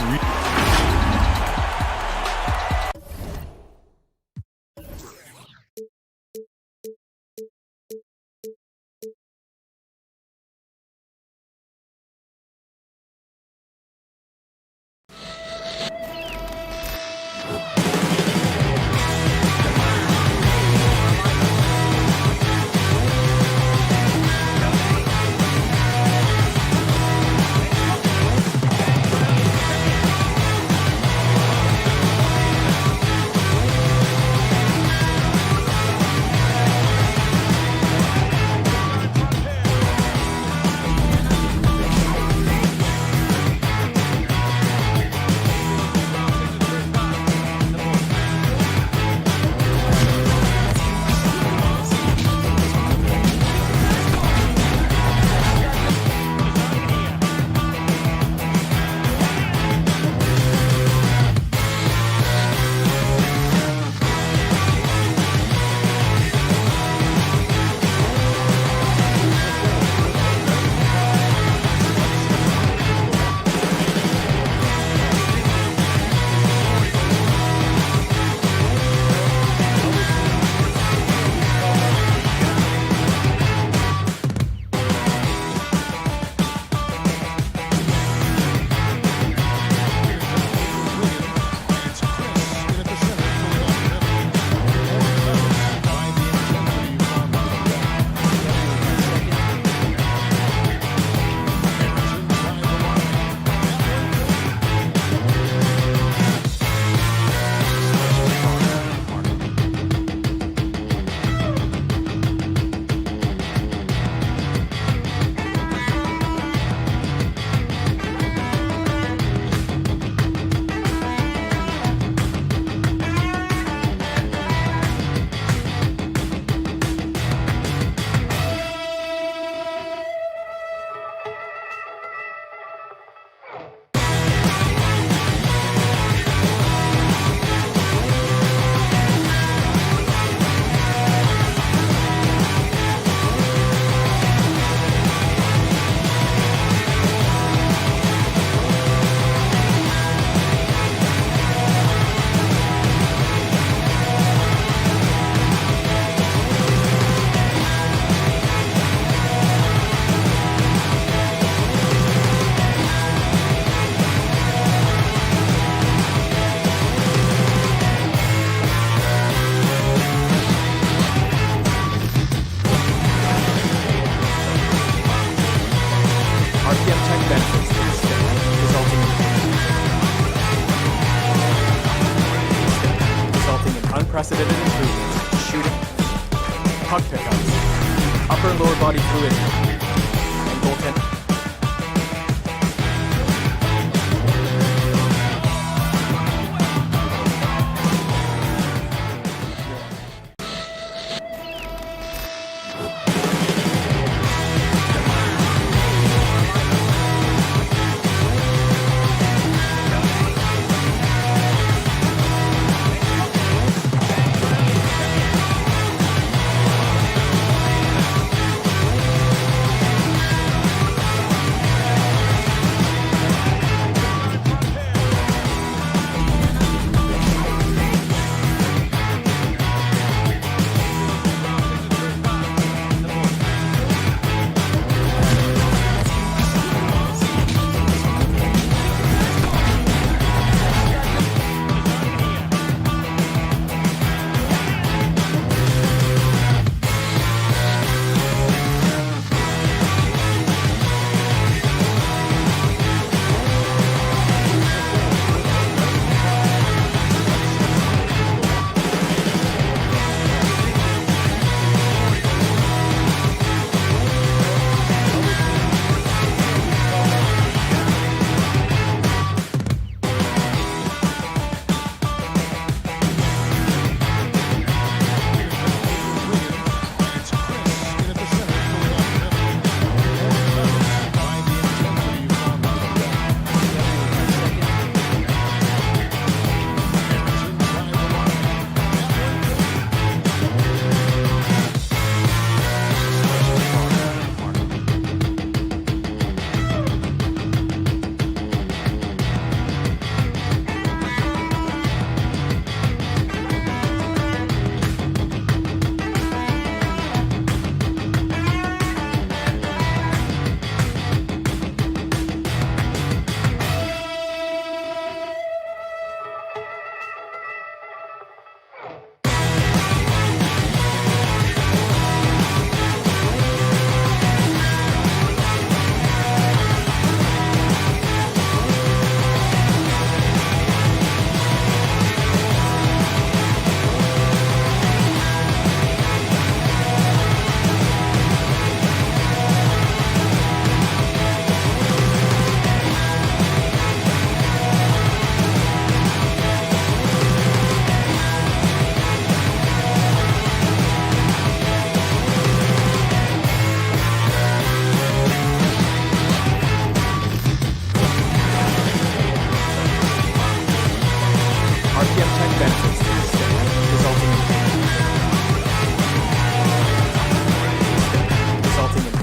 defenses to the stick, resulting in unprecedented improvements in shooting, puck pickups, upper and lower body fluidity, and goaltending.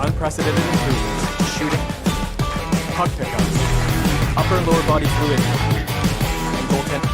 Unprecedented improvements in shooting, puck pickups, upper and lower body fluidity, and goaltending.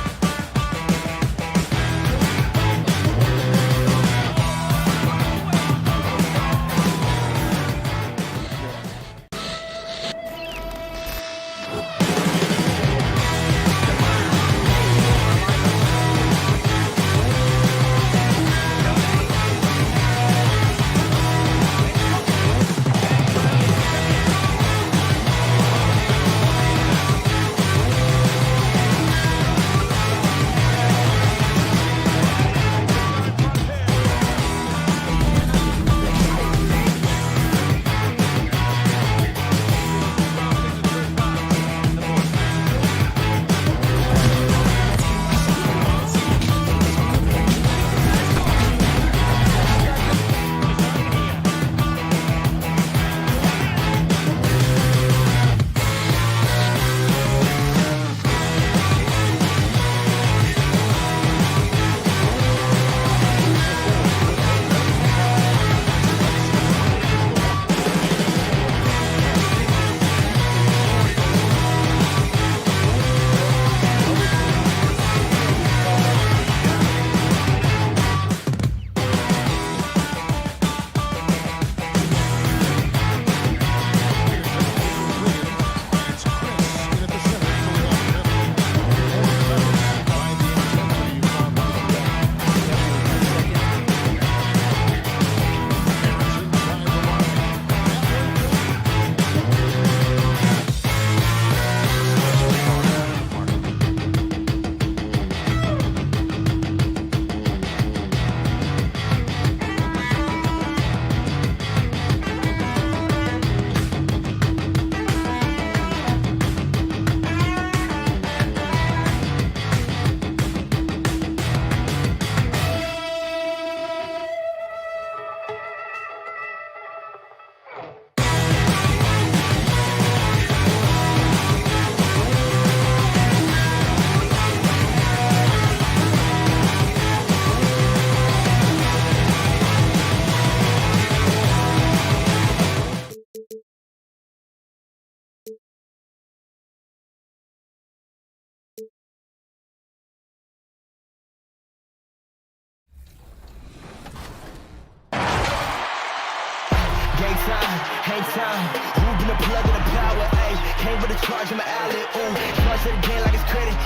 hang time. Moving the plug in the power, ayy. Came with a charge in my alley, ooh. Charge it again like it's credit,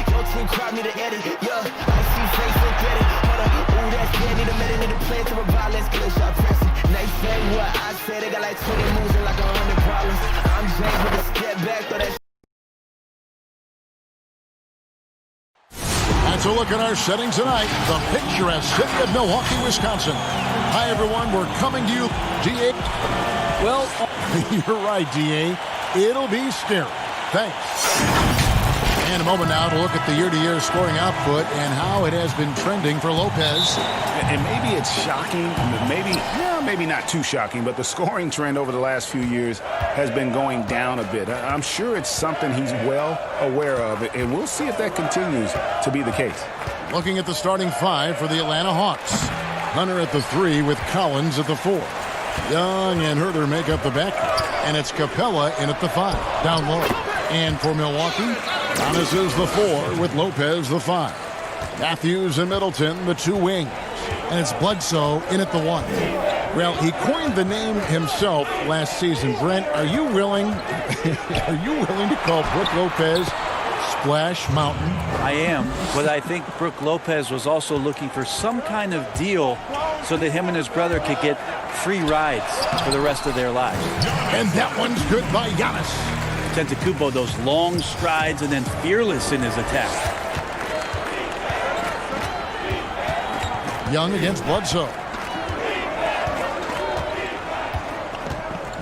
Your team crowd need to edit, yeah. I see face, so get it, hold up. Ooh, that's good, need a minute, need a plan to revive, let's get a shot pressing. They say what I said, they got like 20 moves and like 100 problems. I'm James with a step back, throw that. That's a look at our setting tonight. The picturesque city of Milwaukee, Wisconsin. Hi, everyone. We're coming to you, DA. Well, you're right, DA. It'll be scary. Thanks. And a moment now to look at the year-to-year scoring output and how it has been trending for Lopez. And maybe it's shocking, maybe not too shocking, but the scoring trend over the last few years has been going down a bit. I'm sure it's something he's well aware of, and we'll see if that continues to be the case. Looking at the starting five for the Atlanta Hawks. Hunter at the 3 with Collins at the 4. Young and Herter make up the back, and it's Capella in at the 5, down low. And for Milwaukee, Giannis is the 4 with Lopez the 5. Matthews and Middleton, the 2 wings. And it's Bledsoe in at the 1. Well, he coined the name himself last season. Brent, are you willing to call Brook Lopez Splash Mountain? I am, but I think Brook Lopez was also looking for some kind of deal so that him and his brother could get free rides for the rest of their lives. And that one's good by Giannis. Antetokounmpo, those long strides and then fearless in his attack. Young against Bledsoe.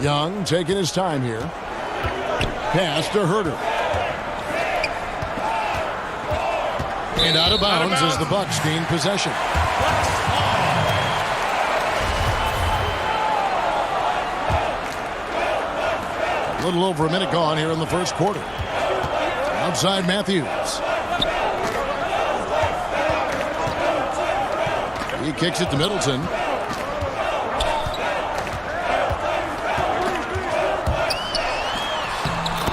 Young taking his time here. Pass to Herter. And out of bounds as the Bucks gain possession. A little over a minute gone here in the first quarter. Outside Matthews. He kicks it to Middleton.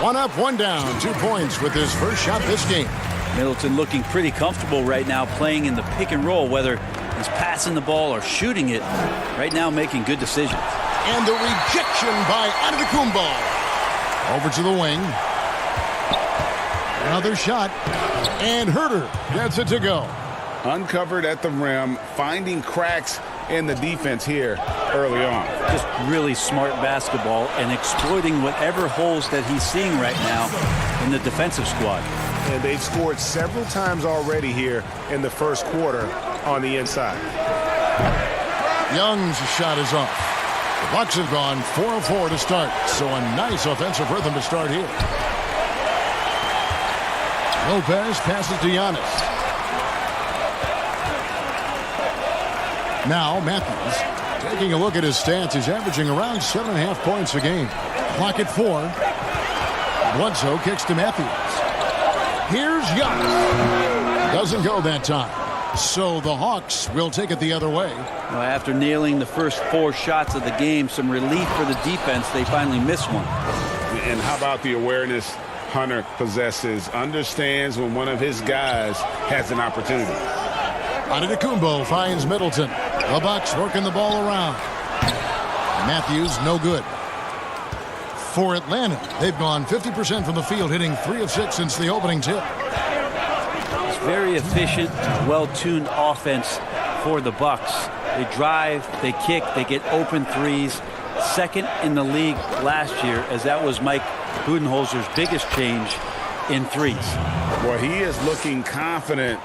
One up, one down. 2 points with his first shot this game. Middleton looking pretty comfortable right now playing in the pick and roll, whether he's passing the ball or shooting it. Right now making good decisions. And the rejection by Antetokounmpo. Over to the wing. Another shot. And Herter gets it to go. Uncovered at the rim, finding cracks in the defense here early on. Just really smart basketball and exploiting whatever holes that he's seeing right now in the defensive squad. And they've scored several times already here in the first quarter on the inside. Young's shot is off. The Bucks have gone 4 of 4 to start, so a nice offensive rhythm to start here. Lopez passes to Giannis. Now Matthews taking a look at his stats. He's averaging around 7.5 points a game. Clock at 4. Bledsoe kicks to Matthews. Here's Giannis. Doesn't go that time. So the Hawks will take it the other way. Well, after nailing the first 4 shots of the game, some relief for the defense. They finally missed one. And how about the awareness Hunter possesses? Understands when one of his guys has an opportunity. Antetokounmpo finds Middleton. The Bucks working the ball around. Matthews no good. For Atlanta, they've gone 50% from the field, hitting 3 of 6 since the opening tip. It's very efficient, well-tuned offense for the Bucks. They drive, they kick, they get open threes. Second in the league last year, as that was Mike Budenholzer's biggest change in threes. Well, he is looking confident.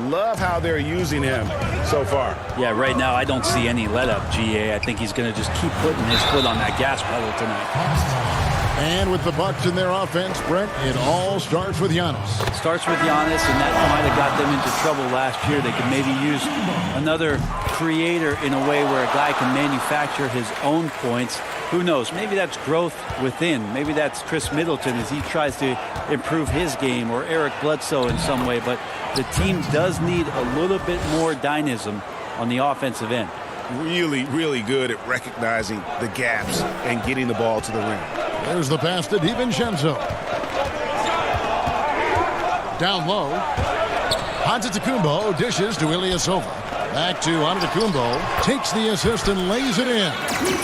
Love how they're using him so far. Yeah, right now I don't see any let-up, GA. I think he's going to just keep putting his foot on that gas pedal tonight. And with the Bucks in their offense, Brent, it all starts with Giannis. Starts with Giannis, and that might have got them into trouble last year. They could maybe use another creator in a way where a guy can manufacture his own points. Who knows? Maybe that's growth within. Maybe that's Chris Middleton as he tries to improve his game, or Eric Bledsoe in some way. But the team does need a little bit more dynamism on the offensive end. Really, really good at recognizing the gaps and getting the ball to the rim. There's the pass to DiVincenzo. Down low. Antetokounmpo dishes to Ilyasova. Back to Antetokounmpo. Takes the assist and lays it in.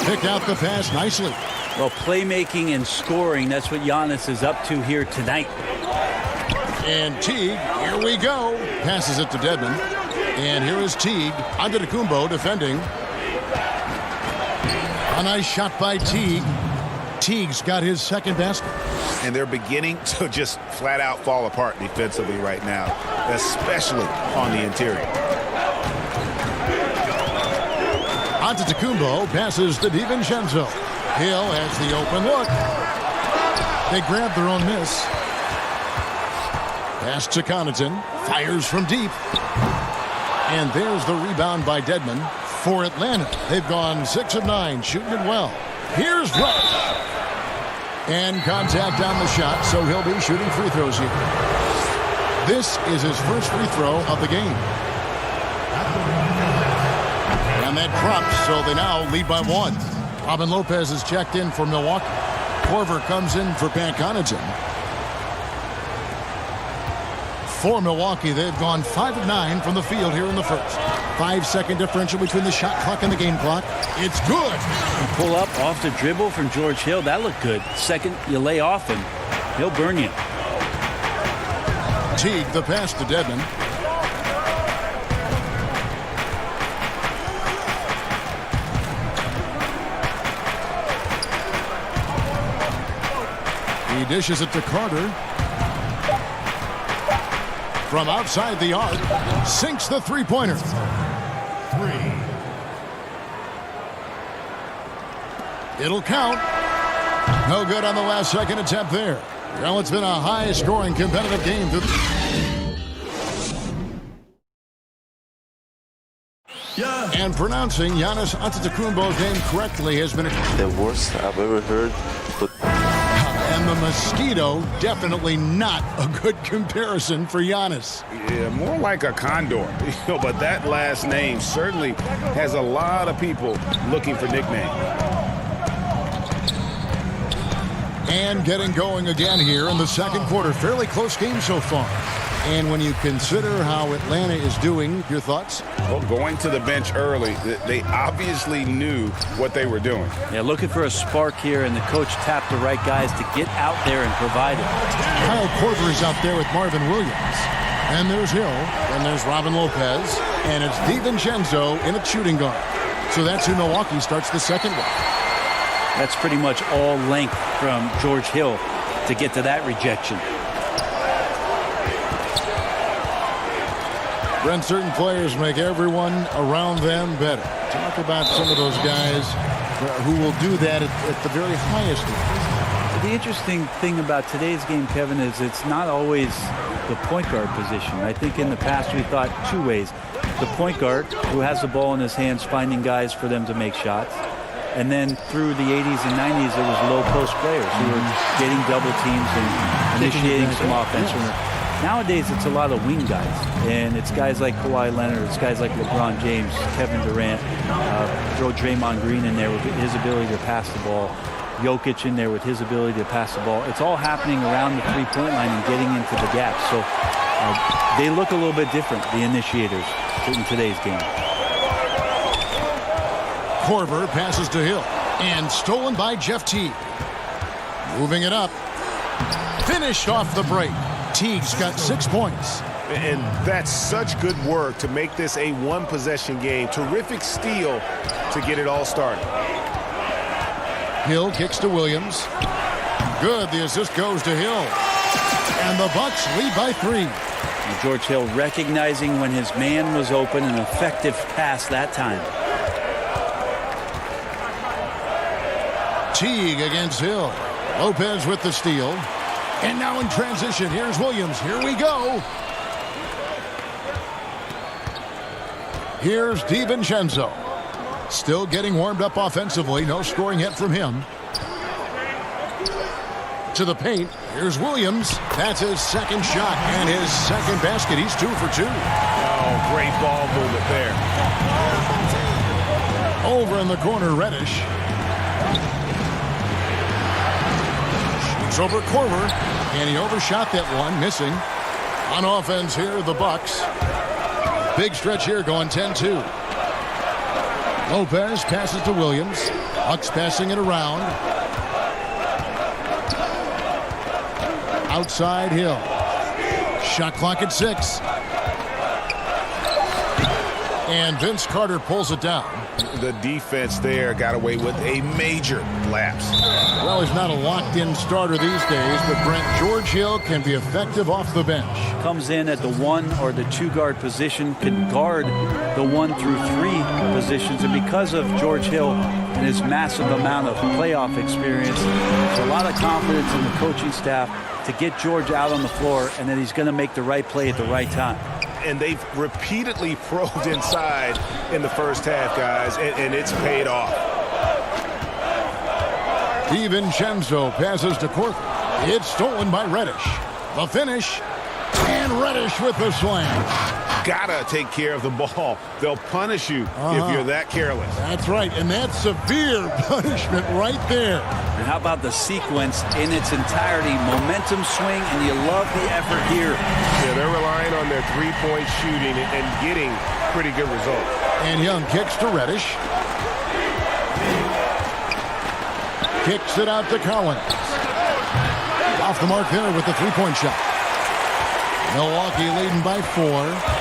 Picked out the pass nicely. Well, playmaking and scoring, that's what Giannis is up to here tonight. And Teague, here we go. Passes it to Dedmon. And here is Teague. Antetokounmpo defending. A nice shot by Teague. Teague's got his second basket. And they're beginning to just flat out fall apart defensively right now, especially on the interior. Antetokounmpo passes to DiVincenzo. Hill has the open look. They grab their own miss. Pass to Connaughton. Fires from deep. And there's the rebound by Dedmon for Atlanta. They've gone 6 of 9, shooting it well. Here's Rush. And contact on the shot, so he'll be shooting free throws here. This is his first free throw of the game. And that drops, so they now lead by 1. Robin Lopez is checked in for Milwaukee. Korver comes in for Pat Connaughton. For Milwaukee, they've gone 5 of 9 from the field here in the first. 5-second differential between the shot clock and the game clock. It's good. Pull up off the dribble from George Hill. That looked good. Second, you lay off him. He'll burn you. Teague, the pass to Dedmon. He dishes it to Carter. From outside the arc, sinks the three-pointer. 3. It'll count. No good on the last second attempt there. Well, it's been a high-scoring competitive game. And pronouncing Giannis Antetokounmpo's name correctly has been the worst I've ever heard. But and the mosquito, definitely not a good comparison for Giannis. Yeah, more like a condor. But that last name certainly has a lot of people looking for nicknames. And getting going again here in the second quarter. Fairly close game so far. And when you consider how Atlanta is doing, your thoughts? Well, going to the bench early, they obviously knew what they were doing. Yeah, looking for a spark here, and the coach tapped the right guys to get out there and provide it. Kyle Korver is out there with Marvin Williams. And there's Hill, and there's Robin Lopez, and it's DiVincenzo in a shooting guard. So that's who Milwaukee starts the second with. That's pretty much all length from George Hill to get to that rejection. Brent, certain players make everyone around them better. Talk about some of those guys who will do that at the very highest level. The interesting thing about today's game, Kevin, is it's not always the point guard position. I think in the past we thought two ways. The point guard, who has the ball in his hands, finding guys for them to make shots. And then through the 80s and 90s, it was low post players who were getting double teams and initiating some offense. Nowadays, it's a lot of wing guys, and it's guys like Kawhi Leonard, it's guys like LeBron James, Kevin Durant, throw Draymond Green in there with his ability to pass the ball, Jokic in there with his ability to pass the ball. It's all happening around the three-point line and getting into the gaps. So they look a little bit different, the initiators, in today's game. Korver passes to Hill, and stolen by Jeff Teague. Moving it up. Finished off the break. Teague's got 6 points. And that's such good work to make this a one-possession game. Terrific steal to get it all started. Hill kicks to Williams. Good. The assist goes to Hill. And the Bucks lead by 3. And George Hill recognizing when his man was open, an effective pass that time. Teague against Hill. Lopez with the steal. And now in transition, here's Williams. Here we go. Here's DiVincenzo. Still getting warmed up offensively. No scoring yet from him. To the paint. Here's Williams. That's his second shot and his second basket. He's 2 for 2. Oh, great ball movement there. Over in the corner, Reddish. Shoots over Korver. And he overshot that one, missing. On offense here, the Bucks. Big stretch here going 10-2. Lopez passes to Williams. Hawks passing it around. Outside Hill. Shot clock at 6. And Vince Carter pulls it down. The defense there got away with a major lapse. Well, he's not a locked-in starter these days, but Brent, George Hill can be effective off the bench. Comes in at the 1 or the 2 guard position, can guard the 1 through 3 positions, and because of George Hill and his massive amount of playoff experience, there's a lot of confidence in the coaching staff to get George out on the floor, and then he's going to make the right play at the right time. And they've repeatedly probed inside in the first half, guys, and it's paid off. DiVincenzo passes to Korver. It's stolen by Reddish. The finish, and Reddish with the slam. Gotta take care of the ball. They'll punish you if you're that careless. That's right, and that's severe punishment right there. And how about the sequence in its entirety? Momentum swing, and you love the effort here. Yeah, they're relying on their three-point shooting and getting pretty good results. And Young kicks to Reddish. Kicks it out to Collins. Off the mark there with the three-point shot. Milwaukee leading by 4.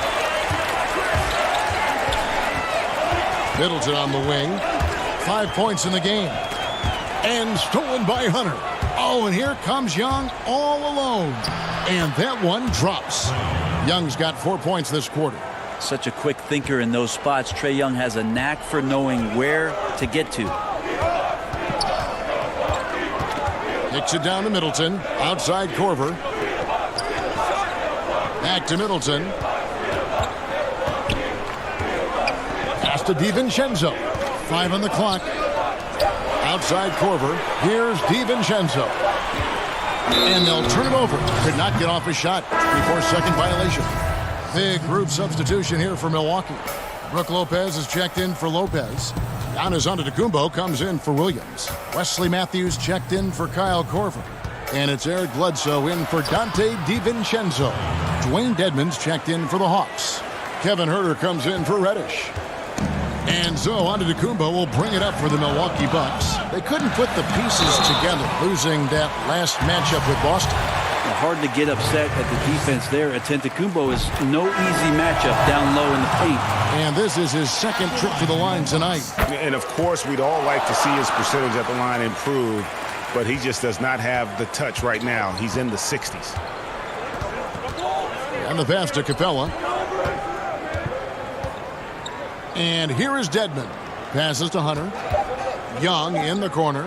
Middleton on the wing. 5 points in the game. And stolen by Hunter. Oh, and here comes Young all alone. And that one drops. Young's got 4 points this quarter. Such a quick thinker in those spots. Trae Young has a knack for knowing where to get to. Kicks it down to Middleton. Outside Korver. Back to Middleton. Pass to DiVincenzo. 5 on the clock. Outside Korver. Here's DiVincenzo. And they'll turn it over. Could not get off his shot before second violation. Big group substitution here for Milwaukee. Brook Lopez is checked in for Lopez. Giannis Antetokounmpo comes in for Williams. Wesley Matthews checked in for Kyle Korver. And it's Eric Bledsoe in for Dante DiVincenzo. Dwayne Dedmon's checked in for the Hawks. Kevin Huerter comes in for Reddish. And so Antetokounmpo will bring it up for the Milwaukee Bucks. They couldn't put the pieces together, losing that last matchup with Boston. Hard to get upset at the defense there. Antetokounmpo is no easy matchup down low in the paint. And this is his second trip to the line tonight. And of course, we'd all like to see his percentage at the line improve, but he just does not have the touch right now. He's in the 60s. And the pass to Capella. And here is Dedmon. Passes to Hunter. Young in the corner.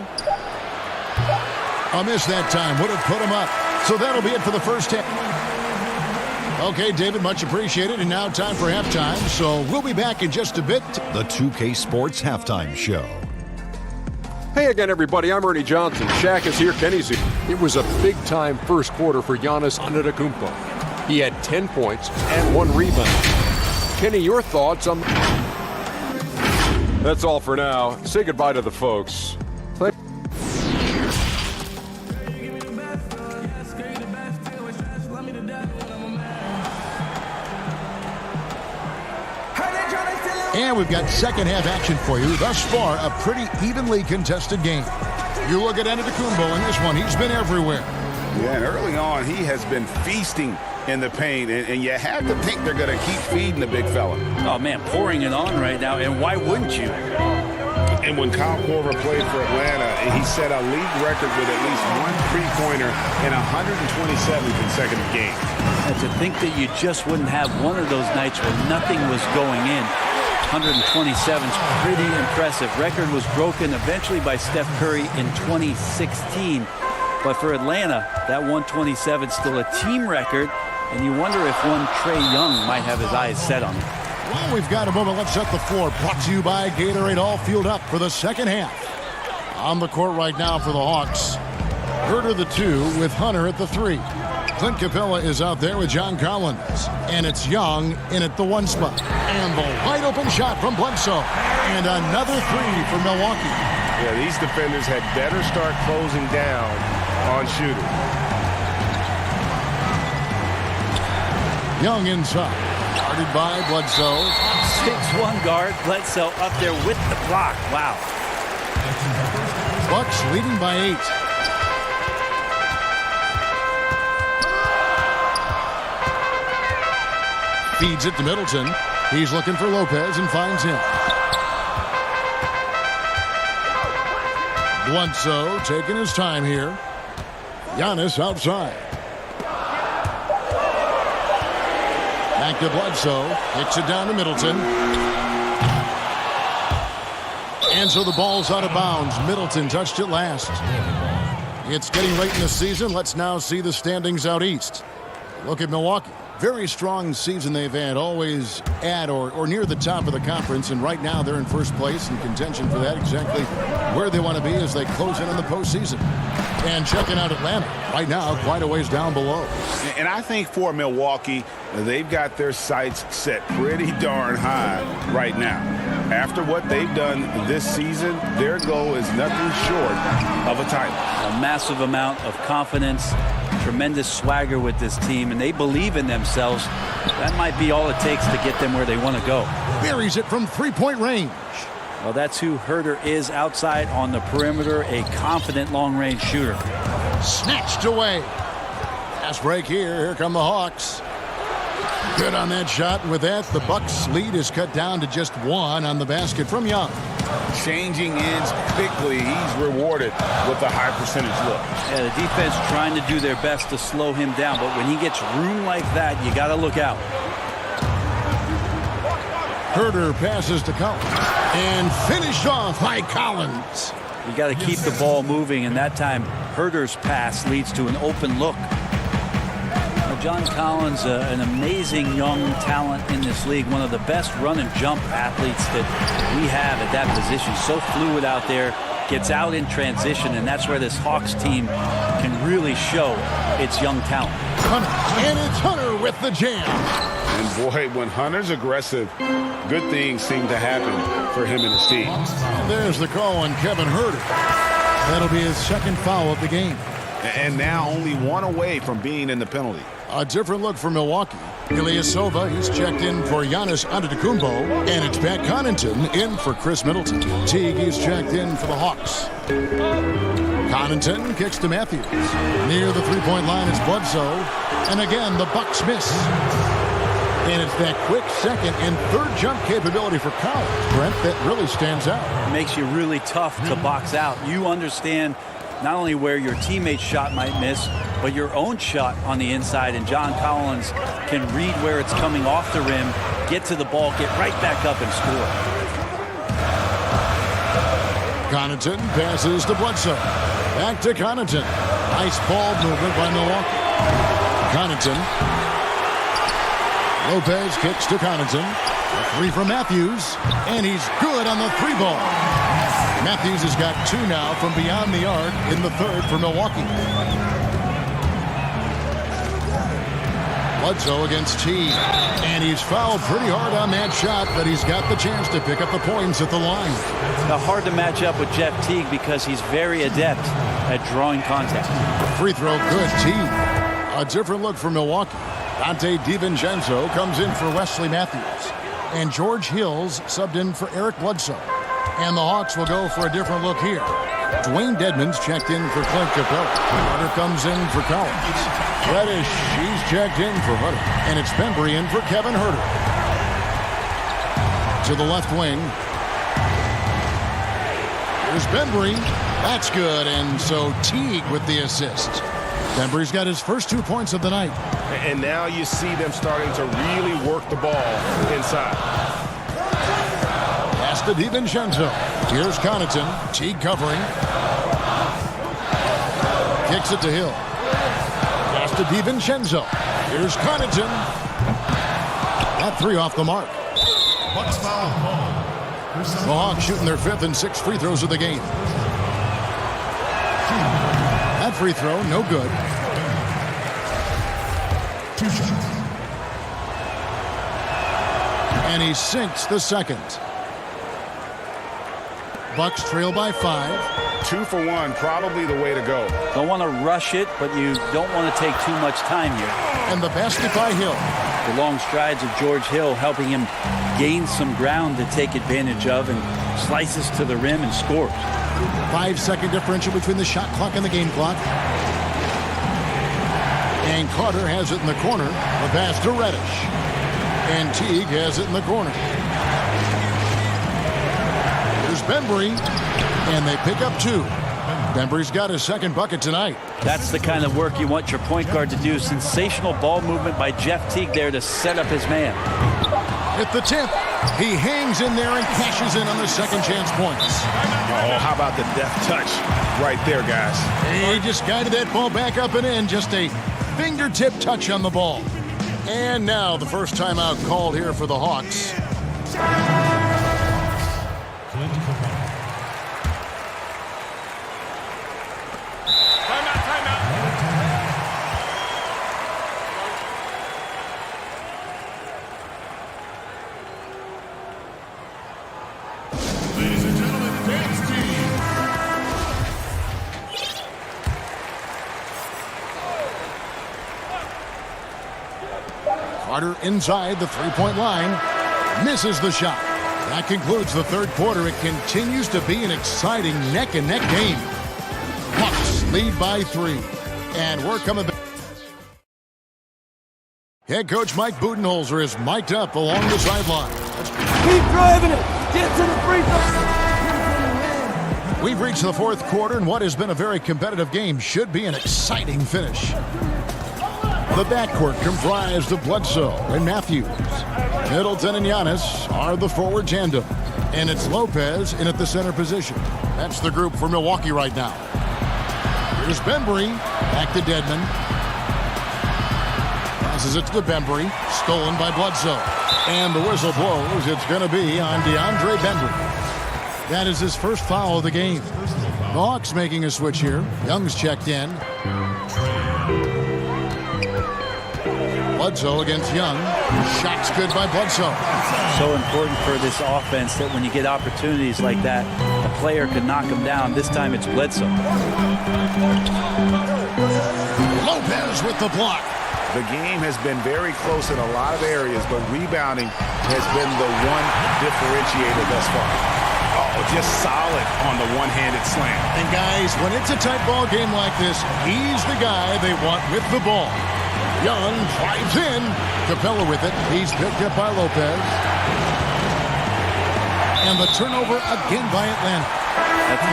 A miss that time. Would have put him up. So that'll be it for the first half. Okay, David, much appreciated. And now time for halftime. So we'll be back in just a bit. The 2K Sports Halftime Show. Hey again, everybody. I'm Ernie Johnson. Shaq is here. Kenny's here. It was a big-time first quarter for Giannis Antetokounmpo. He had 10 points and 1 rebound. Kenny, your thoughts on... That's all for now. Say goodbye to the folks. And we've got second half action for you. Thus far, a pretty evenly contested game. You look at Antetokounmpo in this one. He's been everywhere. Yeah, and early on, he has been feasting in the paint, and you have to think they're going to keep feeding the big fella. Oh, man, pouring it on right now, and why wouldn't you? And when Kyle Korver played for Atlanta, he set a league record with at least 1 three-pointer in 127 consecutive games. And to think that you just wouldn't have one of those nights where nothing was going in. 127 is pretty impressive. Record was broken eventually by Steph Curry in 2016. But for Atlanta, that 127 is still a team record, and you wonder if one Trae Young might have his eyes set on it. Well, we've got a moment. Let's set the floor. Brought to you by Gatorade, all fueled up for the second half. On the court right now for the Hawks. Huerter the 2 with Hunter at the 3. Clint Capella is out there with John Collins. And it's Young in at the 1 spot. And the wide open shot from Bledsoe. And another 3 for Milwaukee. Yeah, these defenders had better start closing down on shooting. Young inside. guarded by Bledsoe. 6'1" guard, Bledsoe up there with the block. Wow. Bucks leading by 8. Feeds it to Middleton. He's looking for Lopez and finds him. Bledsoe taking his time here. Giannis outside. Back to Bledsoe. Kicks it down to Middleton. And so the ball's out of bounds. Middleton touched it last. It's getting late in the season. Let's now see the standings out east. Look at Milwaukee. Very strong season they've had, always at or near the top of the conference, and right now they're in first place in contention for that, exactly where they want to be as they close in on the postseason. And checking out Atlanta right now, quite a ways down below. And I think for Milwaukee, they've got their sights set pretty darn high right now. After what they've done this season, their goal is nothing short of a title. A massive amount of confidence, tremendous swagger with this team, and they believe in themselves. That might be all it takes to get them where they want to go. Buries it from three-point range. Well, that's who Herter is outside on the perimeter, a confident long-range shooter. Snatched away. Fast break here. Here come the Hawks. Good on that shot. And with that, the Bucks' lead is cut down to just 1 on the basket from Young. Changing ends quickly. He's rewarded with a high percentage look. Yeah, the defense trying to do their best to slow him down, but when he gets room like that, you got to look out. Herter passes to Collins and finished off by Collins. You got to keep the ball moving, and that time Herter's pass leads to an open look. John Collins, an amazing young talent in this league, one of the best run and jump athletes that we have at that position. So fluid out there, gets out in transition, and that's where this Hawks team can really show its young talent. Hunter, and it's Hunter with the jam. And boy, when Hunter's aggressive, good things seem to happen for him and his team. And there's the call on Kevin Herter. That'll be his second foul of the game. And now only 1 away from being in the penalty. A different look for Milwaukee. Ilyasova, he's checked in for Giannis Antetokounmpo, and it's Pat Connaughton in for Chris Middleton. Teague, he's checked in for the Hawks. Connaughton kicks to Matthews. Near the three-point line is Bledsoe, and again the Bucks miss. And it's that quick second and third jump capability for Collins, Brent, that really stands out. It makes you really tough to box out. You understand not only where your teammate's shot might miss, but your own shot on the inside, and John Collins can read where it's coming off the rim, get to the ball, get right back up and score. Connaughton passes to Bledsoe. Back to Connaughton. Nice ball movement by Milwaukee. Connaughton. Lopez kicks to Connaughton. A three from Matthews, and he's good on the three ball. Matthews has got 2 now from beyond the arc in the third for Milwaukee. Bledsoe against Teague, and he's fouled pretty hard on that shot, but he's got the chance to pick up the points at the line. Now, hard to match up with Jeff Teague because he's very adept at drawing contact. Free throw good, Teague. A different look for Milwaukee. Dante DiVincenzo comes in for Wesley Matthews, and George Hills subbed in for Eric Bledsoe. And the Hawks will go for a different look here. Dwayne Dedmon's checked in for Clint Capella. Hunter comes in for Collins. Reddish, she's checked in for Hunter. And it's Bembry in for Kevin Herter. To the left wing. Here's Bembry. That's good. And so Teague with the assist. Bembry's got his first 2 points of the night. And now you see them starting to really work the ball inside. Pass to DiVincenzo. Here's Connaughton. Teague covering. Kicks it to Hill. Pass to DiVincenzo. Here's Connaughton. That 3 off the mark. Bucks foul. The Hawks shooting their 5th and 6th free throws of the game. That free throw, no good. 2 shots. And he sinks the second. Bucks trail by 5. 2 for 1, probably the way to go. Don't want to rush it, but you don't want to take too much time here. And the basket by Hill. The long strides of George Hill helping him gain some ground to take advantage of, and slices to the rim and scores. 5-second differential between the shot clock and the game clock. And Carter has it in the corner. The pass to Reddish. And Teague has it in the corner. Here's Bembry. And they pick up 2. Bembry's got his second bucket tonight. That's the kind of work you want your point guard to do. Sensational ball movement by Jeff Teague there to set up his man. At the tip, he hangs in there and cashes in on the second chance points. Oh, how about the deft touch right there, guys? He just guided that ball back up and in. Just a fingertip touch on the ball. And now the first timeout called here for the Hawks. Ladies and gentlemen, dance team. Carter inside the three-point line. Misses the shot. That concludes the third quarter. It continues to be an exciting neck-and-neck game. Hawks lead by 3. And we're coming back. Head coach Mike Budenholzer is mic'd up along the sideline. Keep driving it. Get to the free throw. We've reached the fourth quarter, and what has been a very competitive game should be an exciting finish. The backcourt comprised of Bledsoe and Matthews. Middleton and Giannis are the forward tandem. And it's Lopez in at the center position. That's the group for Milwaukee right now. Here's Bembry. Back to Dedmon. Passes it to Bembry. Stolen by Bledsoe. And the whistle blows. It's going to be on DeAndre Bembry. That is his first foul of the game. The Hawks making a switch here. Young's checked in. Bledsoe against Young. Shot's good by Bledsoe. So important for this offense that when you get opportunities like that, a player can knock them down. This time it's Bledsoe. Lopez with the block. The game has been very close in a lot of areas, but rebounding has been the one differentiator thus far. Oh, just solid on the one-handed slam. And guys, when it's a tight ball game like this, he's the guy they want with the ball. Young drives in. Capella with it. He's picked up by Lopez. And the turnover again by Atlanta.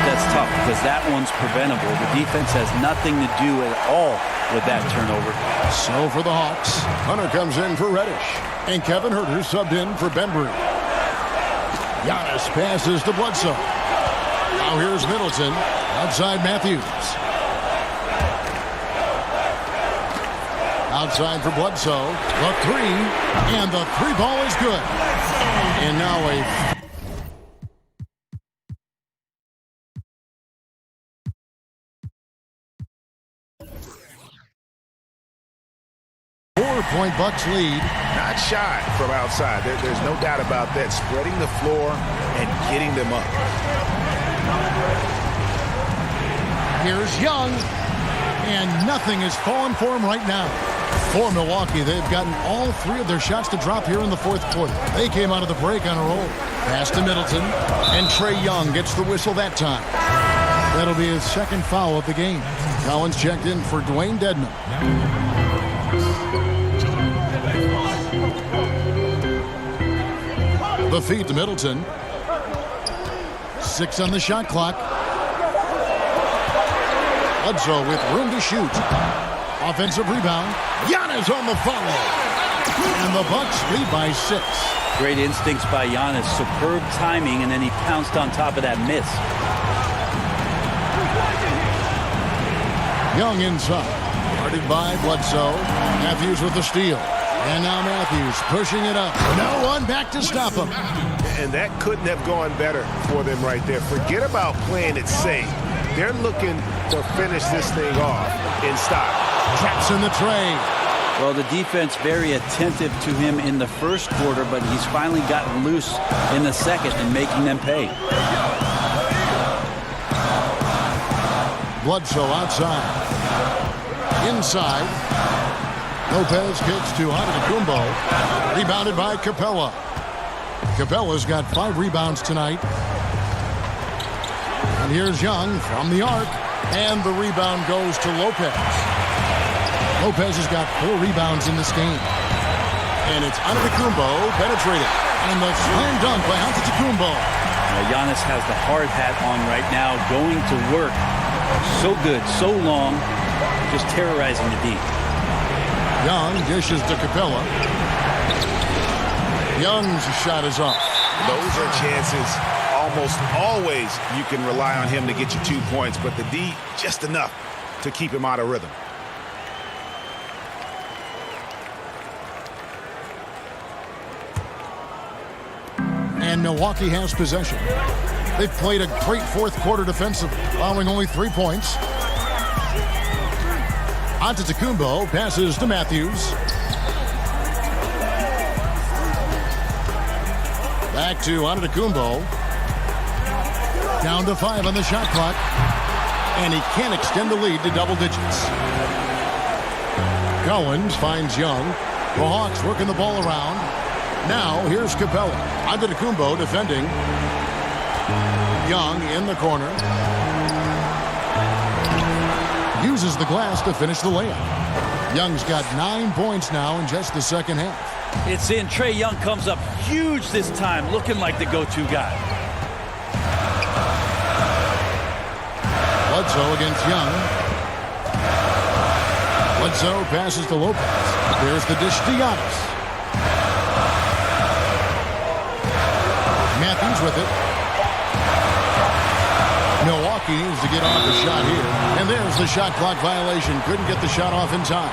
That's tough because that one's preventable. The defense has nothing to do at all with that turnover. So for the Hawks, Hunter comes in for Reddish. And Kevin Huerter subbed in for Bembry. Giannis passes to Bledsoe. Now here's Middleton. Outside Matthews. Outside for Bledsoe. The 3. And the 3 ball is good. And now a 4-point Bucks lead. Not shy from outside. There's no doubt about that. Spreading the floor and getting them up. Here's Young. And nothing is falling for him right now. For Milwaukee, they've gotten all 3 of their shots to drop here in the fourth quarter. They came out of the break on a roll. Pass to Middleton. And Trae Young gets the whistle that time. That'll be his second foul of the game. Collins checked in for Dwayne Dedmon. The feed to Middleton. 6 on the shot clock. Bledsoe with room to shoot. Offensive rebound. Giannis on the follow. And the Bucks lead by 6. Great instincts by Giannis. Superb timing, and then he pounced on top of that miss. Young inside. Guarded by Bledsoe. Matthews with the steal. And now Matthews pushing it up. No one back to stop him. And that couldn't have gone better for them right there. Forget about playing it safe. They're looking to finish this thing off in style. Traps in the tray. Well, the defense very attentive to him in the first quarter, but he's finally gotten loose in the second and making them pay. Bledsoe outside. Inside. Lopez kicks to Antetokounmpo. Rebounded by Capella. Capella's got 5 rebounds tonight. And here's Young from the arc. And the rebound goes to Lopez. Lopez has got 4 rebounds in this game. And it's Antetokounmpo penetrating. And the slam dunk by Antetokounmpo. Giannis has the hard hat on right now, going to work. So good, so long, just terrorizing the D. Young dishes to Capella. Young's shot is off. Those are chances almost always you can rely on him to get you 2 points, but the D just enough to keep him out of rhythm. And Milwaukee has possession. They've played a great fourth quarter defensive, allowing only 3 points. Antetokounmpo passes to Matthews. Back to Antetokounmpo. Down to 5 on the shot clock. And he can't extend the lead to double digits. Collins finds Young. The Hawks working the ball around. Now here's Capella. Antetokounmpo defending. Young in the corner. Uses the glass to finish the layup. Young's got 9 points now in just the second half. It's in. Trae Young comes up huge this time, looking like the go-to guy. Bledsoe against Young. Bledsoe passes to Lopez. There's the dish to Giannis. Matthews with it. Milwaukee needs to get off the shot here. And there's the shot clock violation. Couldn't get the shot off in time.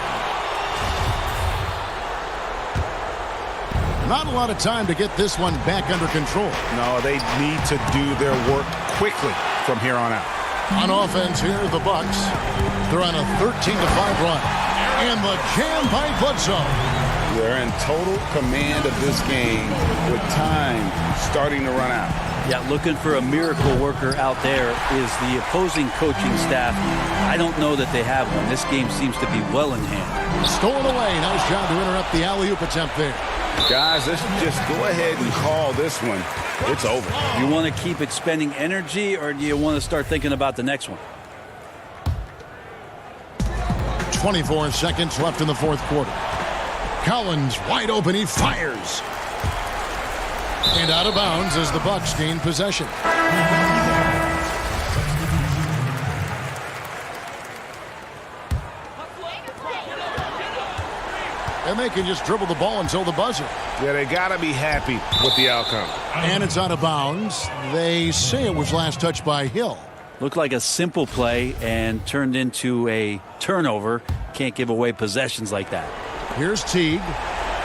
Not a lot of time to get this one back under control. No, they need to do their work quickly from here on out. On offense here, the Bucks. They're on a 13-5 run. And the jam by Bledsoe. They're in total command of this game with time starting to run out. Yeah, looking for a miracle worker out there is the opposing coaching staff. I don't know that they have one. This game seems to be well in hand. Stolen away. Nice job to interrupt the alley-oop attempt there. Guys, let's just go ahead and call this one. It's over. You want to keep expending energy, or do you want to start thinking about the next one? 24 seconds left in the fourth quarter. Collins wide open. He fires. And out of bounds as the Bucks gain possession. And they can just dribble the ball until the buzzer. Yeah, they got to be happy with the outcome. And it's out of bounds. They say it was last touched by Hill. Looked like a simple play and turned into a turnover. Can't give away possessions like that. Here's Teague.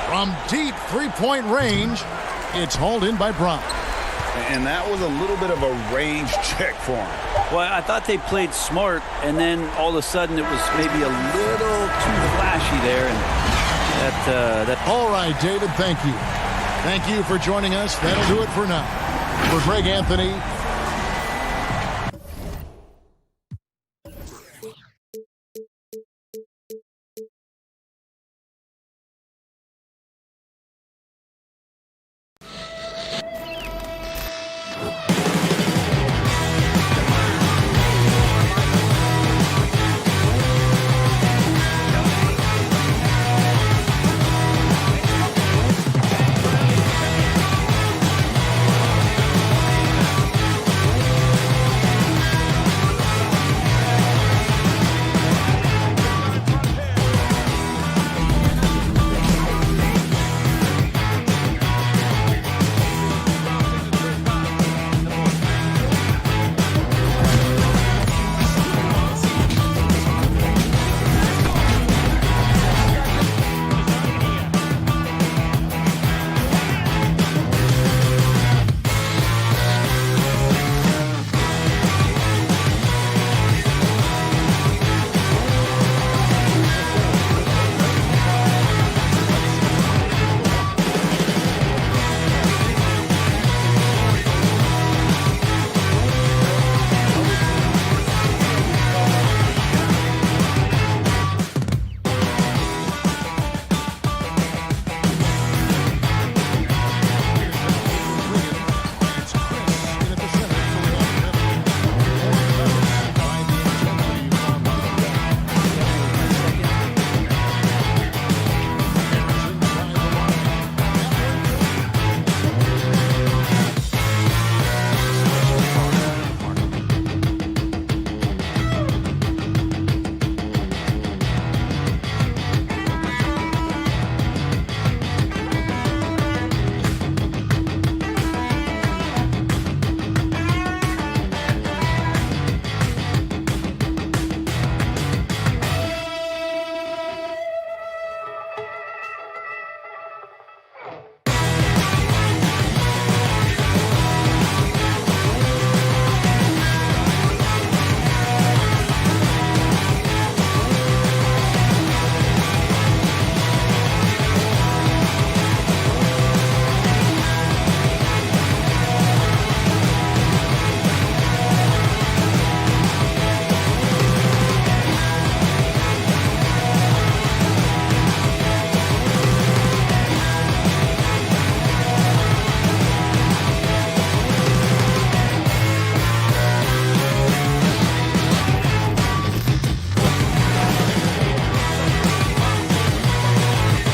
From deep three-point range, it's hauled in by Brown. And that was a little bit of a range check for him. Well, I thought they played smart, and then all of a sudden it was maybe a little too flashy there. And that. All right, David, thank you. Thank you for joining us. That'll do it for now. For Greg Anthony.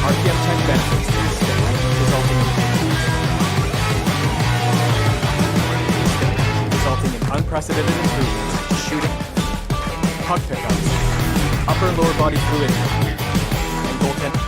RPM tech benefits to the stick, resulting in unprecedented improvements to shooting, puck pickups, upper and lower body fluidity, and goaltending.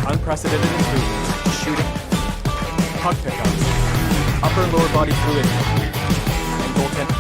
Unprecedented improvements to shooting, puck pickups, upper and lower body fluidity, and goaltending.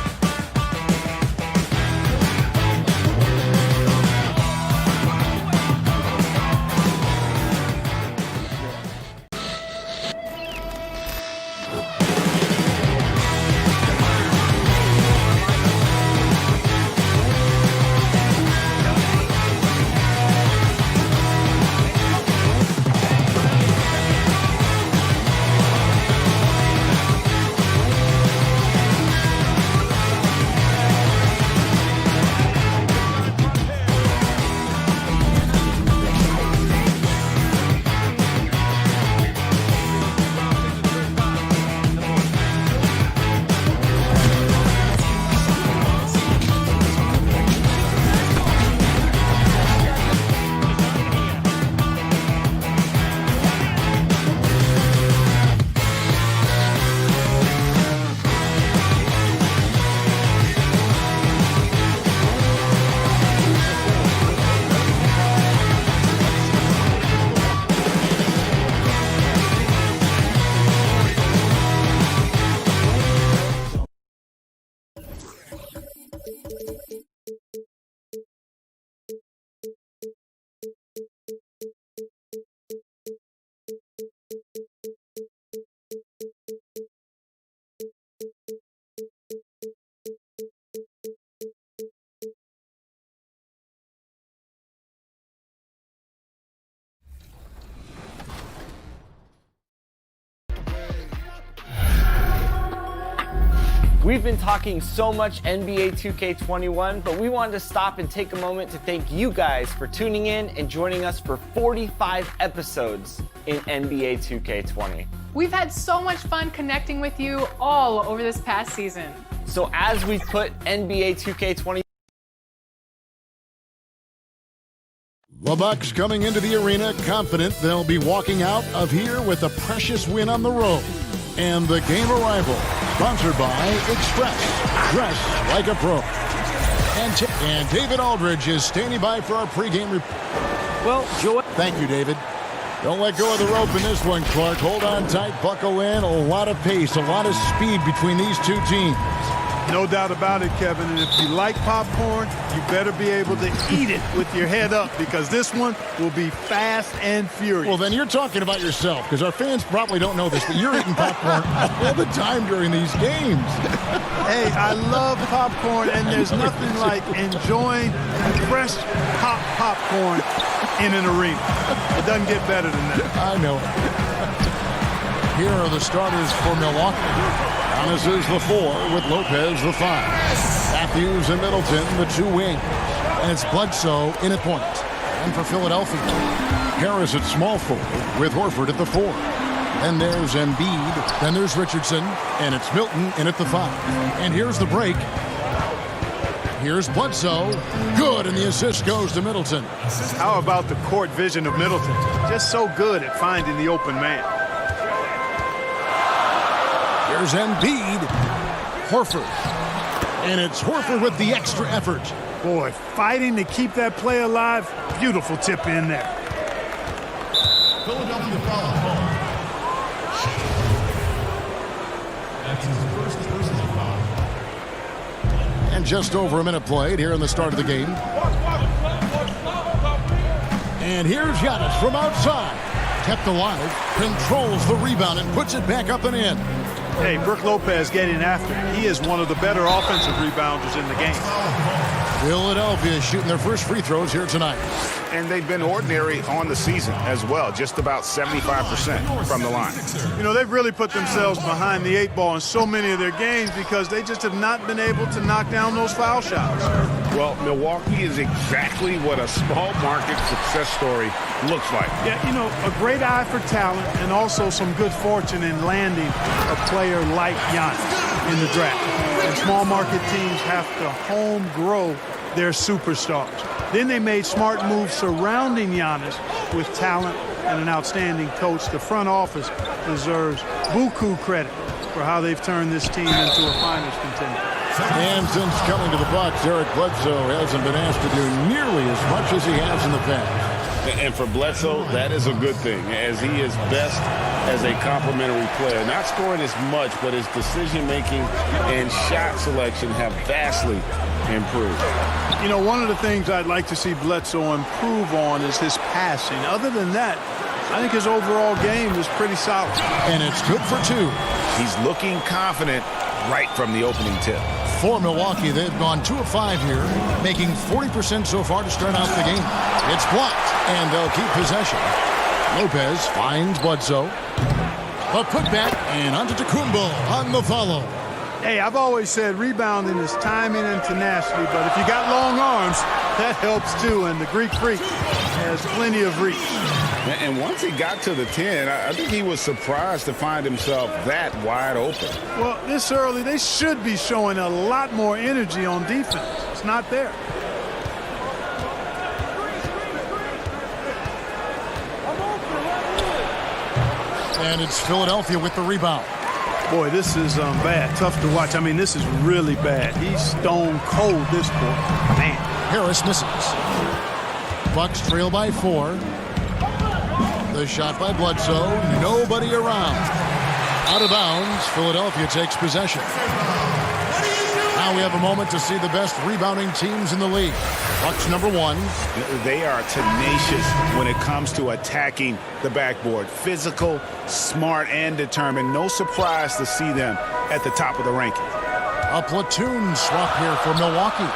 We've been talking so much NBA 2K21, but we wanted to stop and take a moment to thank you guys for tuning in and joining us for 45 episodes in NBA 2K20. We've had so much fun connecting with you all over this past season. So as we put NBA 2K20 The Bucks coming into the arena confident they'll be walking out of here with a precious win on the road. And the game arrival, sponsored by Express. Dress like a pro. And David Aldridge is standing by for our pregame report. Well, Joel. Thank you, David. Don't let go of the rope in this one, Clark. Hold on tight, buckle in. A lot of pace, a lot of speed between these two teams. No doubt about it, Kevin. And if you like popcorn, you better be able to eat it with your head up, because this one will be fast and furious. Well, then you're talking about yourself, because our fans probably don't know this, but you're eating popcorn all the time during these games. Hey, I love popcorn, and there's nothing like enjoying fresh popcorn in an arena. It doesn't get better than that. I know. Here are the starters for Milwaukee. Giannis is the 4 with Lopez the 5. Matthews and Middleton the 2 wings. And it's Bledsoe in at point. And for Philadelphia, Harris at small forward with Horford at the 4. Then there's Embiid. Then there's Richardson. And it's Milton in at the 5. And here's the break. Here's Bledsoe. Good, and the assist goes to Middleton. How about the court vision of Middleton? Just so good at finding the open man. Here's Embiid. Horford. And it's Horford with the extra effort. Boy, fighting to keep that play alive. Beautiful tip in there. Philadelphia foul call. That's his first personal foul. And just over a minute played here in the start of the game. And here's Giannis from outside. Kept alive, controls the rebound and puts it back up and in. Hey, Brook Lopez getting after it. He is one of the better offensive rebounders in the game. Philadelphia shooting their first free throws here tonight. And they've been ordinary on the season as well, just about 75% from the line. You know, they've really put themselves behind the 8 ball in so many of their games because they just have not been able to knock down those foul shots. Well, Milwaukee is exactly what a small market success story looks like. Yeah, you know, a great eye for talent and also some good fortune in landing a player like Giannis in the draft. And small market teams have to home grow their superstars. Then they made smart moves surrounding Giannis with talent and an outstanding coach. The front office deserves buku credit for how they've turned this team into a finals contender. And since coming to the Bucks, Eric Bledsoe hasn't been asked to do nearly as much as he has in the past. And for Bledsoe, that is a good thing, as he is best as a complementary player. Not scoring as much, but his decision-making and shot selection have vastly improved. You know, one of the things I'd like to see Bledsoe improve on is his passing. Other than that, I think his overall game is pretty solid. And it's good for 2. He's looking confident right from the opening tip. For Milwaukee, they've gone 2 of 5 here, making 40% so far to start out the game. It's blocked, and they'll keep possession. Lopez finds Bledsoe. A putback, and onto Tacumbo on the follow. Hey, I've always said rebounding is timing and tenacity, but if you got long arms, that helps too, and the Greek Freak has plenty of reach. And once he got to the 10, I think he was surprised to find himself that wide open. Well, this early, they should be showing a lot more energy on defense. It's not there. And it's Philadelphia with the rebound. Boy, this is bad. Tough to watch. I mean, this is really bad. He's stone cold this quarter. Man. Harris misses. Bucks trail by 4. The shot by Bledsoe. Nobody around. Out of bounds. Philadelphia takes possession. Now we have a moment to see the best rebounding teams in the league. Bucks number 1. They are tenacious when it comes to attacking the backboard. Physical, smart, and determined. No surprise to see them at the top of the ranking. A platoon swap here for Milwaukee.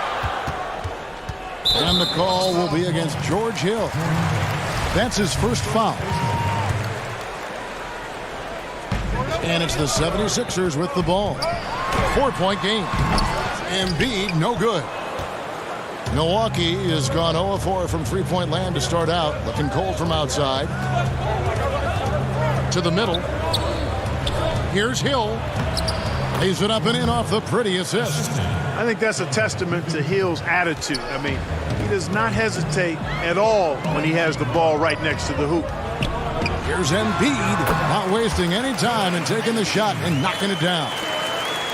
And the call will be against George Hill. That's his first foul. And it's the 76ers with the ball. 4-point game. Embiid, no good. Milwaukee has gone 0-4 from three-point land to start out. Looking cold from outside. To the middle. Here's Hill. Lays it up and in off the pretty assist. I think that's a testament to Hill's attitude. I mean, he does not hesitate at all when he has the ball right next to the hoop. Here's Embiid, not wasting any time and taking the shot and knocking it down.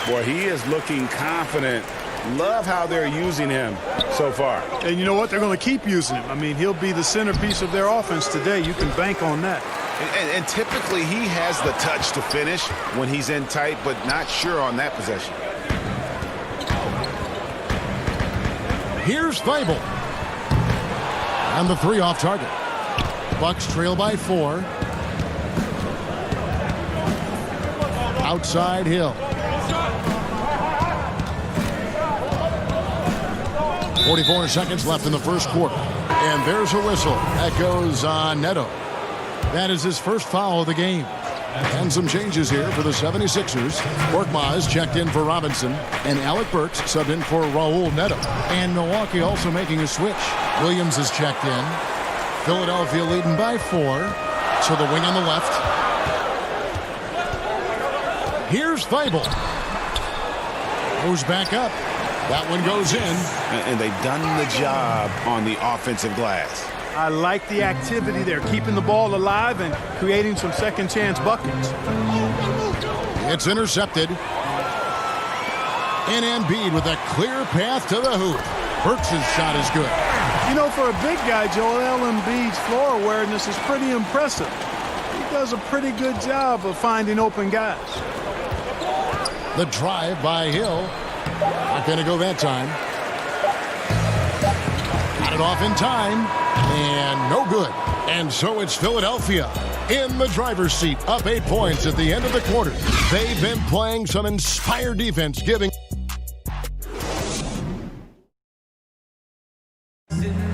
Boy, he is looking confident. Love how they're using him so far. And you know what? They're going to keep using him. I mean, he'll be the centerpiece of their offense today. You can bank on that. And typically he has the touch to finish when he's in tight, but not sure on that possession. Here's Thybulle. And the three off target. Bucks trail by 4. Outside Hill. 44 seconds left in the first quarter. And there's a whistle. That goes on Neto. That is his first foul of the game. And some changes here for the 76ers. Korkmaz checked in for Robinson. And Alec Burks subbed in for Raul Neto. And Milwaukee also making a switch. Williams is checked in. Philadelphia leading by 4. So the wing on the left. Here's Thybulle. Goes back up. That one goes in. And they've done the job on the offensive glass. I like the activity there, keeping the ball alive and creating some second chance buckets. It's intercepted. And Embiid with a clear path to the hoop. Burks' shot is good. You know, for a big guy, Joel Embiid's floor awareness is pretty impressive. He does a pretty good job of finding open guys. The drive by Hill. Not going to go that time. Got it off in time. And no good. And so it's Philadelphia in the driver's seat, up 8 points at the end of the quarter. They've been playing some inspired defense, giving.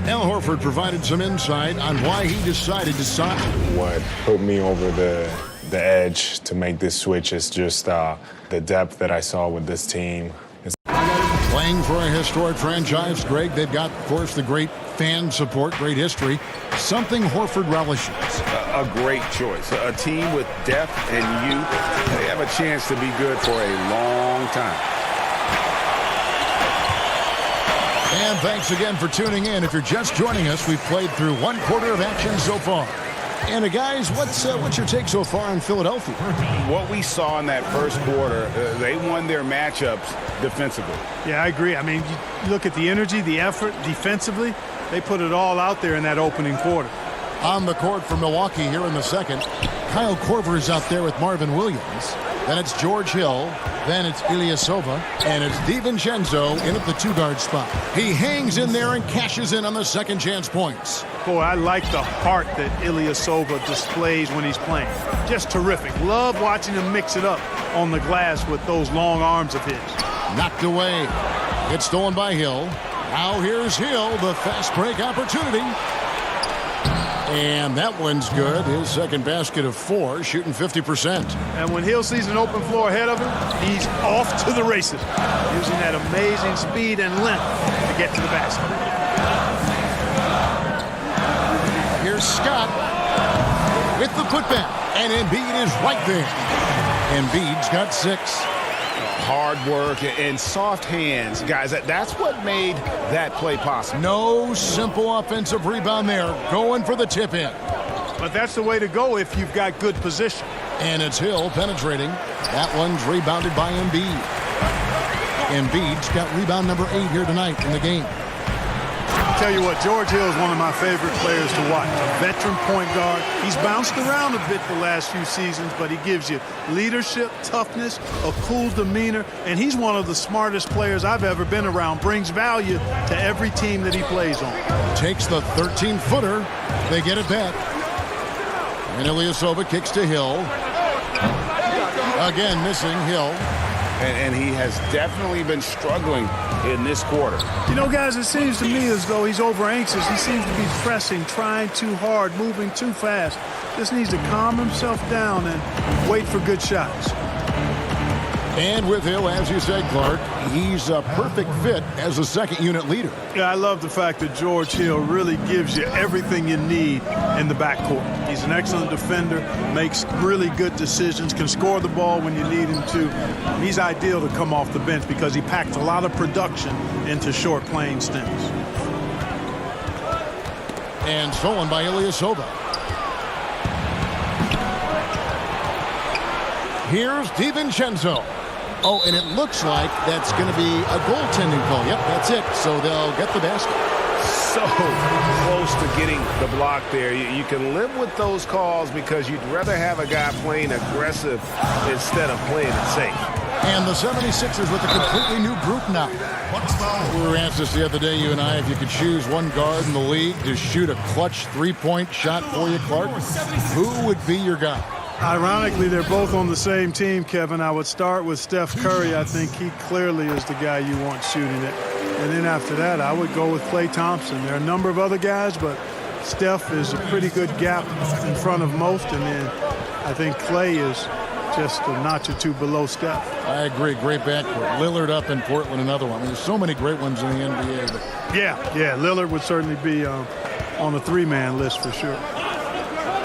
Al Horford provided some insight on why he decided to sign. What put me over the edge to make this switch is just the depth that I saw with this team. Playing for a historic franchise, Greg, they've got, of course, the great fan support, great history. Something Horford relishes. A great choice. A team with depth and youth. They have a chance to be good for a long time. And thanks again for tuning in. If you're just joining us, we've played through 1 quarter of action so far. And guys, what's your take so far on Philadelphia? What we saw in that first quarter, they won their matchups defensively. Yeah, I agree. I mean, you look at the energy, the effort defensively. They put it all out there in that opening quarter. On the court for Milwaukee here in the second, Kyle Korver is out there with Marvin Williams. Then it's George Hill. Then it's Ilyasova. And it's DiVincenzo in at the 2-guard spot. He hangs in there and cashes in on the second chance points. Boy, I like the heart that Ilyasova displays when he's playing. Just terrific. Love watching him mix it up on the glass with those long arms of his. Knocked away. It's stolen by Hill. Now here's Hill, the fast break opportunity. And that one's good. His second basket of 4, shooting 50%. And when Hill sees an open floor ahead of him, he's off to the races, using that amazing speed and length to get to the basket. Here's Scott with the putback, and Embiid is right there. Embiid's got 6. Hard work and soft hands, guys. That's what made that play possible. No simple offensive rebound there. Going for the tip in. But that's the way to go if you've got good position. And it's Hill penetrating. That one's rebounded by Embiid. Embiid's got rebound number 8 here tonight in the game. Tell you what, George Hill is one of my favorite players to watch. A veteran point guard. He's bounced around a bit the last few seasons, but he gives you leadership, toughness, a cool demeanor, and he's one of the smartest players I've ever been around. Brings value to every team that he plays on. Takes the 13-footer. They get it back. And Ilyasova kicks to Hill. Again, missing Hill. and he has definitely been struggling in this quarter. You know, guys, it seems to me as though he's over-anxious. He seems to be pressing, trying too hard, moving too fast. Just needs to calm himself down and wait for good shots. And with Hill, as you said, Clark, he's a perfect fit as a second-unit leader. Yeah, I love the fact that George Hill really gives you everything you need in the backcourt. He's an excellent defender, makes really good decisions, can score the ball when you need him to. He's ideal to come off the bench because he packs a lot of production into short playing stints. And stolen by Ilyasova. Here's DiVincenzo. Oh, and it looks like that's going to be a goaltending call. Yep, that's it. So they'll get the basket. So close to getting the block there. You can live with those calls because you'd rather have a guy playing aggressive instead of playing it safe. And the 76ers with a completely new group now. We were asked this the other day, you and I, if you could choose one guard in the league to shoot a clutch three-point shot for you, Clark, who would be your guy? Ironically, they're both on the same team, Kevin. I would start with Steph Curry. I think he clearly is the guy you want shooting it. And then after that, I would go with Klay Thompson. There are a number of other guys, but Steph is a pretty good gap in front of most. And then I think Klay is just a notch or two below Steph. I agree. Great backcourt. Lillard up in Portland, another one. I mean, there's so many great ones in the NBA. But... Yeah, Lillard would certainly be on the three-man list for sure.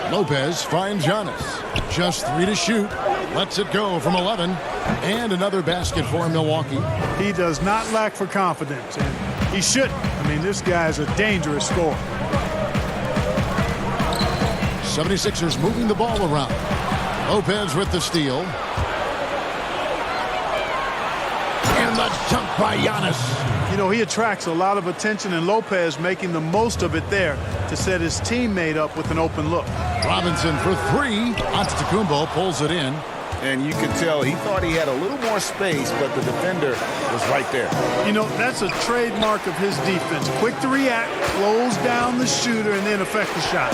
Lopez finds Giannis. Just 3 to shoot. Lets it go from 11. And another basket for Milwaukee. He does not lack for confidence, and he shouldn't. I mean, this guy's a dangerous scorer. 76ers moving the ball around. Lopez with the steal. And the dunk by Giannis. You know, he attracts a lot of attention, and Lopez making the most of it there to set his teammate up with an open look. Robinson for 3. Antetokounmpo pulls it in. And you can tell he thought he had a little more space, but the defender was right there. You know, that's a trademark of his defense. Quick to react, close down the shooter, and then affect the shot.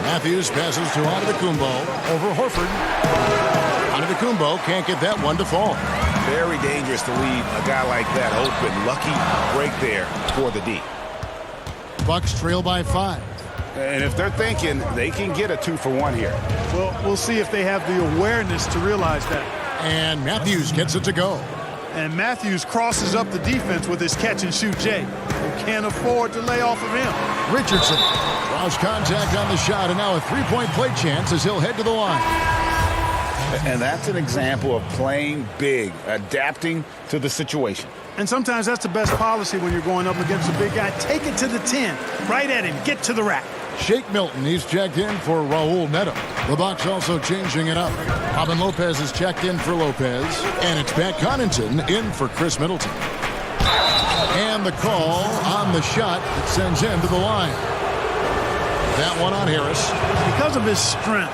Matthews passes to Antetokounmpo over Horford. Antetokounmpo can't get that one to fall. Very dangerous to leave a guy like that open. Lucky break there for the D. Bucks trail by 5. And if they're thinking they can get a 2-for-1 here. Well, we'll see if they have the awareness to realize that. And Matthews gets it to go. And Matthews crosses up the defense with his catch-and-shoot J. You can't afford to lay off of him. Richardson draws contact on the shot, and now a three-point play chance as he'll head to the line. And that's an example of playing big, adapting to the situation. And sometimes that's the best policy when you're going up against a big guy. Take it to the 10, right at him, get to the rack. Shake Milton, he's checked in for Raul Neto. The Bucks also changing it up. Robin Lopez is checked in for Lopez, and it's Pat Connaughton in for Chris Middleton. And the call on the shot that sends him to the line. That one on Harris. Because of his strength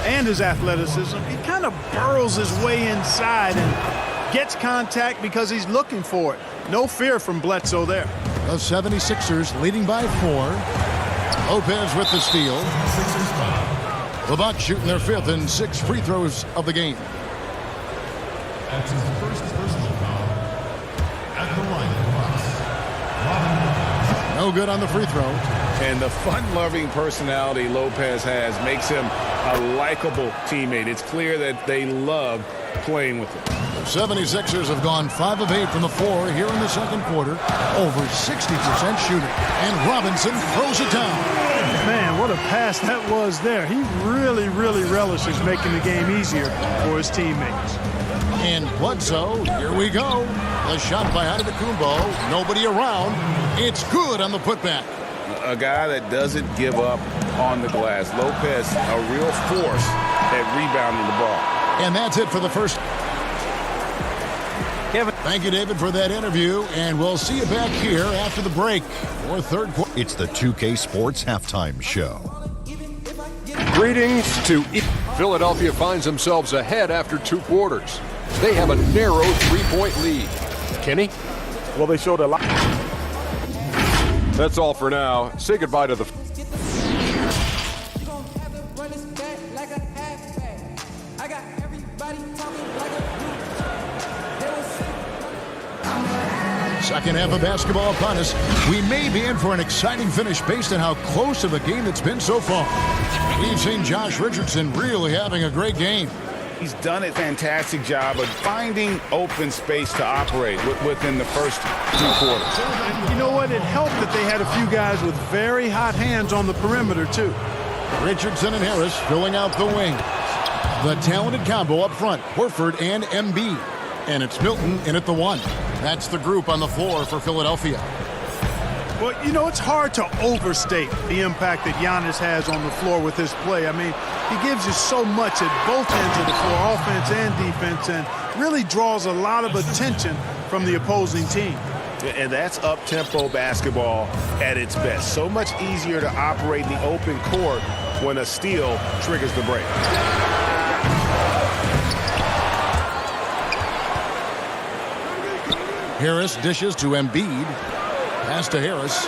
and his athleticism, he kind of burrows his way inside and gets contact because he's looking for it. No fear from Bledsoe there. The 76ers leading by 4. Lopez with the steal. The Bucks shooting their 5th and 6th free throws of the game. That's his first personal foul at the line. No good on the free throw. And the fun-loving personality Lopez has makes him a likable teammate. It's clear that they love playing with him. The 76ers have gone 5 of 8 from the floor here in the second quarter. Over 60% shooting. And Robinson throws it down. Man, what a pass that was there. He really relishes making the game easier for his teammates. And Bledsoe, here we go. The shot by Antetokounmpo. Nobody around. It's good on the putback. A guy that doesn't give up on the glass. Lopez, a real force at rebounding the ball. And that's it for the first. Kevin. Thank you, David, for that interview. And we'll see you back here after the break for third quarter. It's the 2K Sports Halftime Show. Greetings to Philadelphia finds themselves ahead after 2 quarters. They have a narrow 3-point lead. Kenny? Well, they showed a lot. That's all for now. Say goodbye to the... Second half of basketball upon us. We may be in for an exciting finish based on how close of a game it's been so far. We've seen Josh Richardson really having a great game. He's done a fantastic job of finding open space to operate within the first 2 quarters. And you know what? It helped that they had a few guys with very hot hands on the perimeter, too. Richardson and Harris filling out the wing. The talented combo up front, Horford and Embiid. And it's Milton in at the 1. That's the group on the floor for Philadelphia. Well, you know, it's hard to overstate the impact that Giannis has on the floor with his play. I mean, he gives you so much at both ends of the floor, offense and defense, and really draws a lot of attention from the opposing team. And that's up-tempo basketball at its best. So much easier to operate in the open court when a steal triggers the break. Harris dishes to Embiid. Pass to Harris.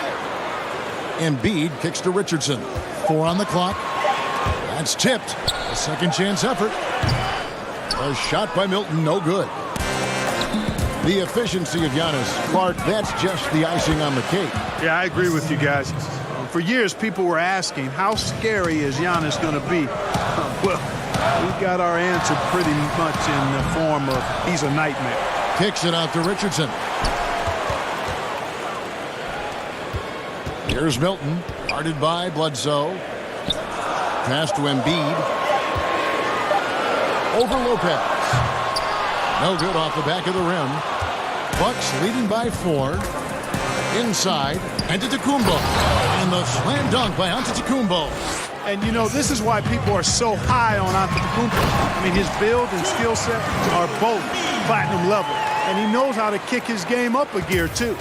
Embiid kicks to Richardson. 4 on the clock. That's tipped. A second chance effort. A shot by Milton, no good. The efficiency of Giannis. Clark, that's just the icing on the cake. Yeah, I agree with you guys. For years, people were asking, how scary is Giannis going to be? Well, we got our answer pretty much in the form of he's a nightmare. Kicks it out to Richardson. Here's Milton, guarded by Bledsoe. Pass to Embiid. Over Lopez. No good off the back of the rim. Bucks leading by 4. Inside, Antetokounmpo. And the slam dunk by Antetokounmpo. And, you know, this is why people are so high on Antetokounmpo. I mean, his build and skill set are both platinum level. And he knows how to kick his game up a gear, too.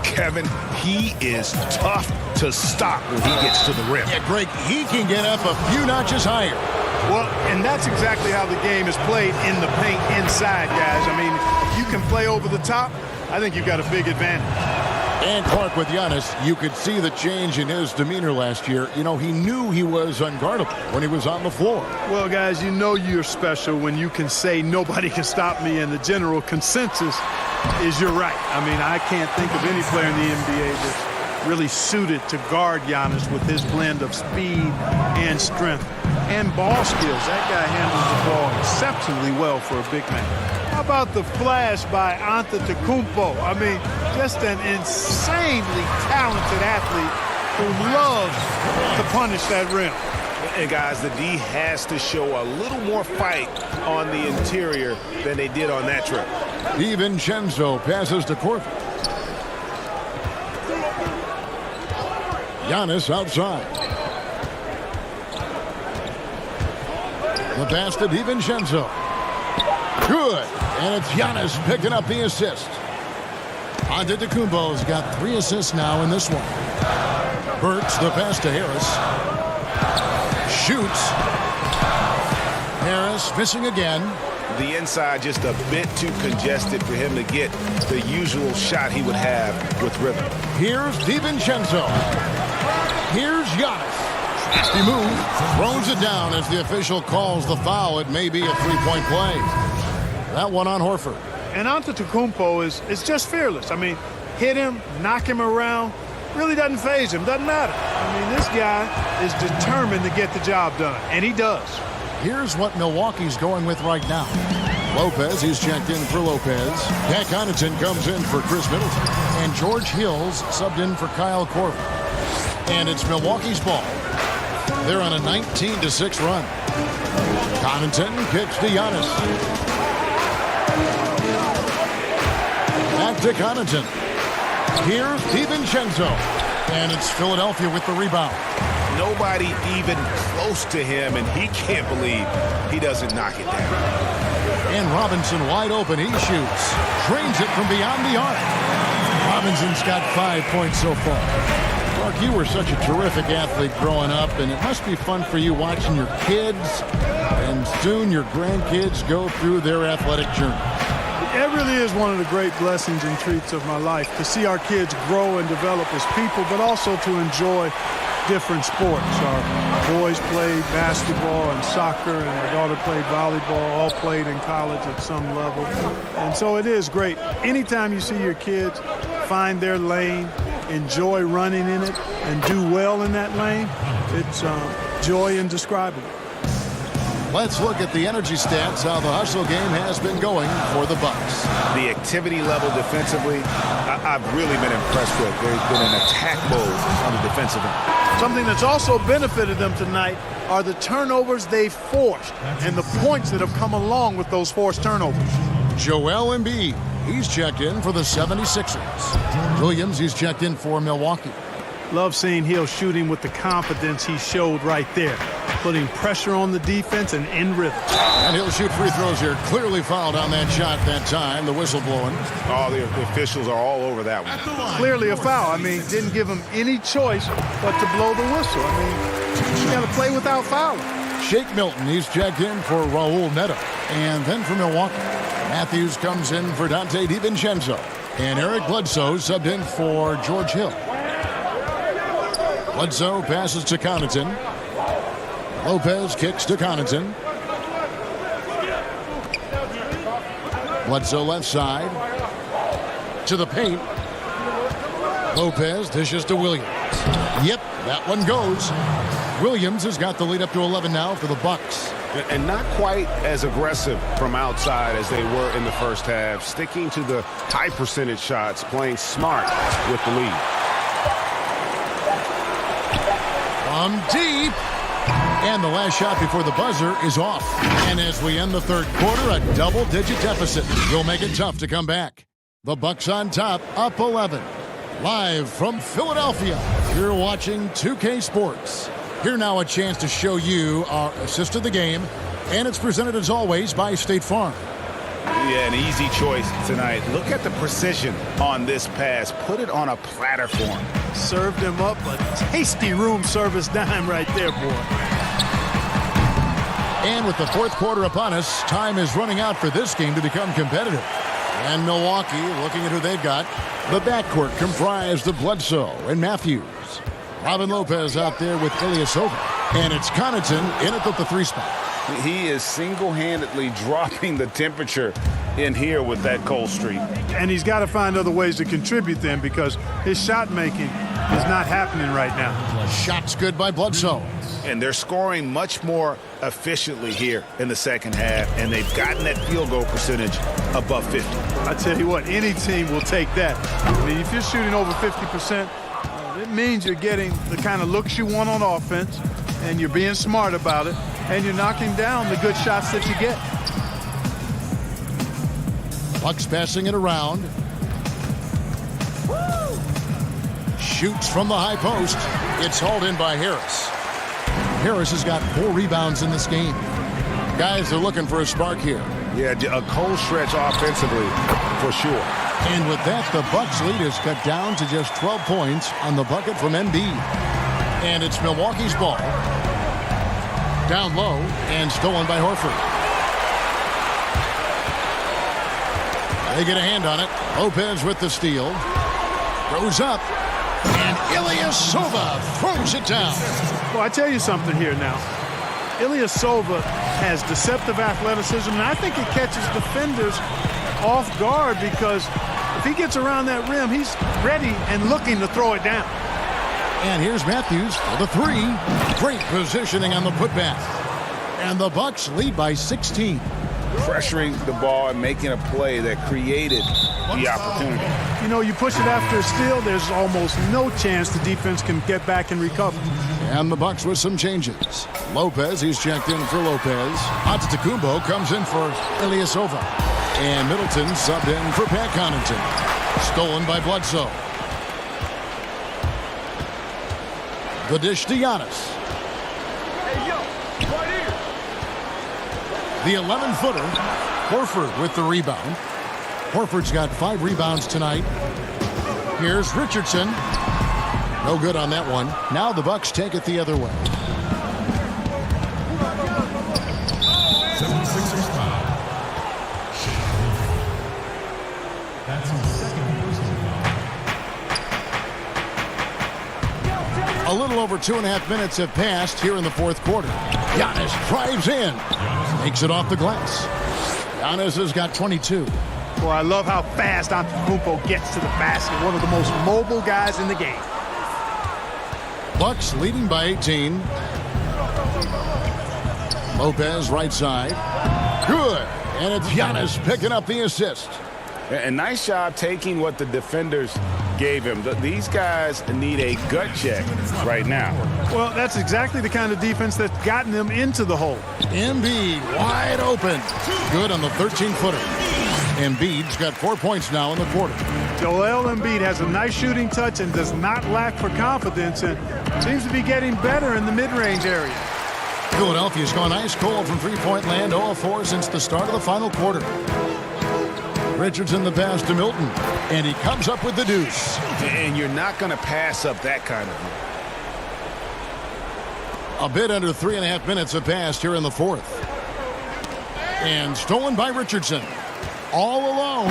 Kevin, he is tough to stop when he gets to the rim. Yeah, Greg, he can get up a few notches higher. Well, and that's exactly how the game is played in the paint inside, guys. I mean, if you can play over the top, I think you've got a big advantage. And Clark, with Giannis, you could see the change in his demeanor last year. You know, he knew he was unguardable when he was on the floor. Well, guys, you know you're special when you can say nobody can stop me, and the general consensus is you're right. I mean, I can't think of any player in the NBA that's really suited to guard Giannis with his blend of speed and strength and ball skills. That guy handles the ball exceptionally well for a big man. How about the flash by Antetokounmpo? I mean, just an insanely talented athlete who loves to punish that rim. And guys, the D has to show a little more fight on the interior than they did on that trip. DiVincenzo passes to Korver. Giannis outside. The pass to DiVincenzo. Good. And it's Giannis picking up the assist. Antetokounmpo's got 3 assists now in this one. Burks the pass to Harris. Shoots. Harris missing again. The inside just a bit too congested for him to get the usual shot he would have with rhythm. Here's DiVincenzo. Here's Giannis. He moves, throws it down as the official calls the foul. It may be a 3-point play. That one on Horford. And Antetokounmpo is just fearless. I mean, hit him, knock him around, really doesn't faze him, doesn't matter. I mean, this guy is determined to get the job done, and he does. Here's what Milwaukee's going with right now. Lopez, he's checked in for Lopez. Pat Connaughton comes in for Chris Middleton. And George Hills subbed in for Kyle Korver. And it's Milwaukee's ball. They're on a 19-6 run. Connaughton kicks to Giannis. Back to Connaughton. Here's DiVincenzo. And it's Philadelphia with the rebound. Nobody even close to him, and he can't believe he doesn't knock it down. And Robinson wide open. He shoots. Drains it from beyond the arc. Robinson's got 5 points so far. Clark, you were such a terrific athlete growing up, and it must be fun for you watching your kids and soon your grandkids go through their athletic journey. It really is one of the great blessings and treats of my life to see our kids grow and develop as people, but also to enjoy different sports. Our boys played basketball and soccer, and our daughter played volleyball, all played in college at some level. And so it is great. Anytime you see your kids find their lane, enjoy running in it, and do well in that lane, it's joy indescribable. Let's look at the energy stats, how the hustle game has been going for the Bucks. The activity level defensively, I've really been impressed with. There's been an attack mode on the defensive end. Something that's also benefited them tonight are the turnovers they've forced and the points that have come along with those forced turnovers. Joel Embiid, he's checked in for the 76ers. Williams, he's checked in for Milwaukee. Love seeing Hill shooting with the confidence he showed right there, putting pressure on the defense and in rhythm. And he'll shoot free throws here. Clearly fouled on that shot that time. The whistle blowing. Oh, the officials are all over that one. Clearly a foul. I mean, didn't give him any choice but to blow the whistle. I mean, you got to play without fouling. Shake Milton, he's checked in for Raul Neto. And then for Milwaukee, Matthews comes in for Dante DiVincenzo. And Eric Bledsoe subbed in for George Hill. Bledsoe passes to Connaughton. Lopez kicks to Connaughton. Bledsoe left side. To the paint. Lopez dishes to Williams. Yep, that one goes. Williams has got the lead up to 11 now for the Bucks. And not quite as aggressive from outside as they were in the first half. Sticking to the high percentage shots, playing smart with the lead. From deep. And the last shot before the buzzer is off. And as we end the third quarter, a double-digit deficit will make it tough to come back. The Bucks on top, up 11. Live from Philadelphia, you're watching 2K Sports. Here now a chance to show you our assist of the game. And it's presented as always by State Farm. Yeah, an easy choice tonight. Look at the precision on this pass. Put it on a platter form. Served him up a tasty room service dime right there, boy. And with the fourth quarter upon us, time is running out for this game to become competitive. And Milwaukee, looking at who they've got, the backcourt comprised of Bledsoe and Matthews. Robin Lopez out there with Ilyasova. And it's Connaughton in at the three spot. He is single-handedly dropping the temperature in here with that cold streak. And he's got to find other ways to contribute then, because his shot making is not happening right now. Shots good by Bledsoe. And they're scoring much more efficiently here in the second half, and they've gotten that field goal percentage above 50. I tell you what, any team will take that. I mean, if you're shooting over 50%, it means you're getting the kind of looks you want on offense, and you're being smart about it, and you're knocking down the good shots that you get. Bucks passing it around. Shoots from the high post. It's hauled in by Harris. Harris has got 4 rebounds in this game. Guys are looking for a spark here. Yeah, a cold stretch offensively for sure. And with that, the Bucks lead is cut down to just 12 points on the bucket from Embiid. And it's Milwaukee's ball. Down low and stolen by Horford. They get a hand on it. Lopez with the steal. Goes up. And Ilyasova throws it down. Well, I tell you something here now. Ilyasova has deceptive athleticism, and I think it catches defenders off guard, because if he gets around that rim, he's ready and looking to throw it down. And here's Matthews for the 3. Great positioning on the putback. And the Bucks lead by 16. Pressuring the ball and making a play that created the opportunity. You know, you push it after a steal, there's almost no chance the defense can get back and recover. And the Bucks with some changes. Lopez, he's checked in for Lopez. Antetokounmpo comes in for Ilyasova. And Middleton subbed in for Pat Connaughton. Stolen by Bledsoe. The dish to Giannis. The 11-footer, Horford with the rebound. Horford's got 5 rebounds tonight. Here's Richardson. No good on that one. Now the Bucks take it the other way. 76ers foul. That's his second personal foul. A little over 2.5 minutes have passed here in the fourth quarter. Giannis drives in. Takes it off the glass. Giannis has got 22. Boy, I love how fast Antetokounmpo gets to the basket. One of the most mobile guys in the game. Bucks leading by 18. Lopez right side. Good. And it's Giannis picking up the assist. And nice job taking what the defenders gave him. These guys need a gut check right now. Well, that's exactly the kind of defense that's gotten them into the hole. Embiid wide open. Good on the 13-footer. Embiid's got 4 points now in the quarter. Joel Embiid has a nice shooting touch and does not lack for confidence and seems to be getting better in the mid-range area. Philadelphia's gone ice cold from three-point land, 0-4 since the start of the final quarter. Richardson the pass to Milton, and he comes up with the deuce. And you're not going to pass up that kind of A bit under 3.5 minutes have passed here in the fourth. And stolen by Richardson. All alone,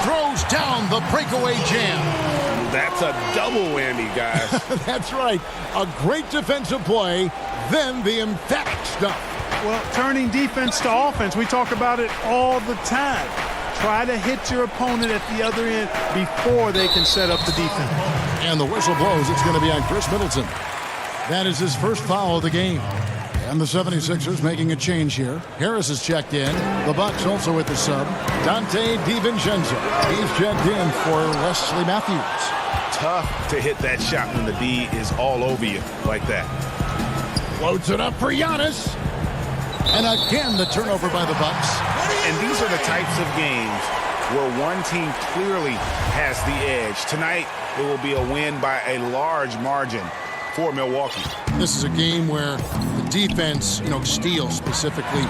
throws down the breakaway jam. That's a double whammy, guys. That's right. A great defensive play, then the emphatic stuff. Well, turning defense to offense, we talk about it all the time. Try to hit your opponent at the other end before they can set up the defense. And the whistle blows. It's going to be on Chris Middleton. That is his first foul of the game. And the 76ers making a change here. Harris is checked in. The Bucks also with the sub. Dante DiVincenzo. He's checked in for Wesley Matthews. Tough to hit that shot when the D is all over you like that. Floats it up for Giannis. And again, the turnover by the Bucks. And these are the types of games where one team clearly has the edge. Tonight, it will be a win by a large margin for Milwaukee. This is a game where the defense, steals specifically,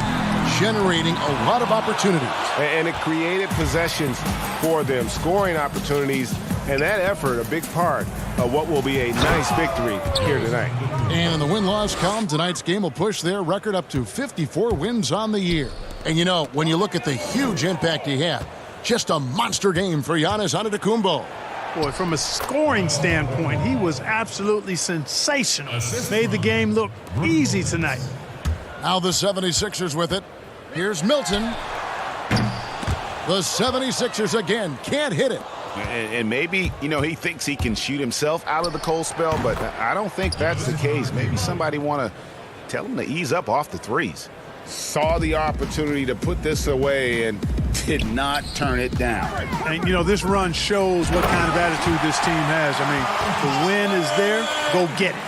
generating a lot of opportunities. And it created possessions for them, scoring opportunities, and that effort, a big part of what will be a nice victory here tonight. And in the win-loss column, tonight's game will push their record up to 54 wins on the year. And when you look at the huge impact he had, just a monster game for Giannis Antetokounmpo. Boy, from a scoring standpoint, he was absolutely sensational. Made the game look easy tonight. Now the 76ers with it. Here's Milton. The 76ers again can't hit it. And maybe, he thinks he can shoot himself out of the cold spell, but I don't think that's the case. Maybe somebody want to tell him to ease up off the threes. Saw the opportunity to put this away and did not turn it down. And, this run shows what kind of attitude this team has. The win is there. Go get it.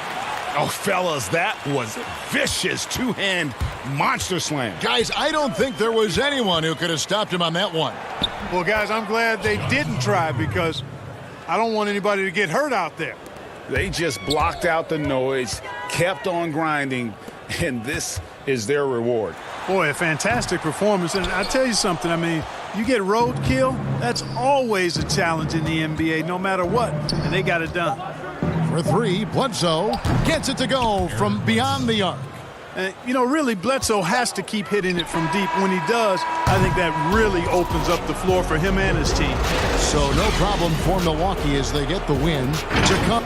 Oh, fellas, that was a vicious two-hand monster slam. Guys, I don't think there was anyone who could have stopped him on that one. Well, guys, I'm glad they didn't try because I don't want anybody to get hurt out there. They just blocked out the noise, kept on grinding, and this is their reward. Boy, a fantastic performance. And I tell you something, you get roadkill, that's always a challenge in the NBA, no matter what. And they got it done. For three, Bledsoe gets it to go from beyond the arc. And, really, Bledsoe has to keep hitting it from deep. When he does, I think that really opens up the floor for him and his team. So no problem for Milwaukee as they get the win to come.